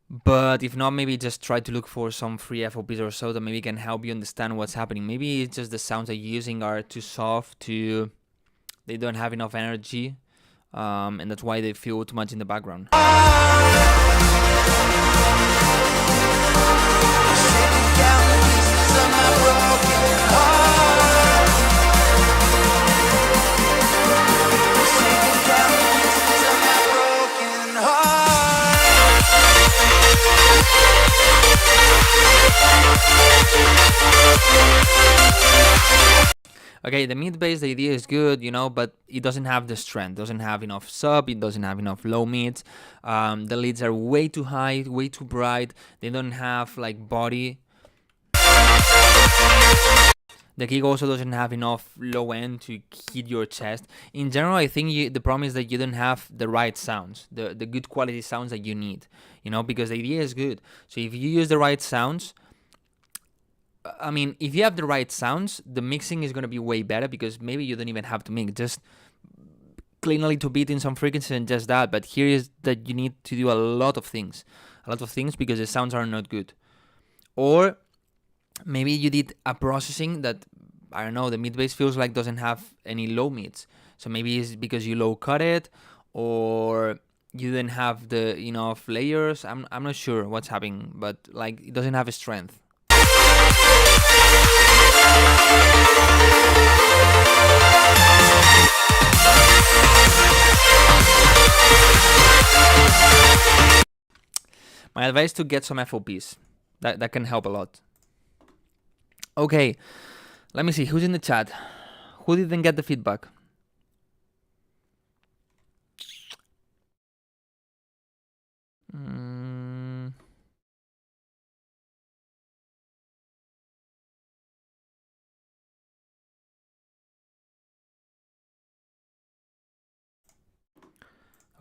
F: But if not, maybe just try to look for some free FOPs or so that maybe can help you understand what's happening. Maybe it's just the sounds that you're using are too soft, they don't have enough energy, and that's why they feel too much in the background. Okay, the mid bass, the idea is good, but it doesn't have the strength, doesn't have enough sub, it doesn't have enough low mids. The leads are way too high, way too bright. They don't have like body. The kick also doesn't have enough low end to hit your chest. In general, I think the problem is that you don't have the right sounds, the good quality sounds that you need, because the idea is good. So if you use the right sounds, if you have the right sounds, the mixing is going to be way better, because maybe you don't even have to mix, just clean a little bit in some frequencies and just that. But here is that you need to do a lot of things because the sounds are not good. Or maybe you did a processing that, I don't know, the mid bass feels like doesn't have any low mids. So maybe it's because you low cut it, or you didn't have the enough layers. I'm not sure what's happening, but like it doesn't have a strength. My advice to get some FOPs. That can help a lot. Okay, let me see who's in the chat. Who didn't get the feedback?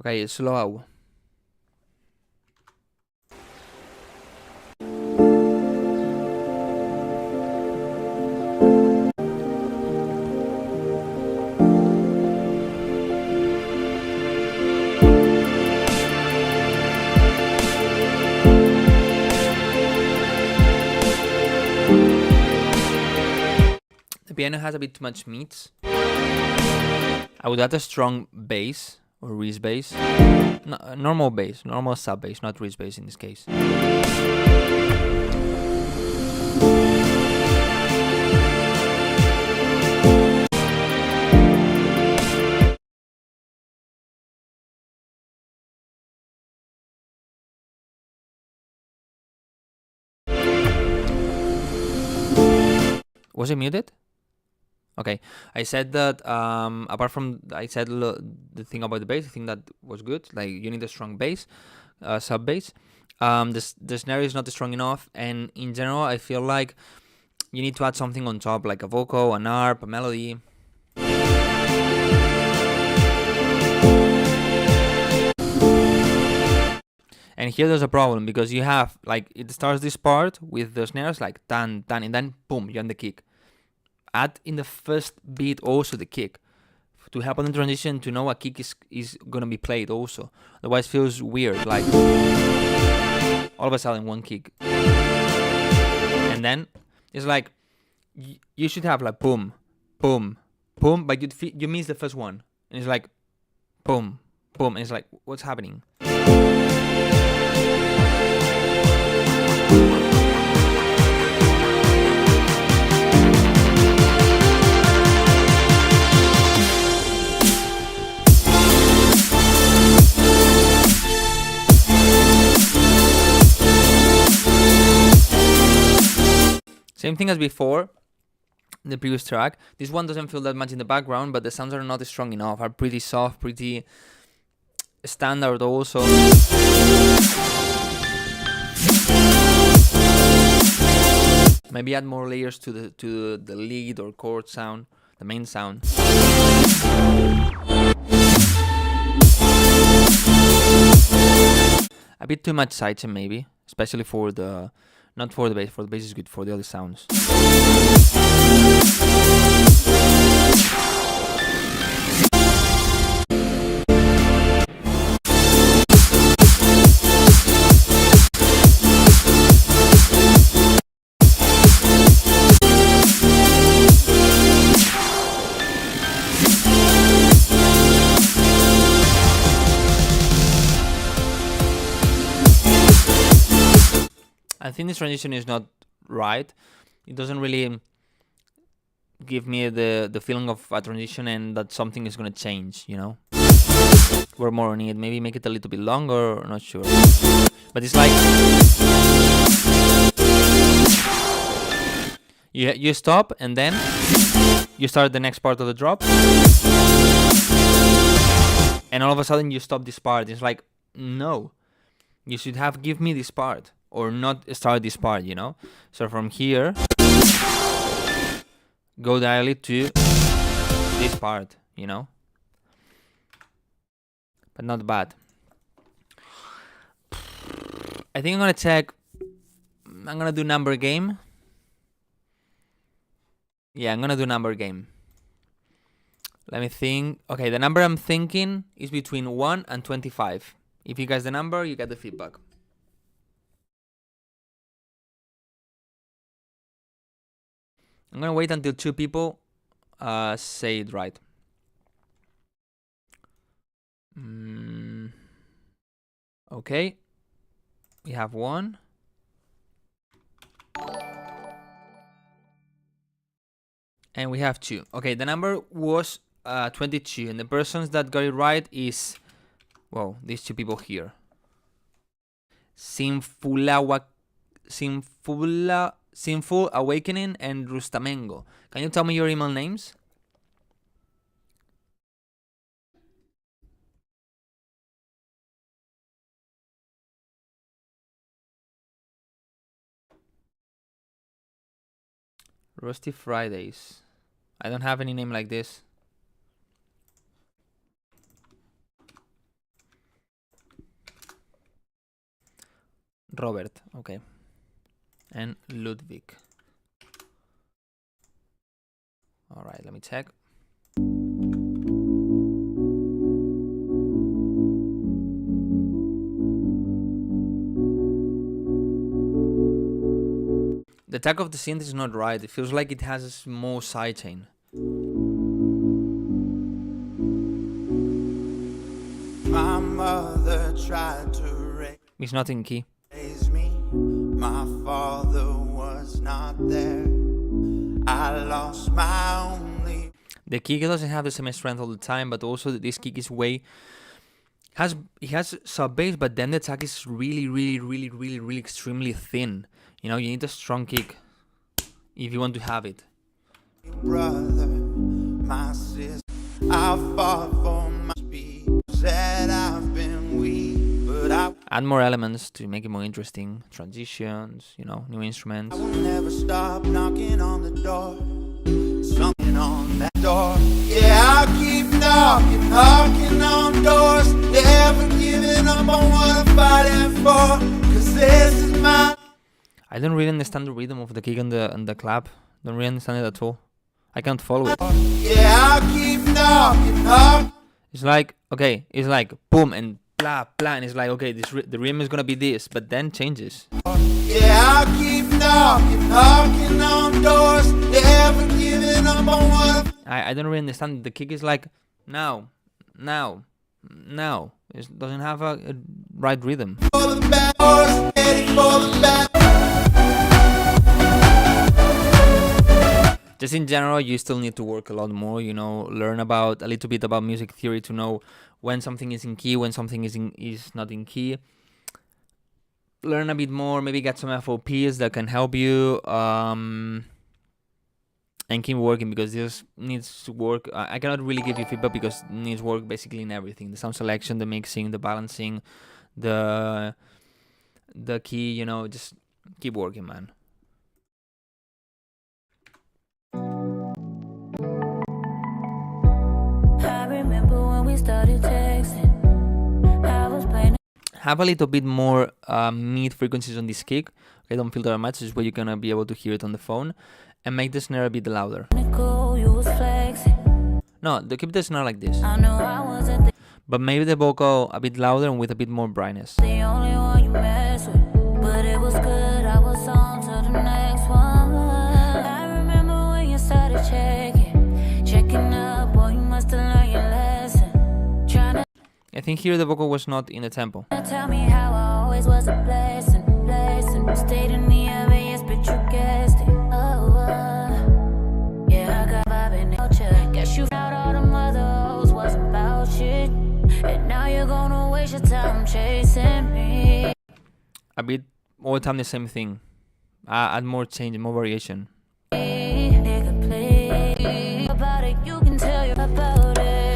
F: Okay, slow. The piano has a bit too much meats. I would add a strong bass or Reese bass. No, normal bass, normal sub bass, not Reese bass in this case. Was it muted? Okay, I said that apart from I said the thing about the bass, I think that was good. Like you need a strong bass, sub bass. The snare is not strong enough, and in general, I feel like you need to add something on top, like a vocal, an arp, a melody. And here there's a problem because you have like it starts this part with the snares like tan tan, and then boom, you're on the kick. Add in the first beat also the kick to help on the transition, to know a kick is gonna be played also. Otherwise, it feels weird, like all of a sudden one kick, and then it's like you should have like boom, boom, boom, but you miss the first one, and it's like boom, boom, and it's like what's happening? Same thing as before, the previous track. This one doesn't feel that much in the background, but the sounds are not strong enough, are pretty soft, pretty standard also. Maybe add more layers to the lead or chord sound, the main sound. A bit too much sidechain maybe, especially for the, not for the bass. For the bass is good. For the other sounds. I think this transition is not right. It doesn't really give me the feeling of a transition and that something is gonna change, you know? We're more on it. Maybe make it a little bit longer, not sure. But it's like you stop and then you start the next part of the drop, and all of a sudden you stop this part. It's like, no, you should have give me this part or not start this part, you know? So from here, go directly to this part, you know? But not bad. I think I'm gonna check. I'm gonna do number game. Yeah, I'm gonna do number game. Let me think. Okay, the number I'm thinking is between 1 and 25. If you guess the number, you get the feedback. I'm gonna wait until 2 people say it right. Okay, we have 1. And we have 2. Okay, the number was 22, and the persons that got it right is, well, these 2 people here. Sinful Awakening and Rustamengo. Can you tell me your email names? Rusty Fridays. I don't have any name like this. Robert, okay. And Ludwig. All right, let me check. The attack of the synth is not right. It feels like it has a small sidechain.
L: My mother tried to
F: It's not in key.
L: raise me. My father was not there. I lost my only.
F: The kick doesn't have the same strength all the time, but also this kick is way it has sub bass, but then the attack is really extremely thin. You know, you need a strong kick if you want to have it.
L: Brother, my sister, I fought for my speed. Said I've been weak, but I
F: Add more elements to make it more interesting. Transitions, you know, new instruments.
L: will never stop knocking on the door. Something on that door. Yeah, I'll keep knocking on doors. Never giving up on what I'm fighting for. 'Cause this is my.
F: I don't really understand the rhythm of the kick and the clap. Don't really understand it at all. I can't follow it.
L: Yeah, I'll keep knocking.
F: It's like, okay, it's like boom and blah blah, and it's like, okay, the rhythm is gonna be this, but then changes.
L: Yeah, I'll keep knocking on doors. Never giving up on what
F: I don't really understand. The kick is like now. It doesn't have a right rhythm.
L: for the bad doors, heading for the bad.
F: Just in general, you still need to work a lot more, you know, learn about a little bit about music theory to know when something is in key, when something is not in key. Learn a bit more, maybe get some FOPs that can help you. and keep working, because this needs to work. I cannot really give you feedback because it needs work basically in everything: the sound selection, the mixing, the balancing, the key. You know, just keep working, man.
G: I remember when we started texting. I was playing.
F: Have a little bit more mid frequencies on this kick. Okay, don't filter that much. This is where you're gonna be able to hear it on the phone, and make the snare a bit louder. No, keep the snare like this.
G: I know I wasn't
F: But maybe the vocal a bit louder and with a bit more brightness.
G: the only one you mess with, but it was good. I was on to the next one. I remember when you started checking up. Boy, you must have learned your lesson. Trying
F: I think here the vocal was not in the tempo.
G: to tell me how I always was a blessing. Stayed in the obvious, but you guessed it. Yeah, I got vibing out ya. Guess you found all them other hoes wasn't about shit, and now you're gonna waste your time chasing me.
F: A bit all the time the same thing. Add more change, more variation.
G: Nigga, please. About it, you can tell you about it.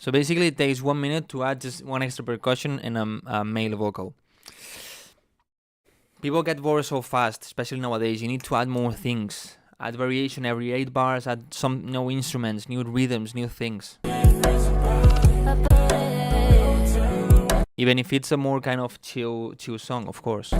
F: So basically it takes 1 minute to add just one extra percussion and a male vocal. People get bored so fast, especially nowadays. You need to add more things. Add variation every 8 bars, add some new instruments, new rhythms, new things. Even if it's a more kind of chill song, of course.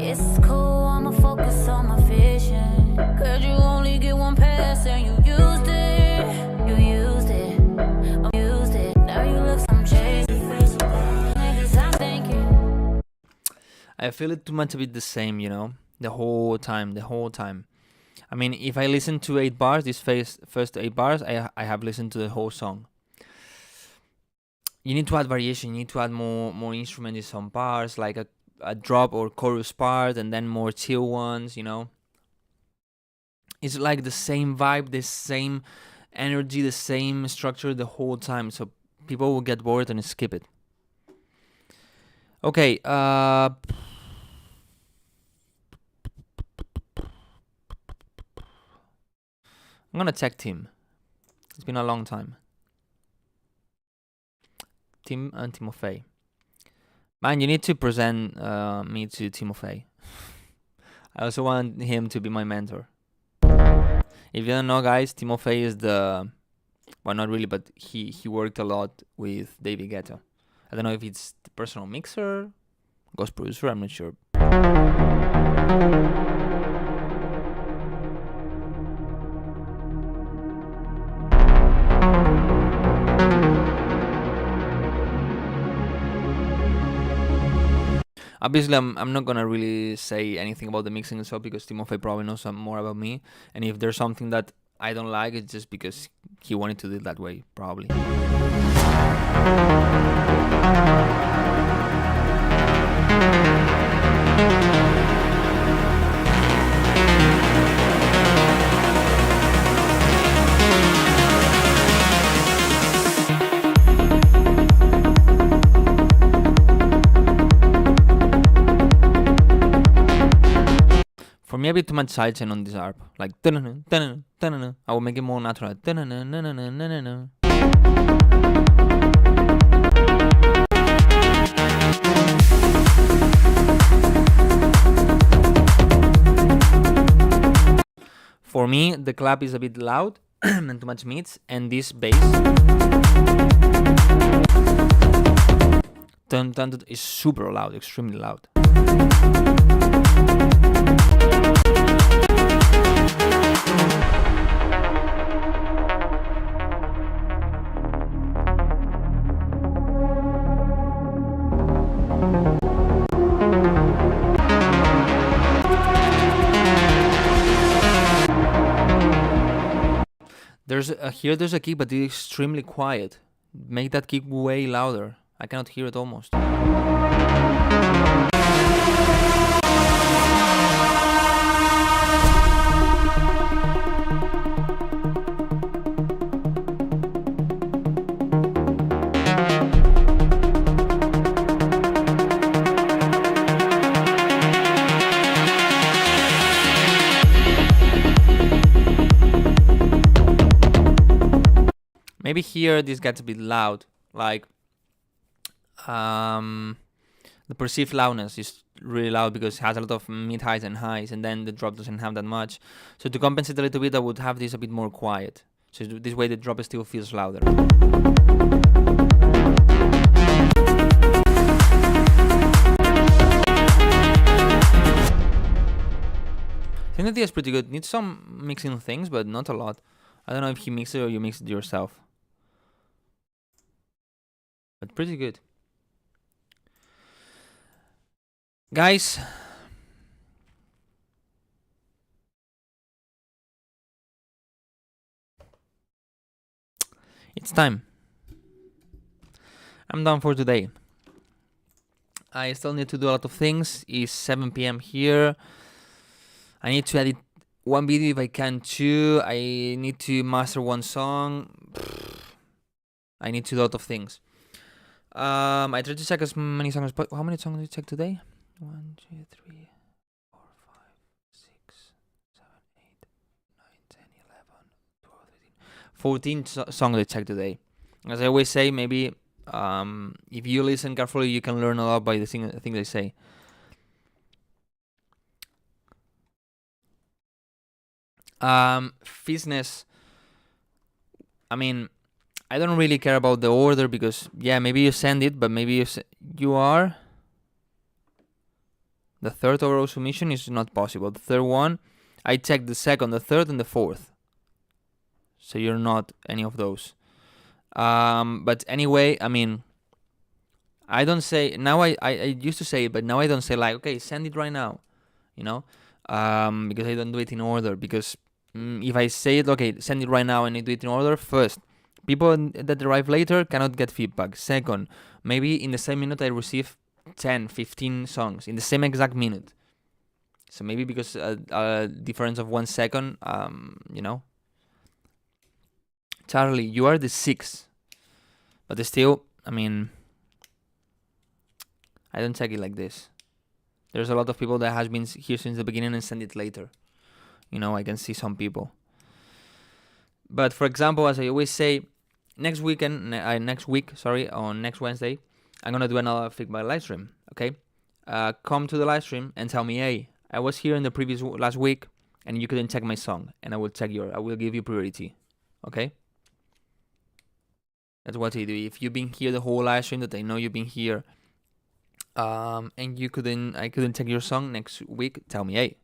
G: It's cool, I'ma focus on my vision. Cause you only get one pass and you used it. Now you look some chasing. Niggas, I'm thinking.
F: I feel it too much a bit the same, you know, the whole time. I mean, if I listen to 8 bars, these first 8 bars, I have listened to the whole song. You need to add variation, you need to add more instruments in some parts, like a drop or chorus part, and then more chill ones, you know. It's like the same vibe, the same energy, the same structure the whole time, so people will get bored and skip it. Okay, I'm gonna check Tim. It's been a long time. Tim and Timofey. Man, you need to present me to Timofey. I also want him to be my mentor. If you don't know, guys, Timofey is well, not really, but he worked a lot with David Guetta. I don't know if it's the personal mixer, ghost producer, I'm not sure. Obviously, I'm not gonna really say anything about the mixing and stuff because Timofey probably knows some more about me. And if there's something that I don't like, it's just because he wanted to do it that way, probably. For me, a bit too much sidechain on this harp. Like, I will make it more natural. For me, the clap is a bit loud and too much mids, and this bass is super loud, extremely loud. There's a kick, but it's extremely quiet. Make that kick way louder. I cannot hear it almost. maybe here this gets a bit loud, like the perceived loudness is really loud because it has a lot of mid highs and highs, and then the drop doesn't have that much. So to compensate a little bit, I would have this a bit more quiet. So this way the drop still feels louder. I think that is pretty good. Needs some mixing things, but not a lot. I don't know if he mixed it or you mixed it yourself. But pretty good. Guys, it's time. I'm done for today. I still need to do a lot of things. It's 7 p.m. here. I need to edit one video if I can too. I need to master one song. I need to do a lot of things. I tried to check as many songs as possible. How many songs did you check today? 1, 2, 3, 4, 5, 6, 7, 8, 9, 10, 11, 12, 13. 14 songs I checked today. As I always say, maybe if you listen carefully, you can learn a lot by the thing they say. Fitness. I mean, I don't really care about the order because, yeah, maybe you send it, but maybe you are. The third overall submission is not possible. The third one, I checked the second, the third, and the fourth. So you're not any of those. But anyway, I mean, I don't say, now I used to say it, but now I don't say like, okay, send it right now, you know, because I don't do it in order, because if I say it, okay, send it right now and I do it in order, first, people that arrive later cannot get feedback. Second, maybe in the same minute I receive 10, 15 songs in the same exact minute. So maybe because a difference of 1 second, you know. Charlie, you are the 6th. But still, I mean, I don't check it like this. There's a lot of people that has been here since the beginning and send it later. You know, I can see some people. But for example, as I always say, next week, on next Wednesday, I'm gonna do another feedback live stream. Okay, come to the live stream and tell me, hey, I was here in the last week and you couldn't check my song, and I will give you priority. Okay. That's what I do. If you've been here the whole live stream, that I know you've been here, and I couldn't check your song next week, tell me, hey.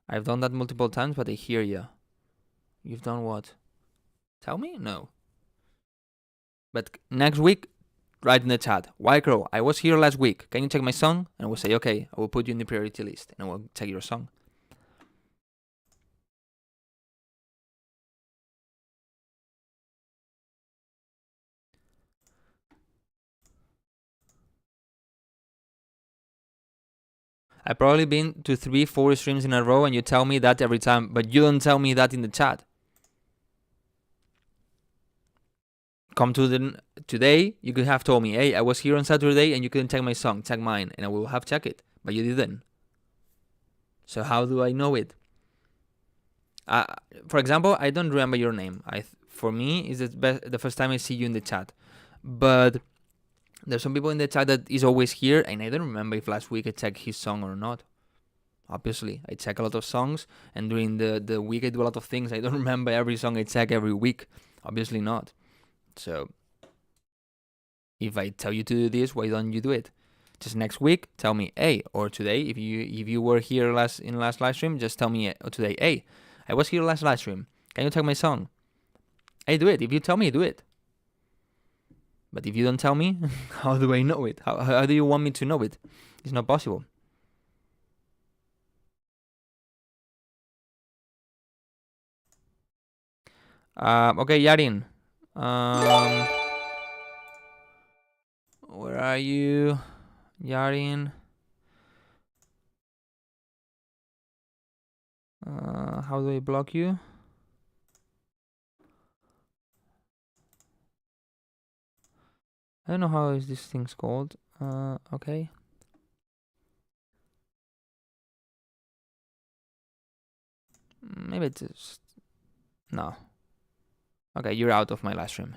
F: I've done that multiple times, but I hear you. You've done what? Tell me? No. But next week, write in the chat, Wildcrow, I was here last week. Can you check my song? And I will say, okay, I will put you in the priority list, and I will check your song. I've probably been to 3-4 streams in a row and you tell me that every time, but you don't tell me that in the chat. Come to today, you could have told me, hey, I was here on Saturday and you couldn't check my song, check mine, and I will have checked it, but you didn't. So how do I know it? For example, I don't remember your name. For me, it's the first time I see you in the chat, but there's some people in the chat that is always here, and I don't remember if last week I checked his song or not. Obviously, I check a lot of songs, and during the week I do a lot of things. I don't remember every song I check every week. Obviously not. So, if I tell you to do this, why don't you do it? Just next week, tell me, hey, or today, if you were here in last live stream, just tell me today, hey, I was here last live stream. Can you check my song? Hey, do it. If you tell me, do it. But if you don't tell me, how do I know it? How do you want me to know it? It's not possible. Okay, Yarin. Where are you, Yarin? How do I block you? I don't know how is this thing's called. Okay. Maybe it's just... No. Okay, you're out of my live stream.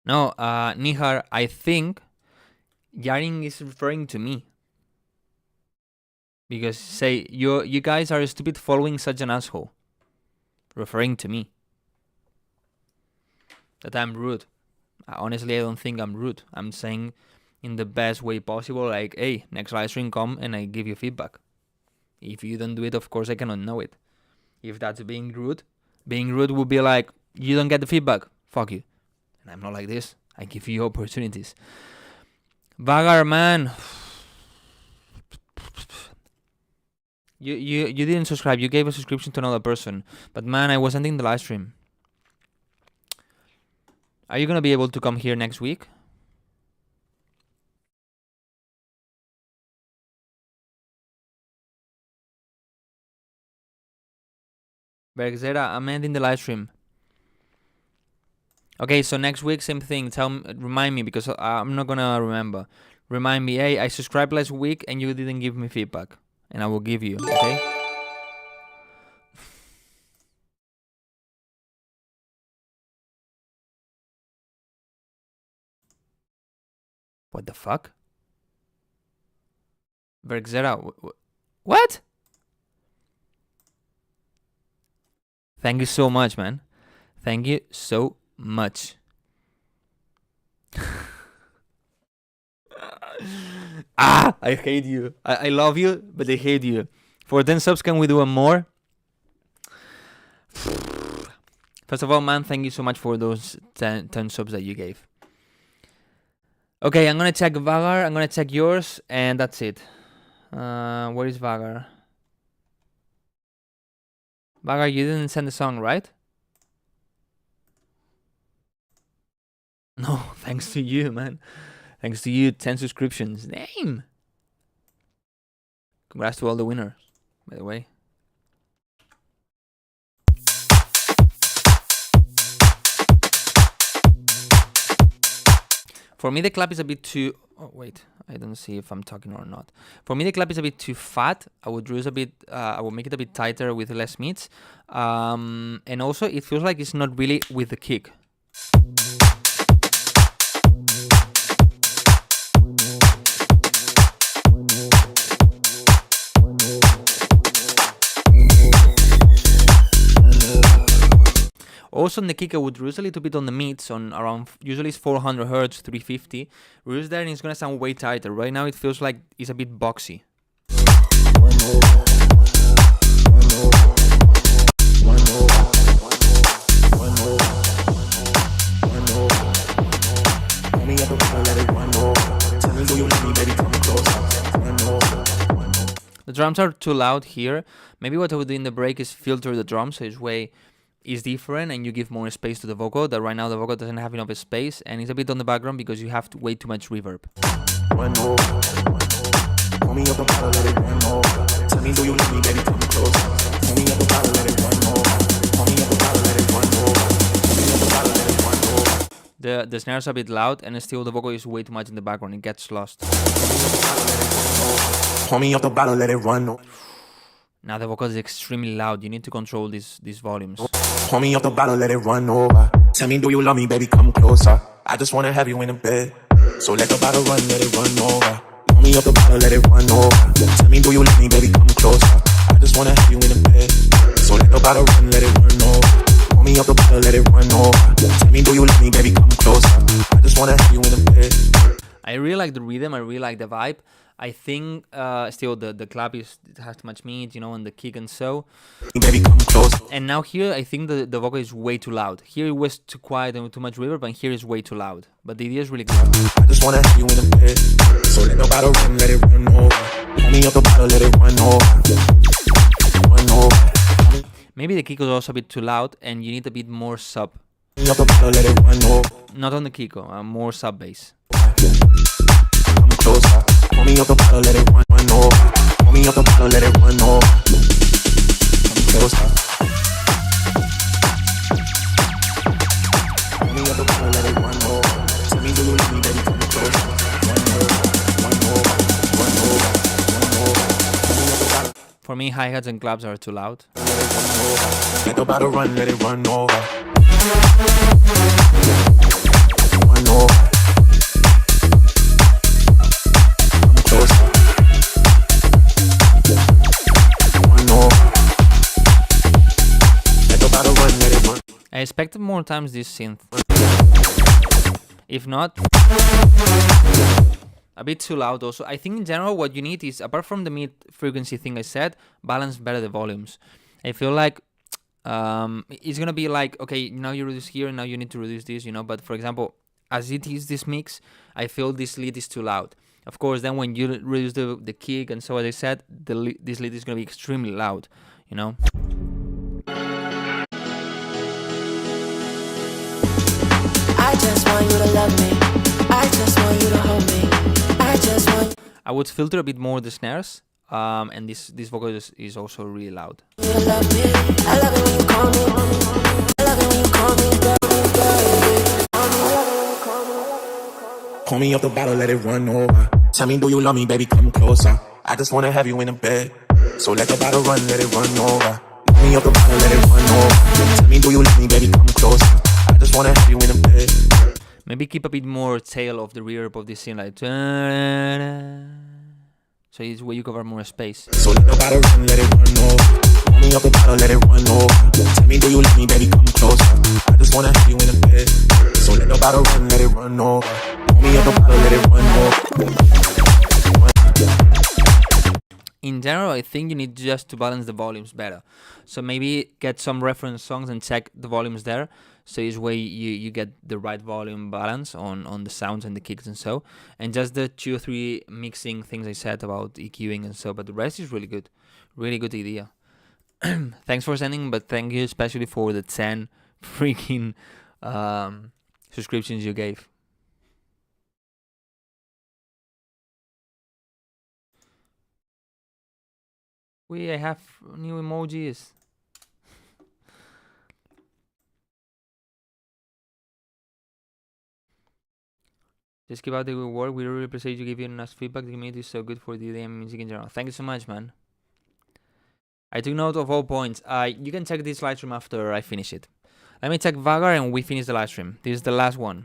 F: No, Nihar, I think Yarin is referring to me. Because say you guys are stupid following such an asshole. Referring to me. That I'm rude. Honestly, I don't think I'm rude. I'm saying in the best way possible, like, hey, next live stream come and I give you feedback. If you don't do it, of course I cannot know it. If that's being rude would be like, you don't get the feedback, fuck you. And I'm not like this. I give you opportunities. Vagar, man. You didn't subscribe. You gave a subscription to another person. But man, I was ending the live stream. Are you gonna be able to come here next week? Bergzera, I'm ending the live stream. Okay, so next week, same thing. Remind me, because I'm not gonna remember. Remind me, hey, I subscribed last week and you didn't give me feedback. And I will give you, okay? What the fuck? Bergzera, what? Thank you so much, man. Thank you so much. I hate you. I love you, but I hate you. For 10 subs, can we do a more? First of all, man, thank you so much for those 10 subs that you gave. Okay, I'm gonna check Vagar, I'm gonna check yours, and that's it. Where is Vagar? Vagar, you didn't send the song, right? No, thanks to you, man. Thanks to you, 10 subscriptions. Damn! Congrats to all the winners, by the way. For me, the clap is a bit too... Oh, wait. I don't see if I'm talking or not. For me, the clap is a bit too fat. I would reduce a bit... I would make it a bit tighter with less meats. And also, it feels like it's not really with the kick. Also on the kick, I would reduce a little bit on the mids, on around, usually it's 400 Hz, 350. Reduce that and it's gonna sound way tighter. Right now it feels like it's a bit boxy. The drums are too loud here. Maybe what I would do in the break is filter the drums so it's way... is different and you give more space to the vocal. That right now the vocal doesn't have enough space and it's a bit on the background because you have way too much reverb. The snares are a bit loud and still the vocal is way too much in the background. It gets lost.
M: Pour me off the bottle, let it run.
F: Now the vocal is extremely loud. You need to control these volumes.
M: Pour me off the bottle, let it run over. Tell me, do you love me, baby? Come closer. I just wanna have you in the bed. So let the bottle run, let it run over. Pour me off the bottle, let it run over. Tell me, do you love me, baby? Come closer. I just wanna have you in the bed. So let the bottle run, let it run over. Pour me off the bottle, let it run over. Tell me, do you love me, baby? Come closer. I just wanna have you in the bed.
F: I really like the rhythm. I really like the vibe. I think still the clap it has too much meat, you know, and the kick and so.
M: Baby, come close.
F: And now here I think the vocal is way too loud. Here it was too quiet and too much reverb, and here is way too loud. But the idea is really good.
M: I just wanna have you in the bed. So let the bottle run, let it run over. Pour me off the bottle, let it run over. Run over.
F: Maybe the kick was also a bit too loud, and you need a bit more sub.
M: Pour me off the bottle, let it run over.
F: Not on the kick, more sub bass.
M: Come closer. Pour me off the bottle, let it run over. Pour me off the bottle, let it run over. Come closer.
F: For me, hi-hats and claps are too loud.
M: Let the battle run, let it run over. Run over. Come closer. Run over. Let the battle run, let it run.
F: I expected more times this synth. If not, a bit too loud also. I think in general what you need is, apart from the mid frequency thing I said, balance better the volumes. I feel like it's gonna be like, okay, now you reduce here and now you need to reduce this, you know. But for example, as it is this mix, I feel this lead is too loud. Of course, then when you reduce the kick and so as I said, this lead is gonna be extremely loud, you know.
K: I just want you to love me. I just want you to hold me. I just want
F: I would filter a bit more the snares, and this vocal is also really loud.
K: you to love me. I love it when you call me. I love it when you call me.
M: Pull me up the bottle, let it run over. Tell me, do you love me, baby? Come closer. I just wanna have you in the bed. So let the bottle run, let it run over. Pull me up the bottle, let it run over. Tell me, do you love me, baby? Come closer. I just wanna have you in the bed.
F: Maybe keep a bit more tail of the reverb of this scene, like so it's where you cover more space.
M: So let the bottle run, let it run over. Pull me up the bottle, let it run over. Tell me, do you love me, baby? Come closer. I just wanna have you in the bed. So let the bottle run, let it run over. Pull me up the bottle, let it run over.
F: In general, I think you need just to balance the volumes better. So maybe get some reference songs and check the volumes there. So this way you get the right volume balance on the sounds and the kicks and so. And just the 2 or 3 mixing things I said about EQing and so. But the rest is really good. Really good idea. Thanks for sending, but thank you especially for the 10 freaking subscriptions you gave. I have new emojis. Just keep out the good work. We really appreciate you giving us feedback. The community is so good for the EDM music in general. Thank you so much, man. I took note of all points. You can check this live stream after I finish it. Let me check Vagar and we finish the live stream. This is the last one.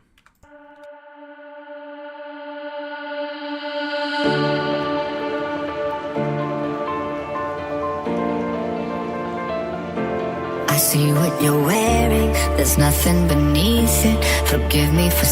G: I see what you're wearing, there's nothing beneath it. Forgive me for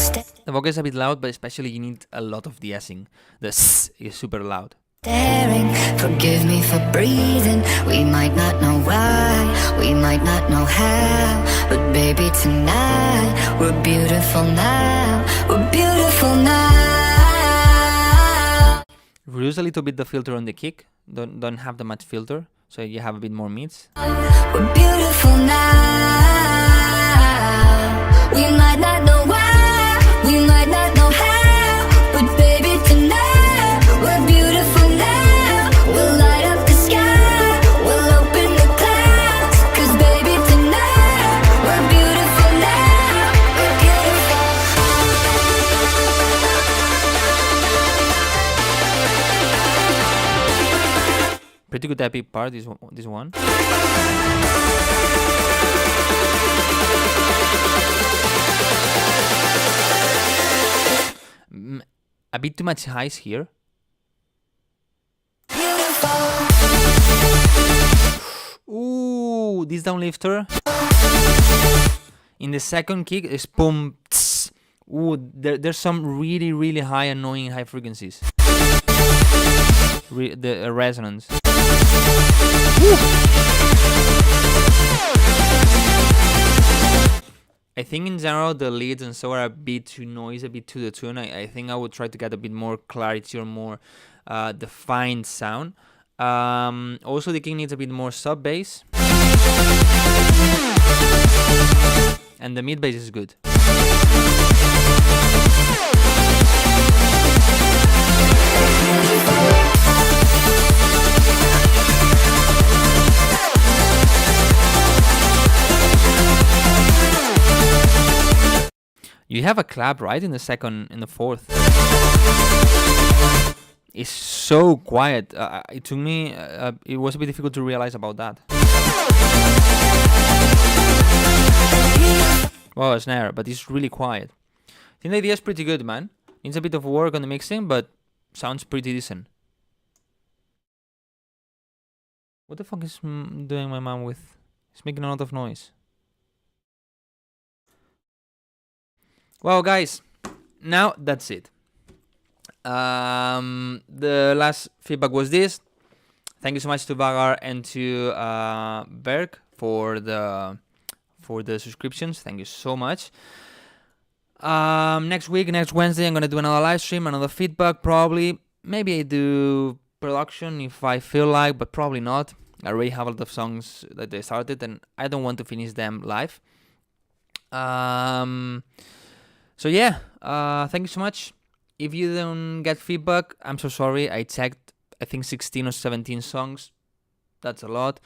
F: The vocal is a bit loud, but especially you need a lot of de-essing. The s is super loud.
G: staring. Forgive me for breathing. We might not know why, we might not know how, but baby tonight, we're beautiful now. We're beautiful now.
F: Reduce a little bit the filter on the kick. Don't have that much filter, so you have a bit more mids.
G: We're beautiful now. We might not know why, we might not know how, but baby tonight, we're beautiful now. We'll light up the sky, we'll open the clouds, 'cause baby tonight, we're beautiful now. We're beautiful.
F: Pretty good epic part, this one. A bit too much highs here. Ooh, this downlifter. In the second kick is boom. Tss. Ooh, there's some really, really high, annoying high frequencies. The resonance. I think in general the leads and so are a bit too noisy, a bit too the tune. I think I would try to get a bit more clarity or more defined sound. Also the kick needs a bit more sub bass. And the mid bass is good. You have a clap, right? In the fourth. is so quiet. It took me, it was a bit difficult to realize about that. Well, a snare, but it's really quiet. I think the idea is pretty good, man. Needs a bit of work on the mixing, but sounds pretty decent. What the fuck is doing my mom with? It's making a lot of noise. Well, guys, now that's it. The last feedback was this. Thank you so much to Vagar and to Berg for the subscriptions. Thank you so much. Next Wednesday, I'm gonna do another live stream, another feedback. Probably, maybe I do production if I feel like, but probably not. I already have a lot of songs that they started, and I don't want to finish them live. So yeah, thank you so much. If you don't get feedback, I'm so sorry. I checked, I think 16 or 17 songs. That's a lot.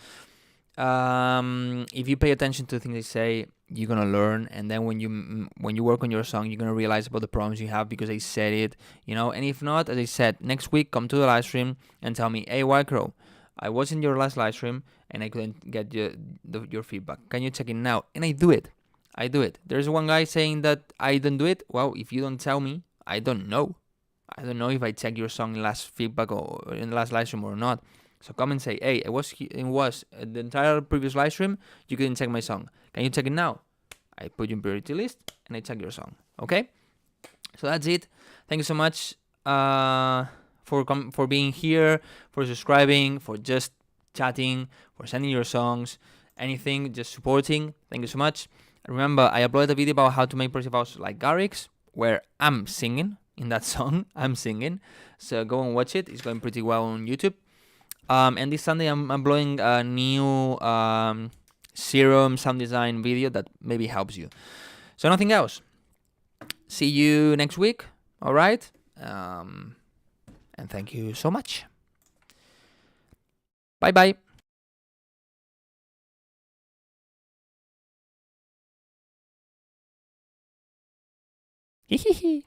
F: If you pay attention to the things they say, you're gonna learn, and then when you work on your song, you're gonna realize about the problems you have because they said it, you know. And if not, as I said, next week come to the live stream and tell me, hey Wildcrow, I was in your last live stream and I couldn't get your feedback. Can you check it now? And I do it. There's one guy saying that I don't do it. Well, if you don't tell me, I don't know. I don't know if I check your song in last feedback or in the last live stream or not. So come and say, hey, it was the entire previous live stream, you couldn't check my song. Can you check it now? I put you in priority list and I check your song. Okay? So that's it. Thank you so much for being here, for subscribing, for just chatting, for sending your songs, anything, just supporting. Thank you so much. Remember, I uploaded a video about how to make progressive house like Garrix, where I'm singing in that song. I'm singing. So go and watch it. It's going pretty well on YouTube. And this Sunday I'm uploading a new Serum sound design video that maybe helps you. So nothing else. See you next week. All right. And thank you so much. Bye bye. Hehehe.